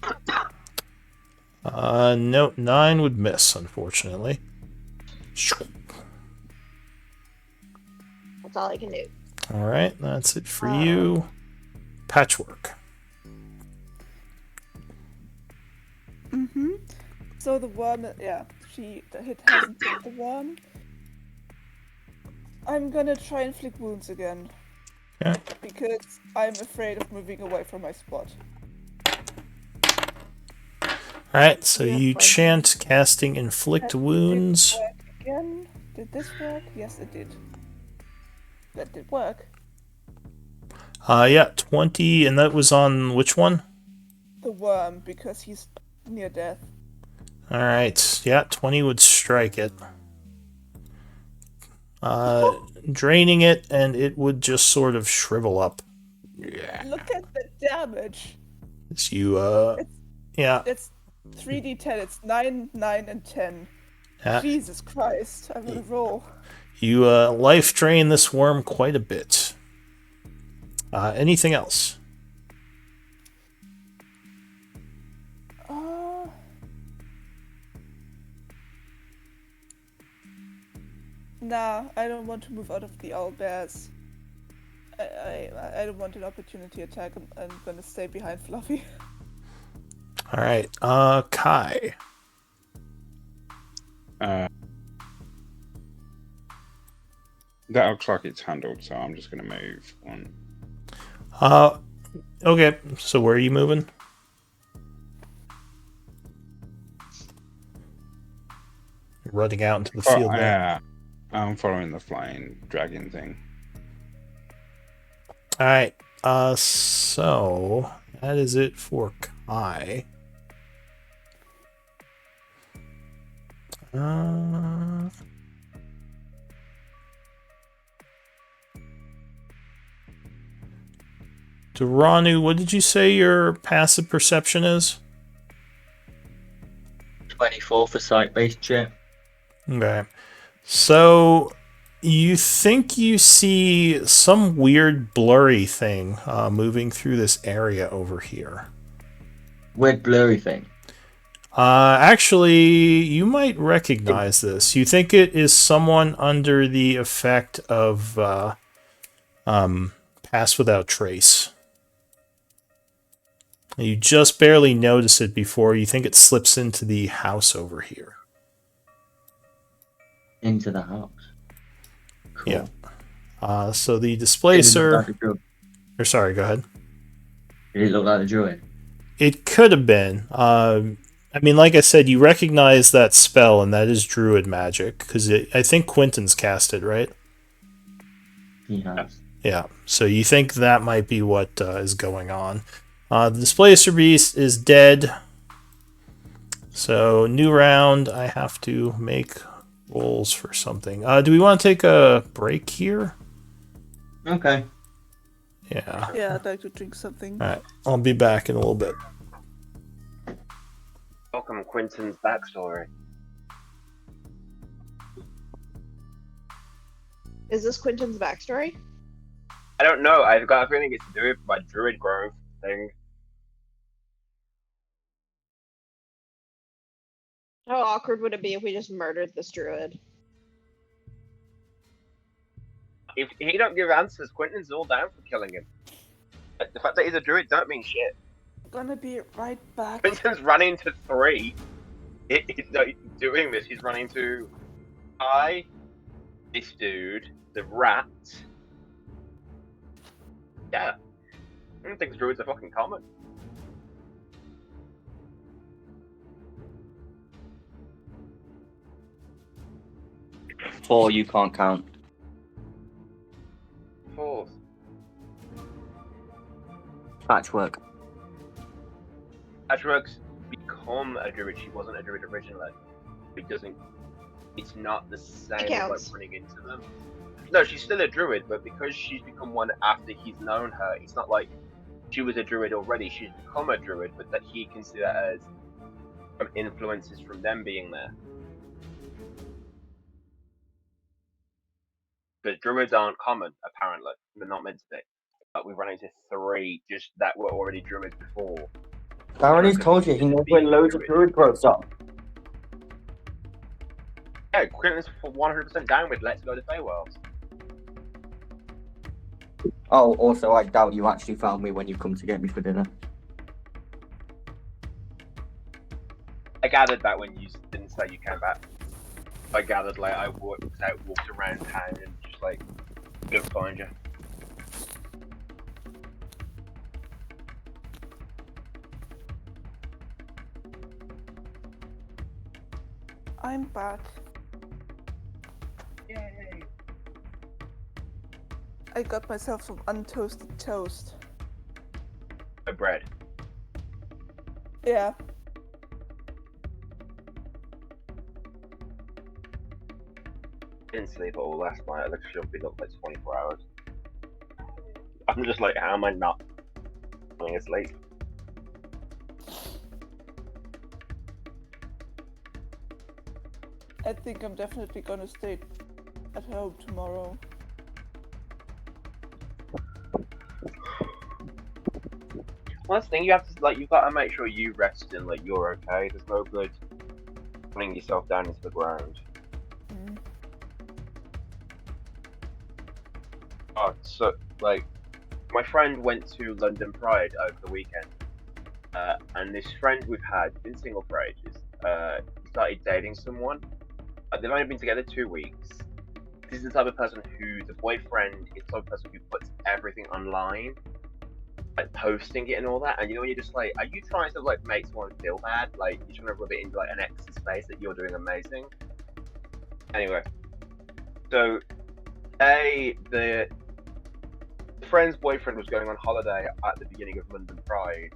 No, 9 would miss, unfortunately. That's all I can do. Alright, that's it for you. Patchwork. Mm-hmm. So the worm, yeah, the hit hasn't hit the worm. I'm gonna try and inflict wounds again. Okay. Because I'm afraid of moving away from my spot. Alright, so Yeah, you fine. chant casting Inflict Wounds. Did it work again? Did this work? Yes, it did. That did work. Yeah, 20, and that was on which one? The worm, because he's near death. Alright, yeah, 20 would strike it. Draining it, and it would just sort of shrivel up. Yeah. Look at the damage. As you, yeah. It's 3d10. It's 9, 9, and 10. Yeah. Jesus Christ, I'm gonna roll. You, life drain this worm quite a bit. Anything else? Nah, I don't want to move out of the owlbears. I don't want an opportunity attack. I'm gonna stay behind Fluffy. Alright, Kai. That looks like it's handled, so I'm just going to move on. Okay, so where are you moving? You're running out into the field now. Yeah, I'm following the flying dragon thing. Alright, so that is it for Kai. Duranu, what did you say your passive perception is? 24 for sight-based check. Okay. So you think you see some weird blurry thing moving through this area over here. Weird blurry thing. Actually, you might recognize this. You think it is someone under the effect of Pass Without Trace. You just barely notice it before you think it slips into the house over here. Into the house. Cool. Yeah. So the displacer... Or sorry, go ahead. Did it look like the druid? It could have been. I mean, like I said, you recognize that spell, and that is druid magic, because I think Quentin's cast it, right? He has. Yeah, so you think that might be what is going on. The Displacer Beast is dead. So, new round, I have to make rolls for something. Do we want to take a break here? Okay. Yeah. Yeah, I'd like to drink something. Alright, I'll be back in a little bit. Welcome Quentin's backstory. Is this Quentin's backstory? I don't know. I've got a feeling it's to do with my druid growth thing. How awkward would it be if we just murdered this druid? If he don't give answers, Quentin's all down for killing him. The fact that he's a druid don't mean shit. Gonna be right back. Quentin's running to 3. He's not doing this. He's running to this dude, the rat. Yeah. I don't think druids are fucking common. 4 you can't count. 4th. Patchwork. Patchwork's become a druid. She wasn't a druid originally. It doesn't. It's not the same as counts. like running into them. No, she's still a druid, but because she's become one after he's known her, it's not like she was a druid already. She's become a druid, but that he can see that as influences from them being there. But druids aren't common, apparently. They're not meant to be. But we've run into 3 just that were already druids before. Aaron's told you he knows where loads of druid growths are. Yeah, Quentin's 100% down with Let's Go to Feywild. Oh, also, I doubt you actually found me when you come to get me for dinner. I gathered that when you didn't say you came back. I gathered like I walked around town and just like couldn't find you. I'm back. Yay! I got myself some untoasted toast. My bread. Yeah. Didn't sleep all last night. I literally have been up like 24 hours. I'm just like, how am I not falling asleep? I think I'm definitely gonna stay at home tomorrow. Well, that's the thing, you have to like, you've got to make sure you rest and like you're okay. There's no good putting yourself down into the ground. Mm. Oh, so like, my friend went to London Pride over the weekend, and this friend we've had been single for ages. He started dating someone. They've only been together 2 weeks. This is the type of person who the boyfriend is the type of person who puts everything online, like posting it and all that. And you know, when you're just like, are you trying to like make someone feel bad? Like you're trying to rub it into like an ex's face that you're doing amazing. Anyway, so the friend's boyfriend was going on holiday at the beginning of London Pride,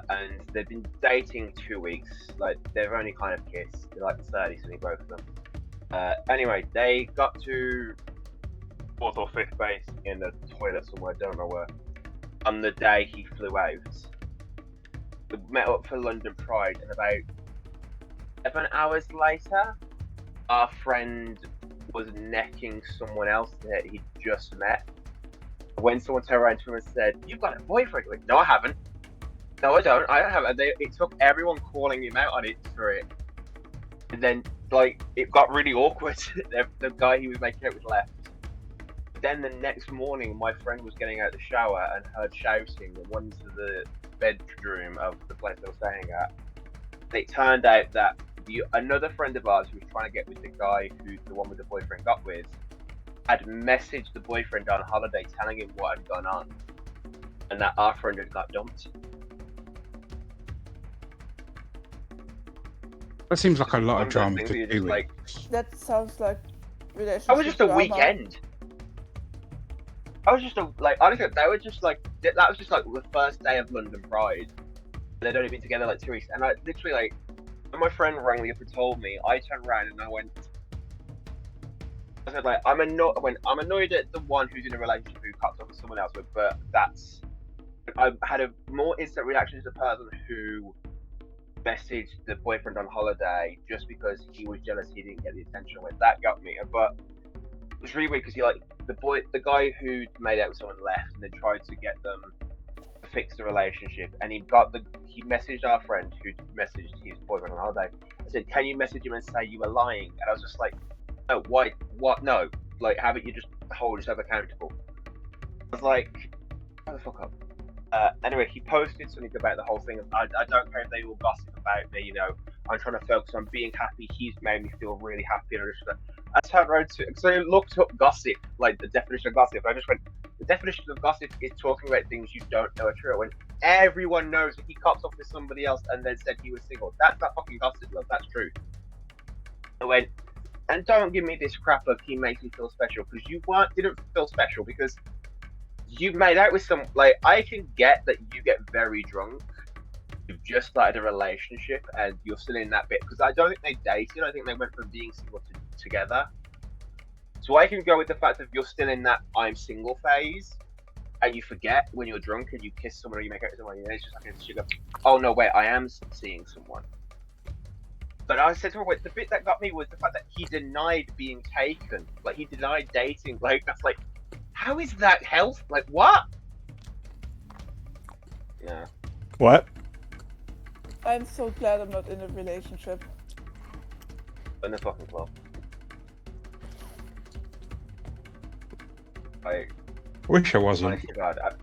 and they've been dating 2 weeks. Like they've only kind of kissed. They're like 30 something, both of them. Anyway, they got to 4th or 5th base in the toilet somewhere, don't know where, on the day he flew out. We met up for London Pride, and about 7 hours later, our friend was necking someone else that he'd just met. When someone turned around to him and said, "You've got a boyfriend?" Like, no, I haven't. No, I don't. I don't have it. It took everyone calling him out on it for it. And then, like, it got really awkward. The guy he was making out with left. Then the next morning, my friend was getting out of the shower and heard shouting and went into the bedroom of the place they were staying at. And it turned out that another friend of ours who was trying to get with the guy who the one with the boyfriend got with had messaged the boyfriend on holiday telling him what had gone on, and that our friend had got dumped. That seems like a lot of drama Things to where you're do just with. like, That sounds like relationship that was just a drama. weekend. I was just honestly, that was just like the first day of London Pride. They'd only been together like 2 weeks, and I literally like, when my friend rang me up and told me, I turned around and I said like, I'm annoyed at the one who's in a relationship who cuts off with someone else, but I had a more instant reaction to the person who messaged the boyfriend on holiday just because he was jealous he didn't get the attention with. That got me, but it was really weird because the guy who made out with someone left and then tried to get them to fix the relationship, and he messaged our friend who messaged his boyfriend on holiday. I said, "Can you message him and say you were lying?" And I was just like, "No, why? What? No, like, how about you just hold yourself accountable?" I was like, "Shut the fuck up." Anyway, he posted something about the whole thing. I don't care if they all gossip about me, you know. I'm trying to focus on being happy. He's made me feel really happy. And I turned around so I looked up gossip, like the definition of gossip. I just went, the definition of gossip is talking about things you don't know are true. When everyone knows that he cops off with somebody else and then said he was single. That's not fucking gossip, love. That's true. I went, and don't give me this crap of he makes me feel special, because you didn't feel special because you made out with some. Like, I can get that you get very drunk. You've just started a relationship and you're still in that bit, because I don't think they dated. I think they went from being single to together. So I can go with the fact that you're still in that I'm single phase, and you forget when you're drunk and you kiss someone or you make out with someone, and it's just like you go, oh no, wait, I am seeing someone. But I said to her, wait, the bit that got me was the fact that he denied being taken. Like, he denied dating. Like, that's like, how is that health? Like, what? Yeah. What? I'm so glad I'm not in a relationship. In the fucking club. I Wish I wasn't. honestly, God, I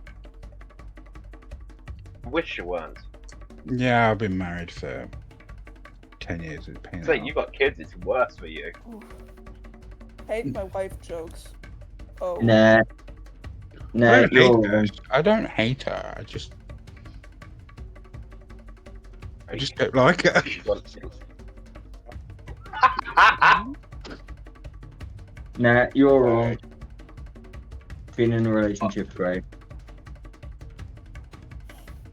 wish you weren't. Yeah, I've been married for 10 years. It's pain. So you got kids, it's worse for you. Oof. Hate my wife jokes. Oh. Nah. I Nah, don't you're hate her. wrong. I don't hate her. I just don't like her. Nah, you're wrong. Being in a relationship, great.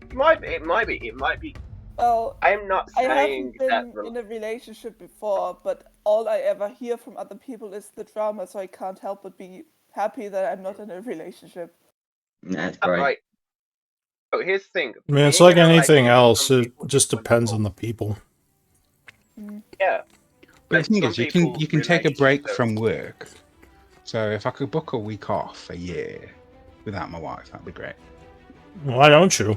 It might be. Well, I'm not I saying haven't that. been in a relationship before, but all I ever hear from other people is the drama, so I can't help but be happy that I'm not in a relationship. Nah, it's great. Right. So here's the thing. I mean, it's Being like in a anything relationship else. with some It people just is depends on wonderful. the people. Yeah. But the Like, thing some is, you people can take a break relationships from work. So if I could book a week off a year without my wife, that'd be great. Why don't you?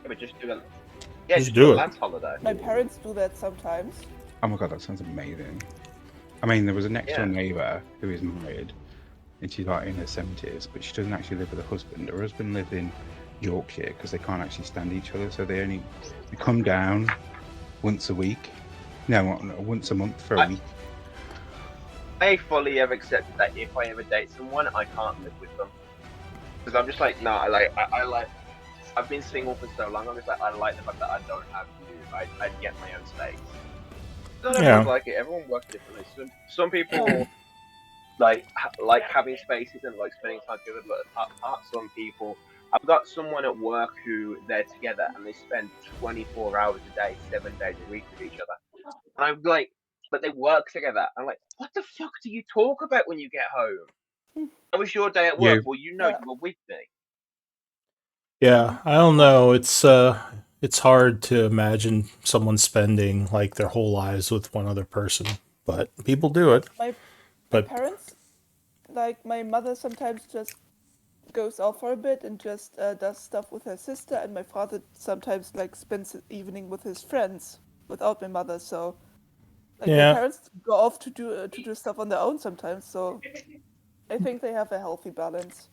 but just do a Just do a it. lads holiday. My parents do that sometimes. Oh my god, that sounds amazing. I mean, there was a next door Yeah. neighbour who is married, and she's like in her 70s, but she doesn't actually live with her husband. Her husband lives in Yorkshire because they can't actually stand each other, so they come down once a week. No, once a month for a week. I fully have accepted that if I ever date someone, I can't live with them. Because I'm just like, no, I like, I've been single for so long, I'm just like, I like the fact that I don't have to, I get my own space. Not everyone's like it, everyone works differently. Some people like having spaces and like spending time together, but some people, I've got someone at work who they're together and they spend 24 hours a day, 7 days a week with each other. And I'm like, but they work together. I'm like, what the fuck do you talk about when you get home? How was your day at work? Well, you know, you were with me. Yeah, I don't know. It's hard to imagine someone spending like their whole lives with one other person, but people do it. My But parents, like my mother sometimes just goes off for a bit and just does stuff with her sister, and my father sometimes like spends the evening with his friends without my mother. So like Yeah. my parents go off to do stuff on their own sometimes. So I think they have a healthy balance.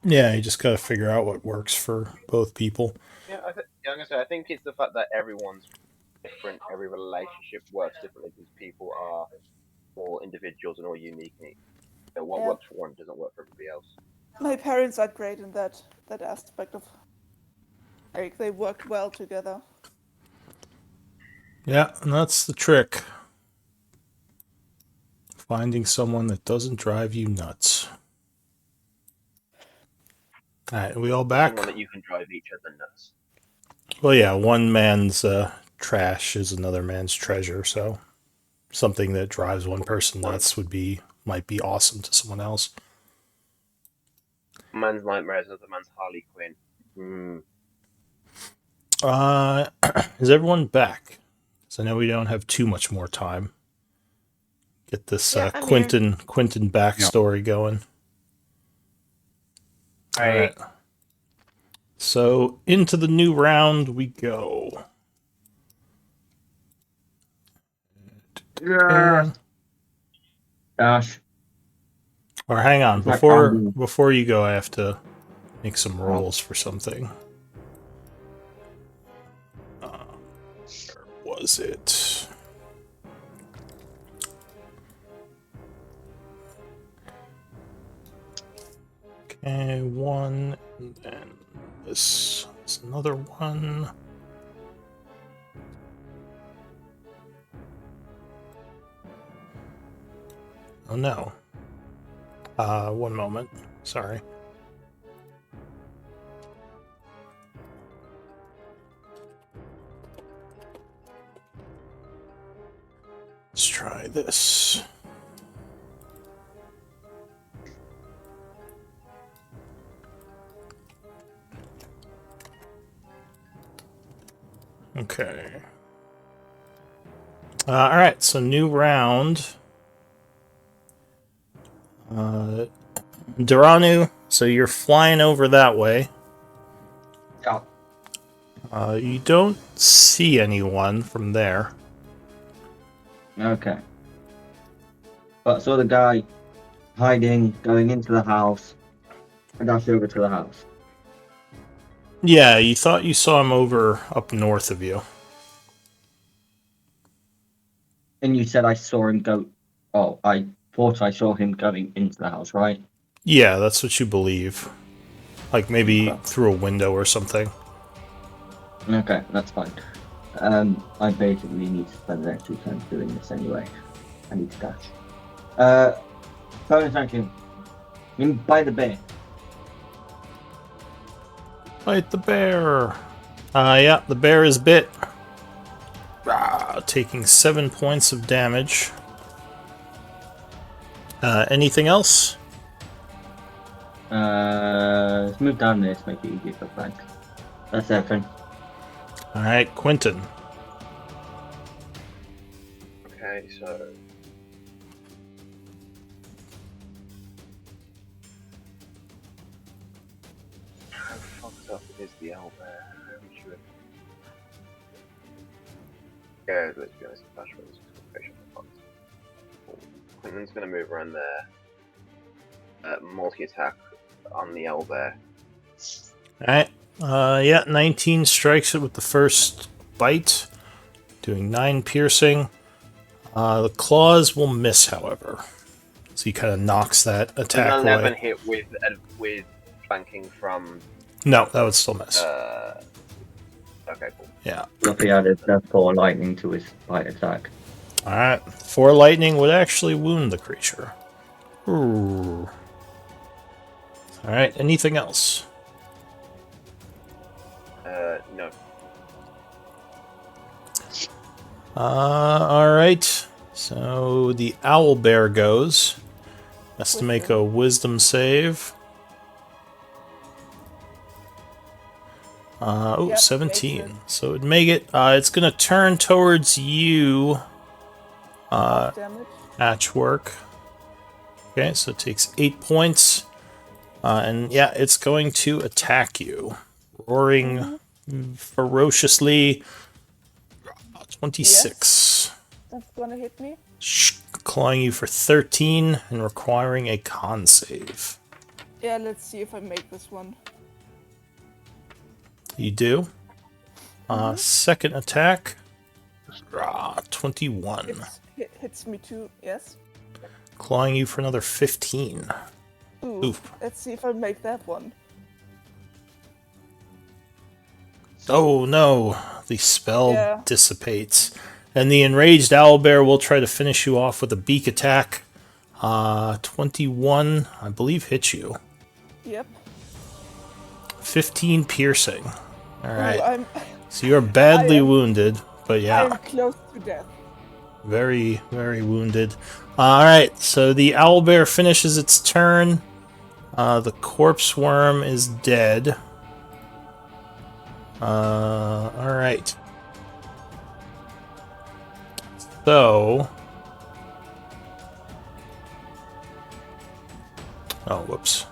yeah, you just got to figure out what works for both people. Yeah, like I said, I think it's the fact that everyone's different. Every relationship works differently because people are all individuals and all unique needs. So what Yeah. works for one doesn't work for everybody else. My parents are great in that aspect of like they work well together. Yeah, and that's the trick. Finding someone that doesn't drive you nuts. All right, are we all back? Someone that you can drive each other nuts. Well, yeah, one man's trash is another man's treasure, so something that drives one person nuts might be awesome to someone else. Man's nightmare is another man's Harley Quinn. Is everyone back? Because I know we don't have too much more time. Get this Yeah, I'm Quentin backstory going. All right. So into the new round we go. Yeah. Gosh. Or hang on, It's like before you go, I have to make some rolls for something. Where was it? Okay, one, and then this is another one. Oh no. One moment. Sorry. Let's try this. Okay. Alright, so new round. Duranu, so you're flying over that way. Yeah. You don't see anyone from there. Okay. But I saw the guy hiding, going into the house. I dashed over to the house. Yeah, you thought you saw him over up north of you. And you said I saw him go. Oh, I thought I saw him going into the house, right? Yeah, that's what you believe. Like maybe Okay. through a window or something. Okay, that's fine. I basically need to spend the next 2 turns doing this anyway. I need to dash. Bonus action. By the bear. Fight the bear! Yeah, the bear is bit. Taking 7 points of damage. Anything else? Let's move down this, make it easier for Frank. That's everything. Alright, Quentin. Okay, so how fucked up is the owlbear? How would you? Yeah, let's be honest. That's really just facial fucked. Quentin's gonna move around there. Multi-attack on the owlbear. Alright. Yeah, 19 strikes it with the first bite, doing 9 piercing. The claws will miss, however. So he kind of knocks that attack Does 11 away. hit with flanking from? No, that would still miss. Okay, cool. Yeah. Fluffy added that 4 lightning to his bite attack. Alright. 4 lightning would actually wound the creature. Ooh. Alright, anything else? No. Alright. So the owl bear goes. Has to make a wisdom save. Yep, 17. makes it. So it'd make it. It's gonna turn towards you, Damage. Patchwork. Okay, so it takes 8 points. And yeah, it's going to attack you. Roaring ferociously. 26. That's gonna hit me. Clawing you for 13 and requiring a con save. Yeah, let's see if I make this one. You do. Second attack. 21. Hits me too, yes. Clawing you for another 15. Ooh, Oof. let's see if I make that one. Oh no, the spell Yeah. dissipates. And the enraged owlbear will try to finish you off with a beak attack. 21, I believe, hits you. Yep. 15 piercing. Alright. Ooh, So you're badly I am- wounded, but yeah, I'm close to death. very, very wounded. Alright, so the owlbear finishes its turn. The corpse worm is dead. Alright. So... Oh, whoops.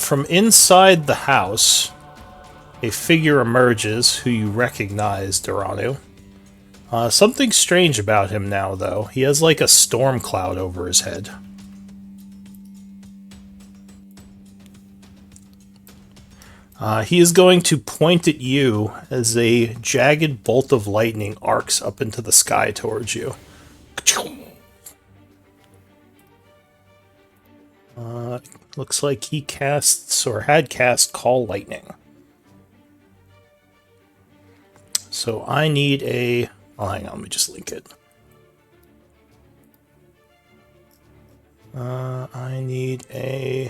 From inside the house, a figure emerges who you recognize, Duranu. Something strange about him now, though. He has like a storm cloud over his head. He is going to point at you as a jagged bolt of lightning arcs up into the sky towards you. Looks like he casts, or had cast, Call Lightning. So I need a... Oh, hang on, let me just link it. I need a...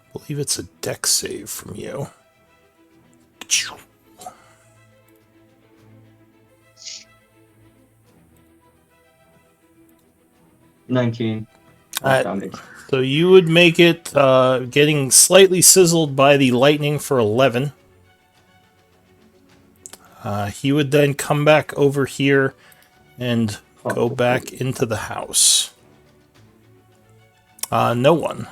I believe it's a deck save from you. 19. Alright. Damage. So you would make it getting slightly sizzled by the lightning for 11. He would then come back over here and go back into the house. No one.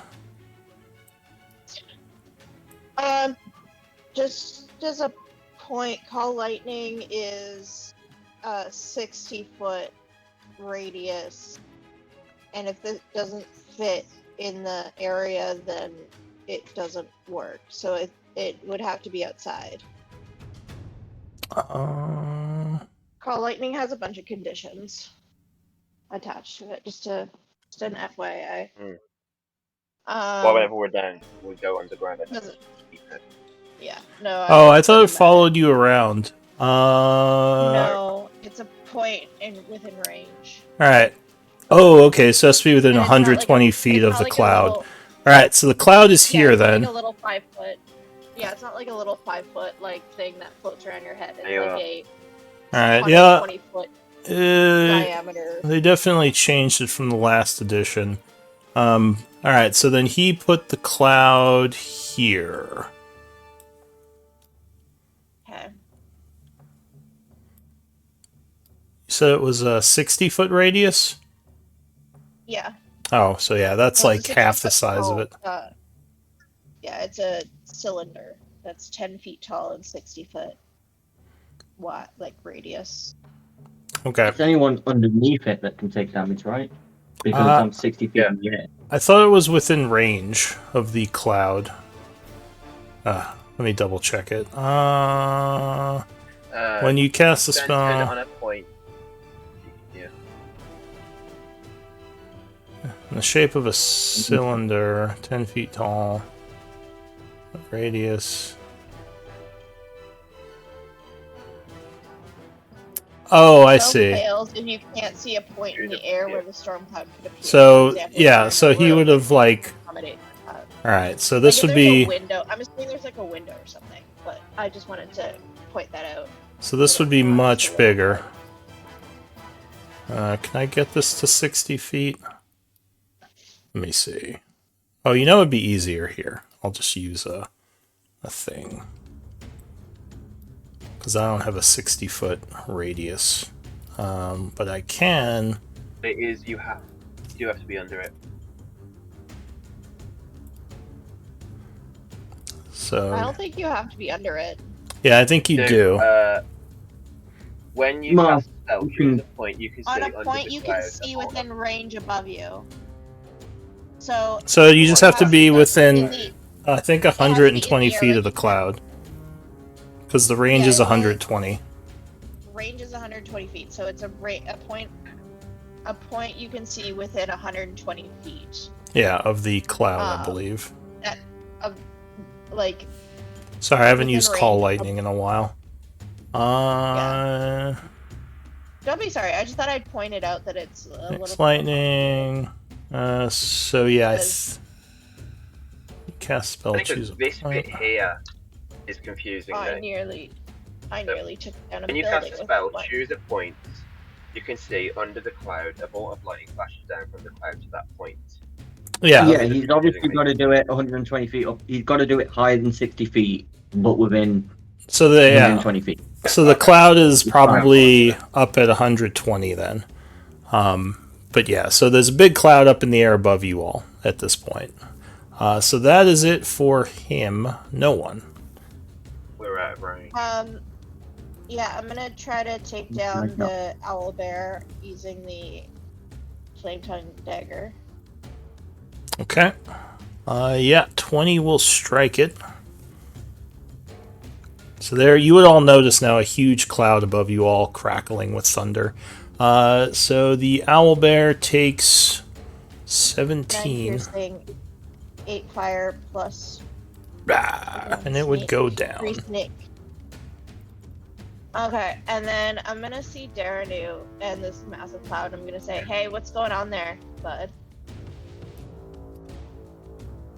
Just as a point, Call Lightning is a 60-foot radius, and if this doesn't fit in the area, then it doesn't work. So it would have to be outside. Call Lightning has a bunch of conditions attached to it, just an FYI. Well, whenever we're down, we go underground. Yeah, no. I thought it followed you around. No, it's a point within range. Alright. Oh, okay, so it has to be within And it's not 120 like feet it's of not the like a cloud. little- Alright, so the cloud is yeah, here it's then. Like a little 5-foot. Yeah, it's not like a little 5-foot like thing that floats around your head. It's Yeah. like a Alright, yeah. 20-foot Uh, diameter. they definitely changed it from the last edition. Alright, so then he put the cloud here. Okay. You said it was a 60-foot radius? Yeah. Oh, so yeah, that's Well, like it's a half the 60-foot size of it. tall, yeah, it's a cylinder that's 10 feet tall and 60 foot wide, like radius. Okay. It's anyone underneath it that can take damage, right? Because I'm 60 feet in the air. I thought it was within range of the cloud. Let me double check it. When you cast the Turn spell... on a point. Yeah. In the shape of a cylinder, 10 feet tall, radius. Oh, I Spell see. fails and you can't see a point in the air where the storm cloud could appear. So, For example, yeah, during so the he room, would have, like... accommodate that. Alright, so this Like, would if there's be... a window. I'm assuming there's like a window or something, but I just wanted to point that out. So this would be much bigger. Can I get this to 60 feet? Let me see. Oh, you know it'd be easier here. I'll just use a thing. Because I don't have a 60-foot radius. But I can... It is, you do have to be under it. So... I don't think you have to be under it. Yeah, I think you do. When you Well, cast a spell, choose a point you can see On a under point the you can cloud see above. within range above you. So So you just have to be in within, the- I think, to be in 120 the feet area of the you can- cloud. Because the range Yeah, is it is. 120. range is 120 feet, so it's a point you can see within 120 feet. Yeah, of the cloud, I Um, believe. Like, Sorry, I haven't within used Call range of- Lightning in a while. don't be sorry. I just thought I'd point it out that it's a little. Next Lightning. So yeah, Because- cast spell, I think choose a this point. bit here is confusing. I though. nearly took down a When you building cast a with spell, one. choose a point. You can see under the cloud, a bolt of lightning flashes down from the cloud to that point. Yeah, Yeah, he's obviously got to do it 120 feet up. He's got to do it higher than 60 feet, but within so the 120 feet. So the cloud is It's probably up at 120 then. But yeah, so there's a big cloud up in the air above you all at this point. So that is it for him. No one. We're out of range. Yeah, I'm gonna try to take down the owl bear using the flame tongue dagger. Okay. Yeah, 20 will strike it. So there, you would all notice now a huge cloud above you all crackling with thunder. So the owlbear takes 9 17. piercing, 8 fire plus And it would go down. 3 snake. Okay, and then I'm gonna see Daranu and this massive cloud. I'm gonna say, "Hey, what's going on there, bud?"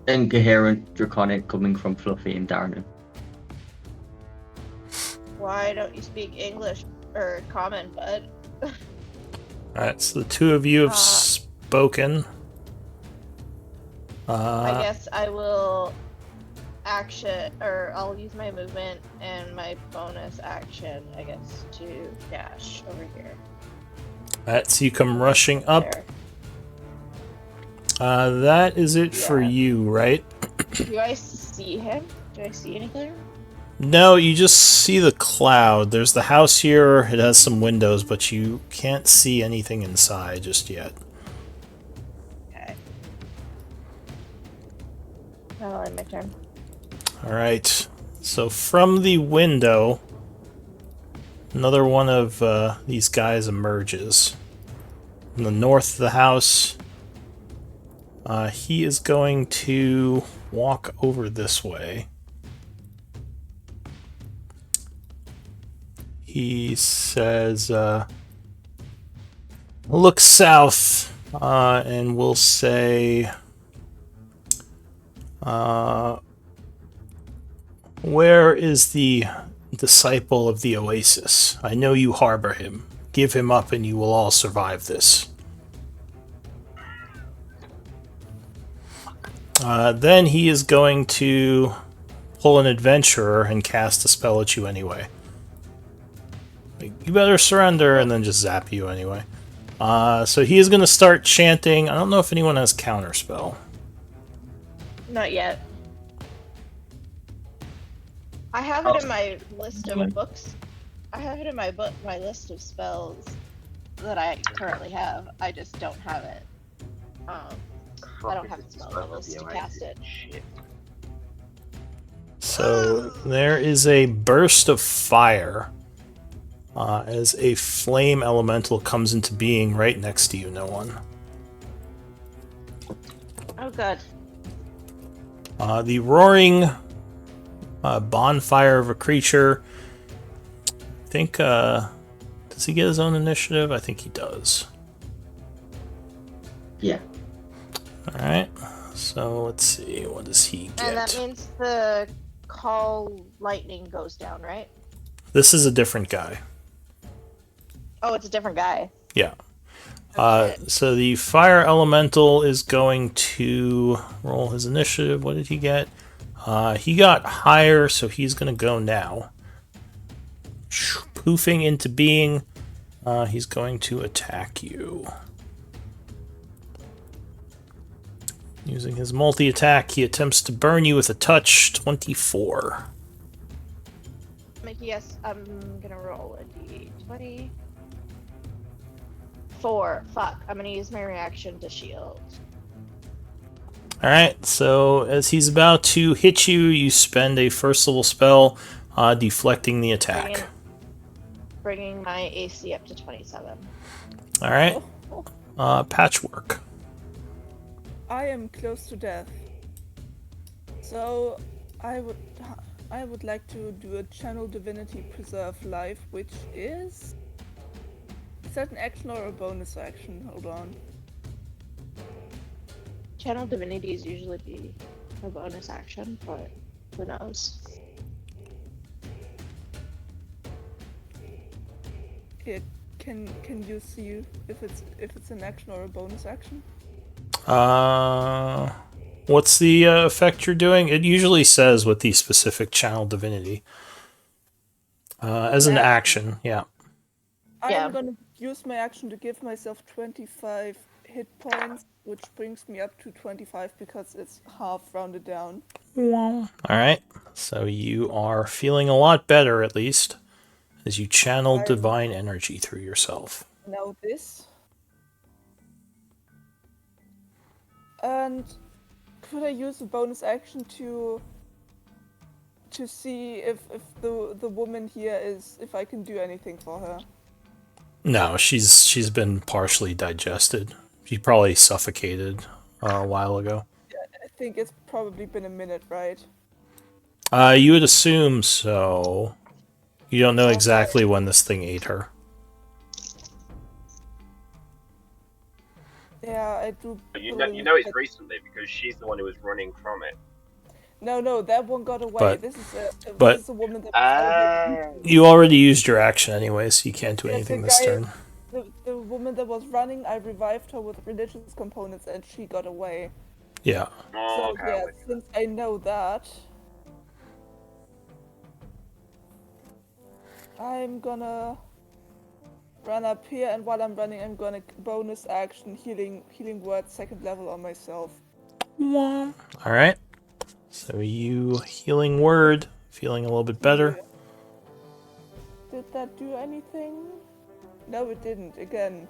Incoherent, draconic, coming from Fluffy and Darren. Why don't you speak English or common, bud? Alright, so the two of you have spoken. I guess I will action, or I'll use my movement and my bonus action, I guess, to dash over here. Alright, so you come rushing up. There. That is it for Yeah. you, right? Do I see him? Do I see anything? No, you just see the cloud. There's the house here. It has some windows, but you can't see anything inside just yet. Okay. I'll end my turn. Alright, so from the window, another one of these guys emerges. In the north of the house, he is going to walk over this way. He says, look south, and we'll say, where is the disciple of the Oasis? I know you harbor him. Give him up and you will all survive this. Then he is going to pull an adventurer and cast a spell at you anyway. You better surrender, and then just zap you anyway. So he is going to start chanting. I don't know if anyone has counterspell. Not yet. I have it in my list of books. I have it in my list of spells that I currently have. I just don't have it. I don't have the spell levels to cast it. Shit. So there is a burst of fire as a flame elemental comes into being right next to you, no one. Oh, good. The roaring bonfire of a creature. I think, does he get his own initiative? I think he does. Yeah. Alright, so let's see, what does he get? And that means the call lightning goes down, right? This is a different guy. Oh, it's a different guy. Yeah. Okay. So the fire elemental is going to roll his initiative. What did he get? He got higher, so he's going to go now. Poofing into being, he's going to attack you. Using his multi-attack, he attempts to burn you with a touch. 24. Yes, I'm gonna roll a d20. 4. Fuck. I'm gonna use my reaction to shield. Alright, so as he's about to hit you, you spend a first level spell deflecting the attack. Bringing my AC up to 27. Alright. Patchwork. I am close to death. So I would like to do a Channel Divinity Preserve Life, which is that an action or a bonus action? Hold on. Channel divinities usually be a bonus action, but who knows? It can you see if it's an action or a bonus action? What's the effect you're doing? It usually says with the specific channel divinity. As an action, yeah. I'm gonna use my action to give myself 25 hit points, which brings me up to 25 because it's half rounded down. Alright, so you are feeling a lot better at least, as you channel divine energy through yourself. Now this. And could I use a bonus action to see if the woman here if I can do anything for her? No, she's been partially digested. She probably suffocated a while ago. Yeah, I think it's probably been a minute, right? You would assume so. You don't know exactly when this thing ate her. Yeah, I do. But you believe know it's that- recently because she's the one who was running from it. No, that one got away. But- this is a woman that. You already used your action anyway, so you can't do Yeah, anything the this guy- turn. The woman that was running, I revived her with religious components, and she got away. Yeah. Oh, So okay. yeah, since I know that, I'm gonna run up here, and while I'm running, I'm gonna bonus action healing word 2nd level on myself. Alright. So you healing word, feeling a little bit better. Did that do anything? No, it didn't. Again,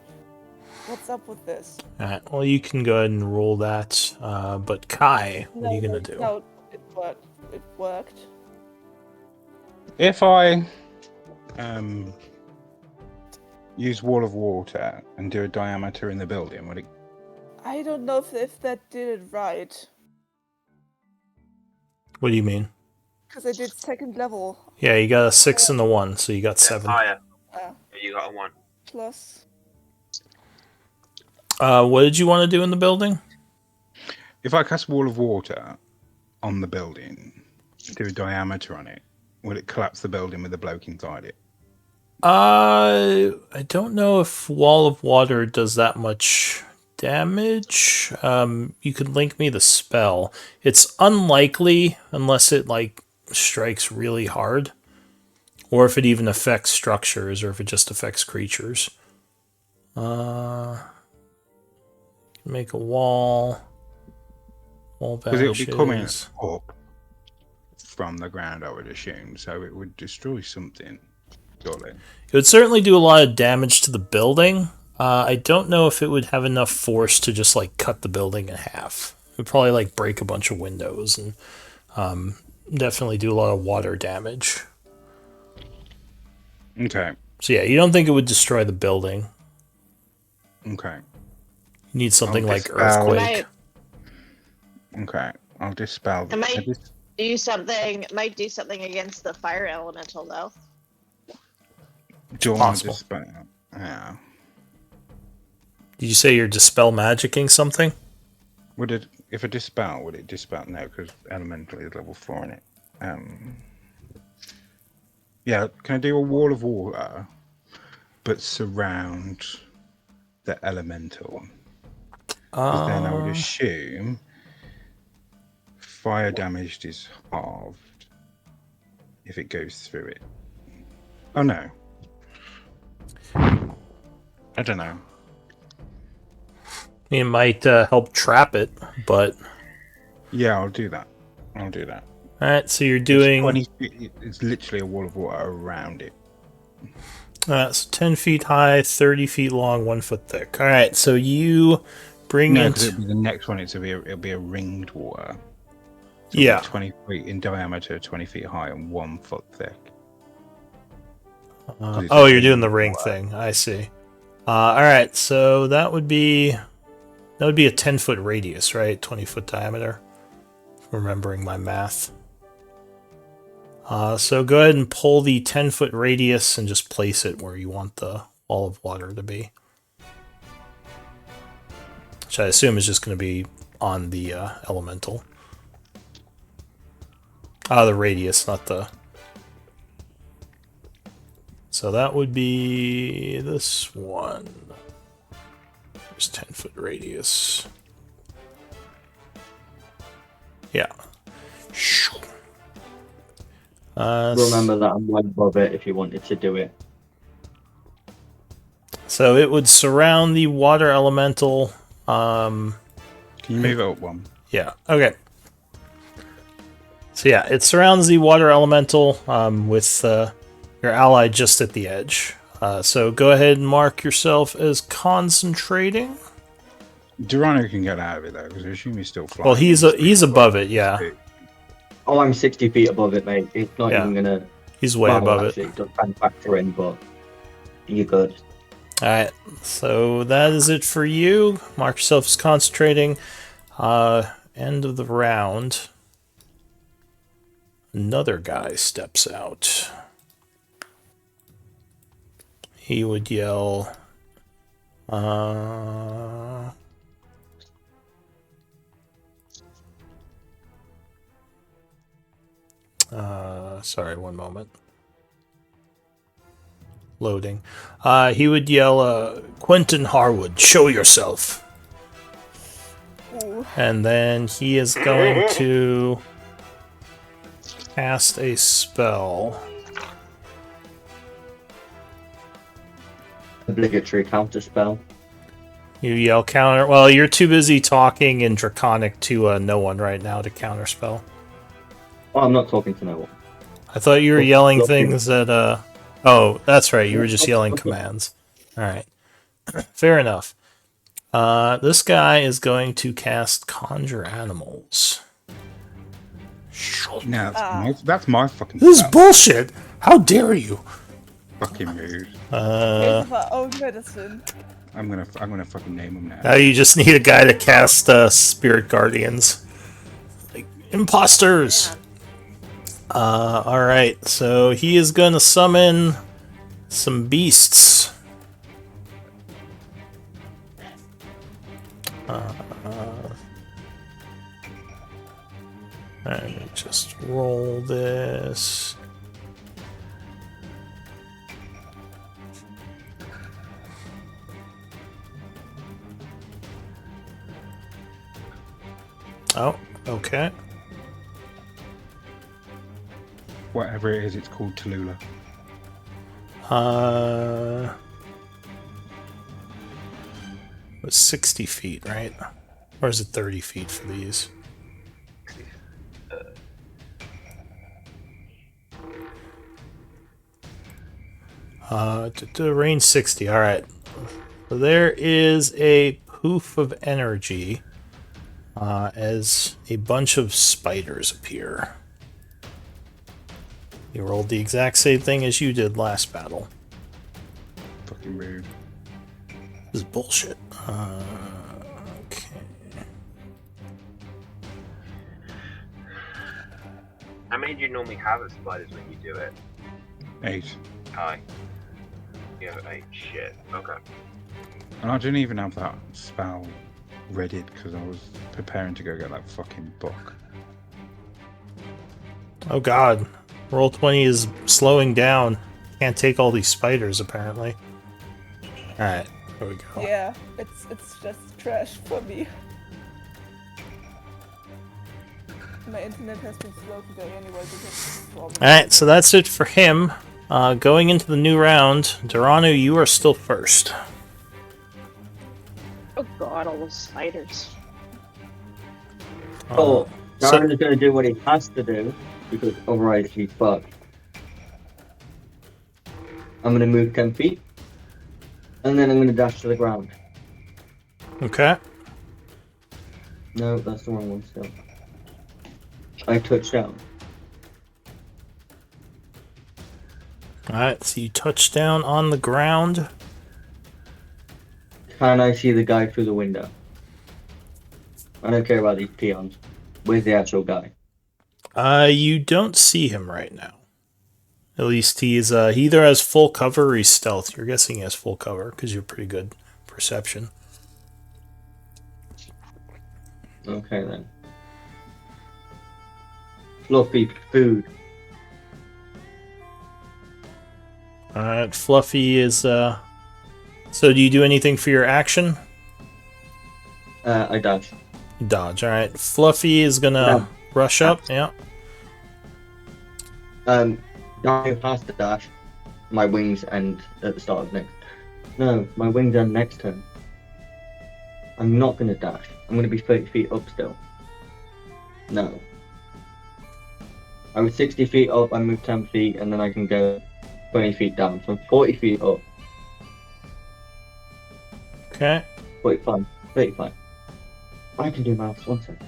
what's up with this? Alright, well you can go ahead and roll that. But Kai, what are you gonna do? No, it worked. It worked. If I use wall of water and do a diameter in the building, would it? I don't know if that did it right. What do you mean? Because I did 2nd level Yeah, you got a 6 and a 1, so you got 7. Higher. uh, You got a 1. plus. What did you want to do in the building? If I cast wall of water on the building, do a diameter on it, would it collapse the building with the bloke inside it? I don't know if Wall of Water does that much damage. You could link me the spell. It's unlikely unless it like strikes really hard, or if it even affects structures, or if it just affects creatures. Make a wall. Wall Because it'll be coming vanishes. up from the ground, I would assume, so it would destroy something. Surely. It would certainly do a lot of damage to the building. I don't know if it would have enough force to just like cut the building in half. It would probably like break a bunch of windows and definitely do a lot of water damage. Okay. So yeah, you don't think it would destroy the building. Okay. You need something like dispel- earthquake. Okay. I'll dispel. It might I dis- do something. Might do something against the fire elemental though. do you want to possible. dispel? Yeah. Did you say you're dispel magicking something? Would it? If a dispel, would it dispel? No, because elemental is level 4 in it. Yeah. Can I do a wall of water, but surround the elemental? Because then I would assume fire damage is halved if it goes through it. Oh no. I don't know. It might help trap it, but Yeah, I'll do that. I'll do that. all right. So you're It's doing 20 feet, it's literally a wall of water around it. so 10 feet high, 30 feet long, 1 foot thick. All right. So you bring No, it. because it'll be the next one. It'll be a ringed water. So it'll be Yeah. 20 feet in diameter, 20 feet high, and 1 foot thick. it's Oh, a you're doing the ring ring thing. I see. All right. So that would be a 10-foot radius, right? 20-foot diameter. Remembering my math. So go ahead and pull the 10-foot radius and just place it where you want the wall of water to be. Which I assume is just going to be on the elemental. The radius, not the... So that would be this one. There's 10-foot radius. Yeah. Remember that I'm one above it if you wanted to do it. So it would surround the water elemental. Can you move it up one? Yeah. Okay. So yeah, it surrounds the water elemental with your ally just at the edge. So go ahead and mark yourself as concentrating. Durano can get out of it though, because I assume he's still flying. Well, he's above it. Yeah, Oh, I'm 60 feet above it, mate. It's not Yeah. even gonna. he's way well, above actually, it. it does kind of factor in, but you're good. All right. So that is it for you. Mark yourself as concentrating. End of the round. Another guy steps out. he would yell, sorry, one moment. Loading. He would yell, Quentin Harwood, show yourself. Ooh. And then he is going to cast a spell. Obligatory counter spell. You yell counter. Well, you're too busy talking in Draconic to no one right now to counter spell. Oh, I'm not talking to no one. I thought you were yelling Fluffy. things that, Oh, that's right. You were just yelling commands. Alright. Fair enough. This guy is going to cast Conjure Animals. No, that's my fucking This is spell. bullshit! How dare you? Fucking rude. Waste of our own medicine. I'm gonna fucking name him now. Now you just need a guy to cast Spirit Guardians. Like, imposters! Alright, so he is going to summon some beasts. Let me just roll this. Oh, okay. Whatever it is, it's called Tallulah. It was 60 feet, right? Or is it 30 feet for these? To range 60, alright. So there is a poof of energy as a bunch of spiders appear. You rolled the exact same thing as you did last battle. Fucking rude. This is bullshit. Okay. How many do you normally have as spiders when you do it? 8. Hi. You have 8. Shit. Okay. And I didn't even have that spell readied because I was preparing to go get that fucking book. Oh god. Roll20 is slowing down. Can't take all these spiders, apparently. Alright, here we go. Yeah, it's just trash for me. My internet has been slow today anyway because of the problem. Alright, so that's it for him. Going into the new round, Dorano, you are still first. Oh god, all those spiders. Oh, so- Darren is going to do what he has to do, because otherwise he's fucked. I'm going to move 10 feet, and then I'm going to dash to the ground. Okay. No, that's the wrong one still. I touch down. Alright, so you touch down on the ground. Can I see the guy through the window? I don't care about these peons. Where's the actual guy? You don't see him right now. At least he either has full cover or he's stealth. You're guessing he has full cover because you're pretty good perception. Okay then. Fluffy food. Alright, Fluffy is, So do you do anything for your action? I dash. Dodge, alright. Fluffy is gonna rush up, yeah. Dario has to dash. My wings end at the start of next. No, my wings end next turn. I'm not gonna dash. I'm gonna be 30 feet up still. No. I was 60 feet up, I moved 10 feet, and then I can go 20 feet down. So I'm 40 feet up. Okay. 45, 35. I can do maths, 1 second.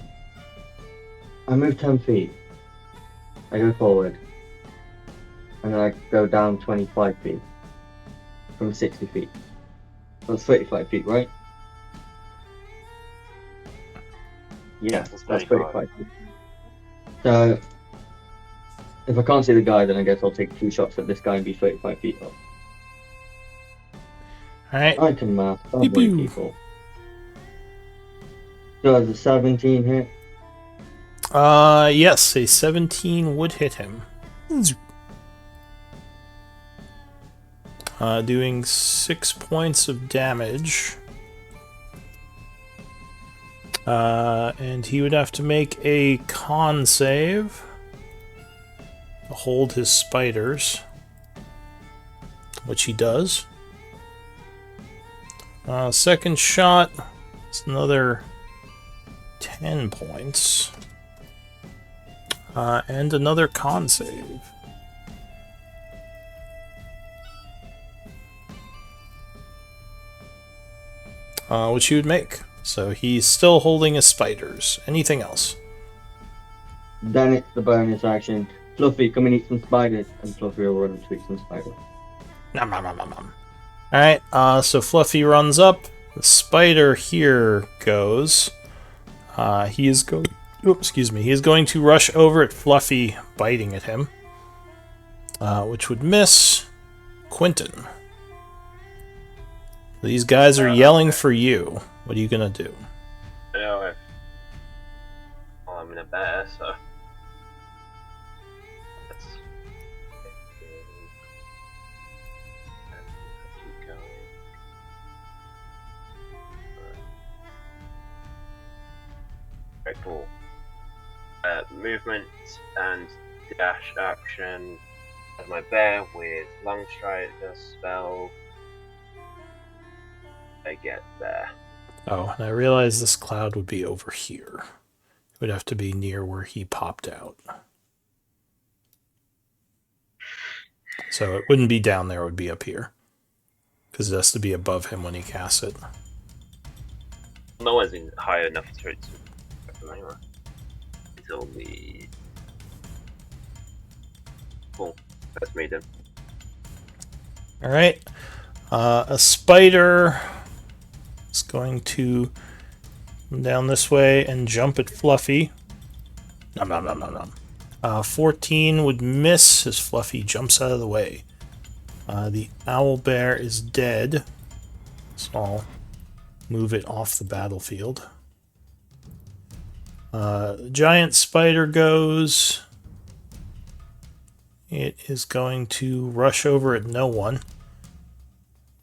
I move 10 feet. I go forward. And then I go down 25 feet. From 60 feet. That's 35 feet, right? Yeah, That's that's 35. 35 feet. So, if I can't see the guy, then I guess I'll take 2 shots at this guy and be 35 feet up. Alright. I can math. Don't Pew worry, pew. people. Does a 17 hit? Yes, a 17 would hit him. Doing 6 points of damage. And he would have to make a con save to hold his spiders, which he does. Second shot, it's another 10 points. And another con save. Which he would make. So he's still holding his spiders. Anything else? Then it's the bonus action. Fluffy, come and eat some spiders. And Fluffy will run to eat some spiders. Nom nom nom nom nom. Alright, so Fluffy runs up. The spider here goes. He is going. Excuse me. He is going to rush over at Fluffy, biting at him. Which would miss Quentin. These guys are yelling for you. What are you gonna do? Well, I'm in a bear, so. Let's keep going. Very cool. Movement and dash action as my bear with Lung Strike, the spell. I get there. Oh, and I realized this cloud would be over here. It would have to be near where he popped out. So it wouldn't be down there, it would be up here. Because it has to be above him when he casts it. No one's in high enough to anyway. Until the. Cool. That's me then. Alright. A spider is going to come down this way and jump at Fluffy. Nom nom nom nom nom. 14 would miss as Fluffy jumps out of the way. The owlbear is dead, so I'll move it off the battlefield. Giant spider goes. It is going to rush over at no one.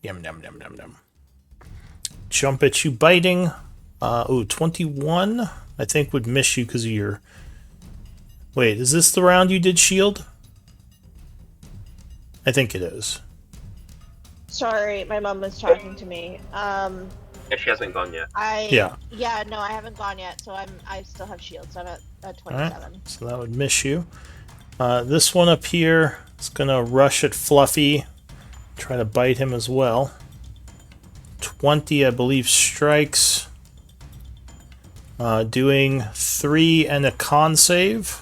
Yum, yum, yum, yum, yum. Jump at you, biting. 21, I think, would miss you because of your... Wait, is this the round you did shield? I think it is. Sorry, my mom was talking to me. If she hasn't gone yet. Yeah. Yeah, no, I haven't gone yet, so I still have shield, so I'm at 27. Alright, so that would miss you. This one up here is going to rush at Fluffy. Try to bite him as well. 20, I believe, strikes. Doing 3 and a con save.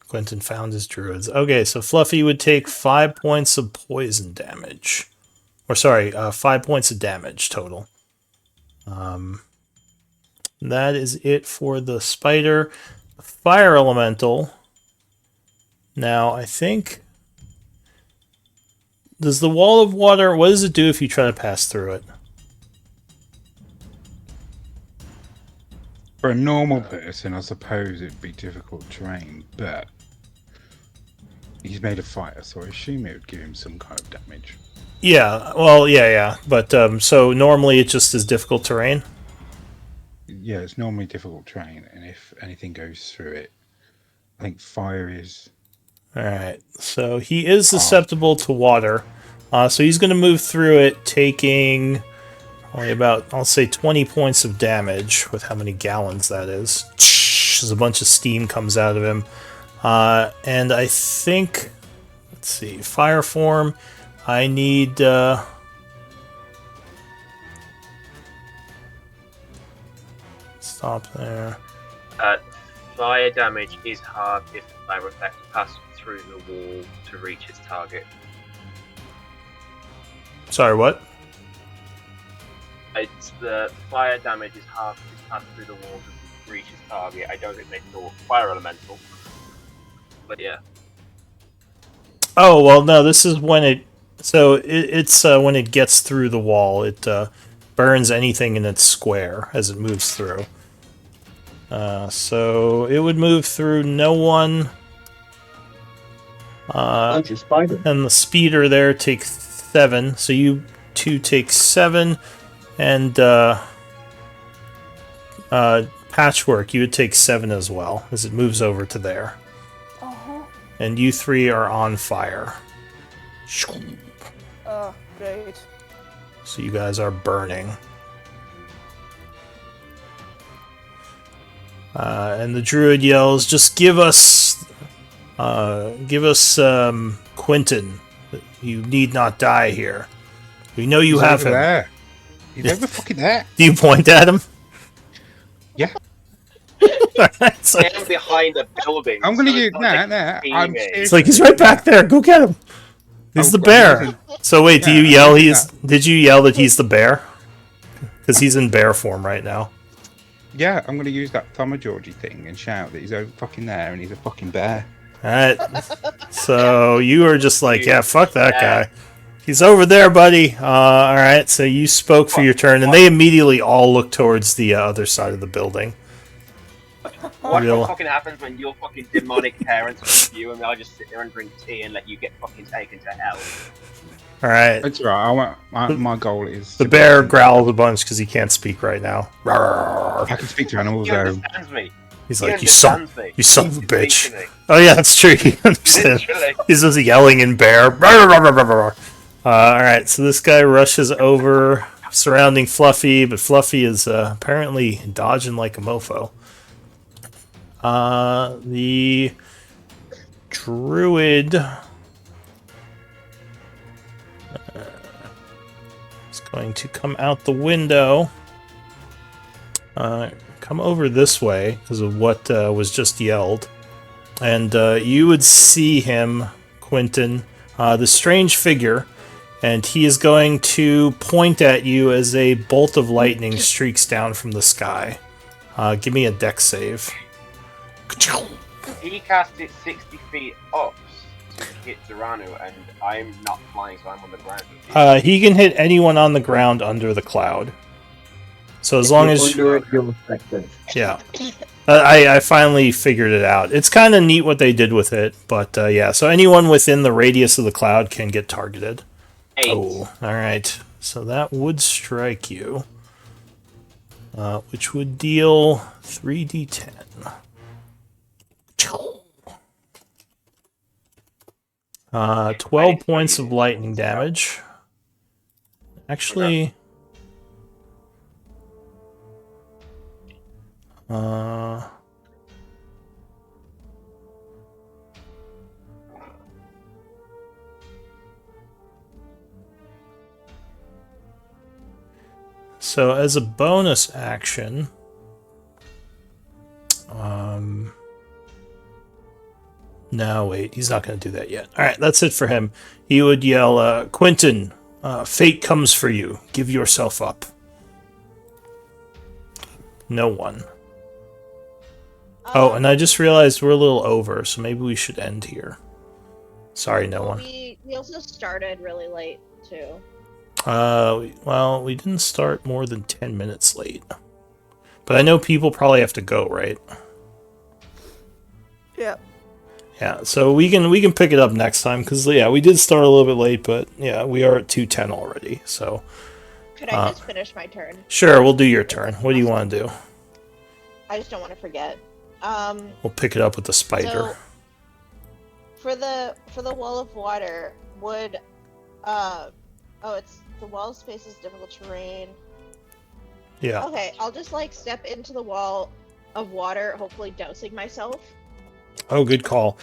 Quentin found his druids. Okay, so Fluffy would take 5 points of poison damage. Or sorry, 5 points of damage total. That is it for the spider. The fire elemental. Now, I think... Does the wall of water... What does it do if you try to pass through it? For a normal person, I suppose it'd be difficult terrain, but he's made of fire, so I assume it would give him some kind of damage. Yeah, well, yeah. But, so normally it just is difficult terrain? Yeah, it's normally difficult terrain, and if anything goes through it, I think fire is... Alright, so he is susceptible to water. So he's going to move through it, taking only about, I'll say, 20 points of damage, with how many gallons that is. As a bunch of steam comes out of him. And I think, let's see, fire form, I need... Stop there. Fire damage is hard if the fire effect passes through the wall to reach its target. Sorry, what? It's the fire damage is half passed through the walls and reaches target. I don't think they thought fire elemental, but yeah. Oh well, no. This is when it's when it gets through the wall. It burns anything in its square as it moves through. So it would move through no one. Bunch of spiders. And the speeder there takes 7. So you 2 take 7, and Patchwork, you would take 7 as well as it moves over to there. And you 3 are on fire. Oh, great. So you guys are burning. And the druid yells, "Just give us Quentin. You need not die here. We know you He's have over him." there. He's over fucking there. Do you point at him? Yeah. It's like, Stand behind a building. I'm gonna so use it's not that. like I'm teaming. it's like he's right back there. Go get him. He's Oh, the bear. amazing. So wait, do Yeah, you yell? amazing. Did you yell that he's the bear? Because he's in bear form right now. Yeah, I'm gonna use that Tom and Georgie thing and shout that he's over fucking there and he's a fucking bear. All right. So you are just like, yeah, fuck that guy. He's over there, buddy. All right. So you spoke for your turn, and they immediately all look towards the other side of the building. What Real- fucking happens when your fucking demonic parents come to you and I'll just sit there and drink tea and let you get fucking taken to hell? All right. It's right. My goal is The bear growls a bunch because he can't speak right now. I can speak to animals He though. understands me. He's He like, you son understands me. of a He speaks bitch. to me. Oh yeah, that's true. He understands. Literally. He's just yelling in bear. All right, so this guy rushes over, surrounding Fluffy, but Fluffy is apparently dodging like a mofo. The druid is going to come out the window. Come over this way because of what was just yelled. And you would see him, Quentin, the strange figure, and he is going to point at you as a bolt of lightning streaks down from the sky. Give me a dex save. He cast it 60 feet up to hit Duranu, and I'm not flying, so I'm on the ground. He can hit anyone on the ground under the cloud. So as long as... Under it, you're affected. Yeah. I finally figured it out. It's kind of neat what they did with it, but yeah. So anyone within the radius of the cloud can get targeted. 8. Oh, all right. So that would strike you, which would deal 3d10. 12 points of lightning damage. Actually, so as a bonus action, no, wait, he's not going to do that yet. All right, that's it for him. He would yell, Quentin, fate comes for you. Give yourself up. No one. Oh, and I just realized we're a little over, so maybe we should end here. Sorry, no one. We also started really late too. Well, we didn't start more than 10 minutes late. But I know people probably have to go, right? Yeah. Yeah, so we can pick it up next time, because, yeah, we did start a little bit late, but, yeah, we are at 2:10 already, so... Could I just finish my turn? Sure, we'll do your turn. What do you want to do? I just don't want to forget. We'll pick it up with the spider. So, for the wall of water, would it's the wall of space is difficult terrain. Yeah. Okay, I'll just like step into the wall of water, hopefully dousing myself. Oh, good call.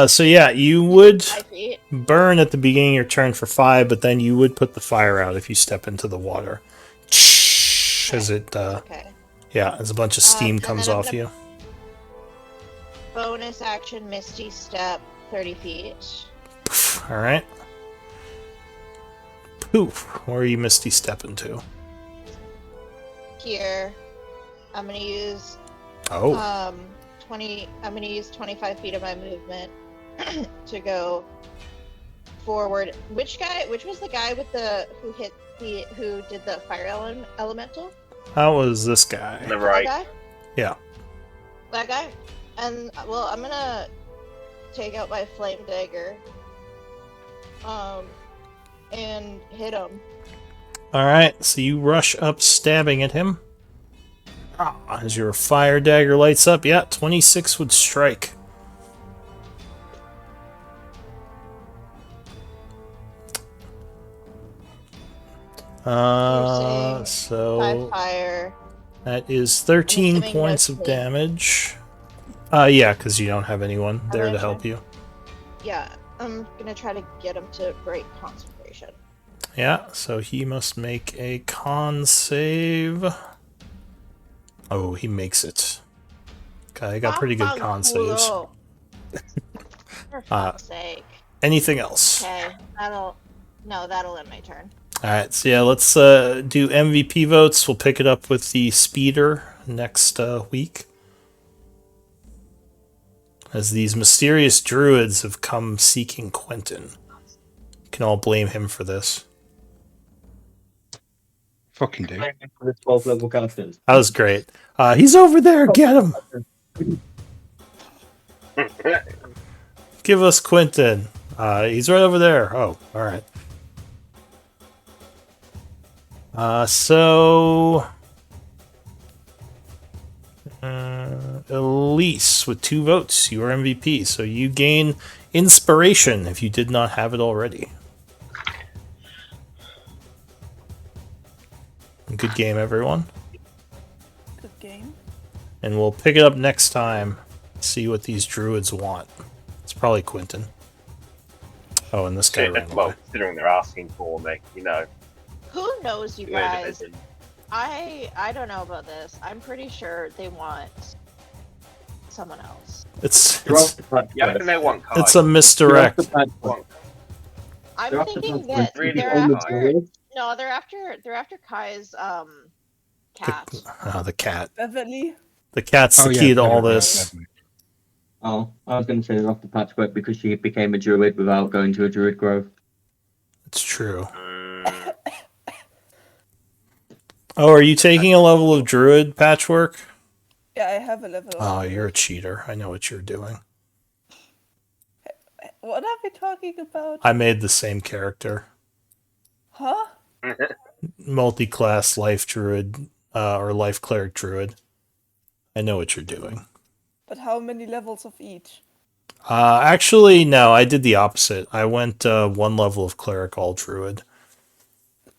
So yeah, you would 5 feet. burn at the beginning of your turn for 5, but then you would put the fire out if you step into the water. As it, Okay. yeah, as a bunch of steam And comes then I'm off gonna- you. Bonus action, Misty Step, 30 feet. All right. Poof. Where are you misty stepping to? here. I'm gonna use Oh, 20. I'm gonna use 25 feet of my movement to go forward. Which was the guy with who did the fire elemental? how was this guy? On the right. That guy? Yeah. That guy? And well, I'm gonna take out my flame dagger. And hit him. Alright, so you rush up stabbing at him. As your fire dagger lights up, yeah, 26 would strike. Piercing, So 5 fire. that is 13 assuming no points of sleep. damage. Yeah, because you don't have anyone there to gonna help try- you. Yeah, I'm gonna try to get him to break concentration. Yeah, so he must make a con save. Oh, he makes it. Okay, I got pretty good con saves. Cool. For fuck's sake. Anything else? Okay, that'll end my turn. Alright, so yeah, let's do MVP votes. We'll pick it up with the speeder next week. As these mysterious druids have come seeking Quentin. You can all blame him for this. Fucking do. For the 12 level casters. That was great. He's over there, get him! Give us Quentin. He's right over there. Oh, alright. Elise with 2 votes. You are MVP, so you gain inspiration if you did not have it already. Good game, everyone. Good game. And we'll pick it up next time. See what these druids want. It's probably Quentin. Oh, and this guy ran Well, away. considering they're asking for me, you know. Who knows, you we're in a guys? division. I don't know about this. I'm pretty sure they want someone else. It's Yeah, I think they want Kai. it's a misdirect. I'm They're after thinking Patchwork. that Really they're want after. Kai. No, they're after Kai's cat. The cat. Beverly. The cat's the key to all this. Oh, I was going to say they're off the Patchwork because she became a druid without going to a druid grove. It's true. Mm, Oh, are you taking a level of druid, Patchwork? Yeah, I have a level. Oh, you're a cheater. I know what you're doing. What are we talking about? I made the same character. Huh? Multi-class life druid, or life cleric druid. I know what you're doing. But how many levels of each? Actually, no, I did the opposite. I went 1 level of cleric, all druid.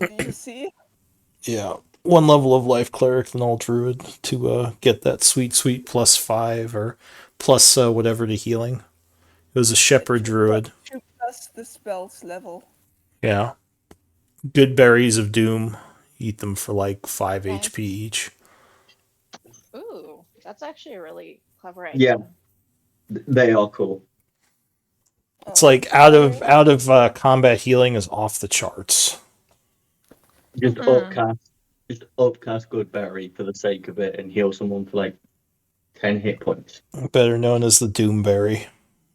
You see? Yeah, 1 level of life cleric and all druid to get that sweet +5 or plus whatever to healing. It was a shepherd druid. 2 plus the spell's level. Yeah. Good berries of doom. Eat them for like 5 Nice. HP each. Ooh, that's actually a really clever Yeah. idea. They are cool. It's like out of combat healing is off the charts. Just Mm. upcast good berry for the sake of it and heal someone for like 10 hit points. Better known as the Doomberry.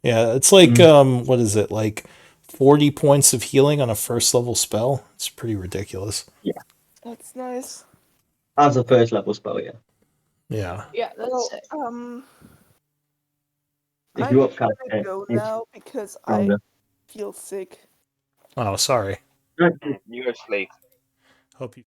Yeah, it's like what is it? Like 40 points of healing on a first level spell. It's pretty ridiculous. That's nice. As a first level spell, yeah. Yeah. Yeah, that's Well, sick. If I'm you upcast gonna it, go it's now because I stronger. feel sick. Oh, sorry. you go sleep. Hope you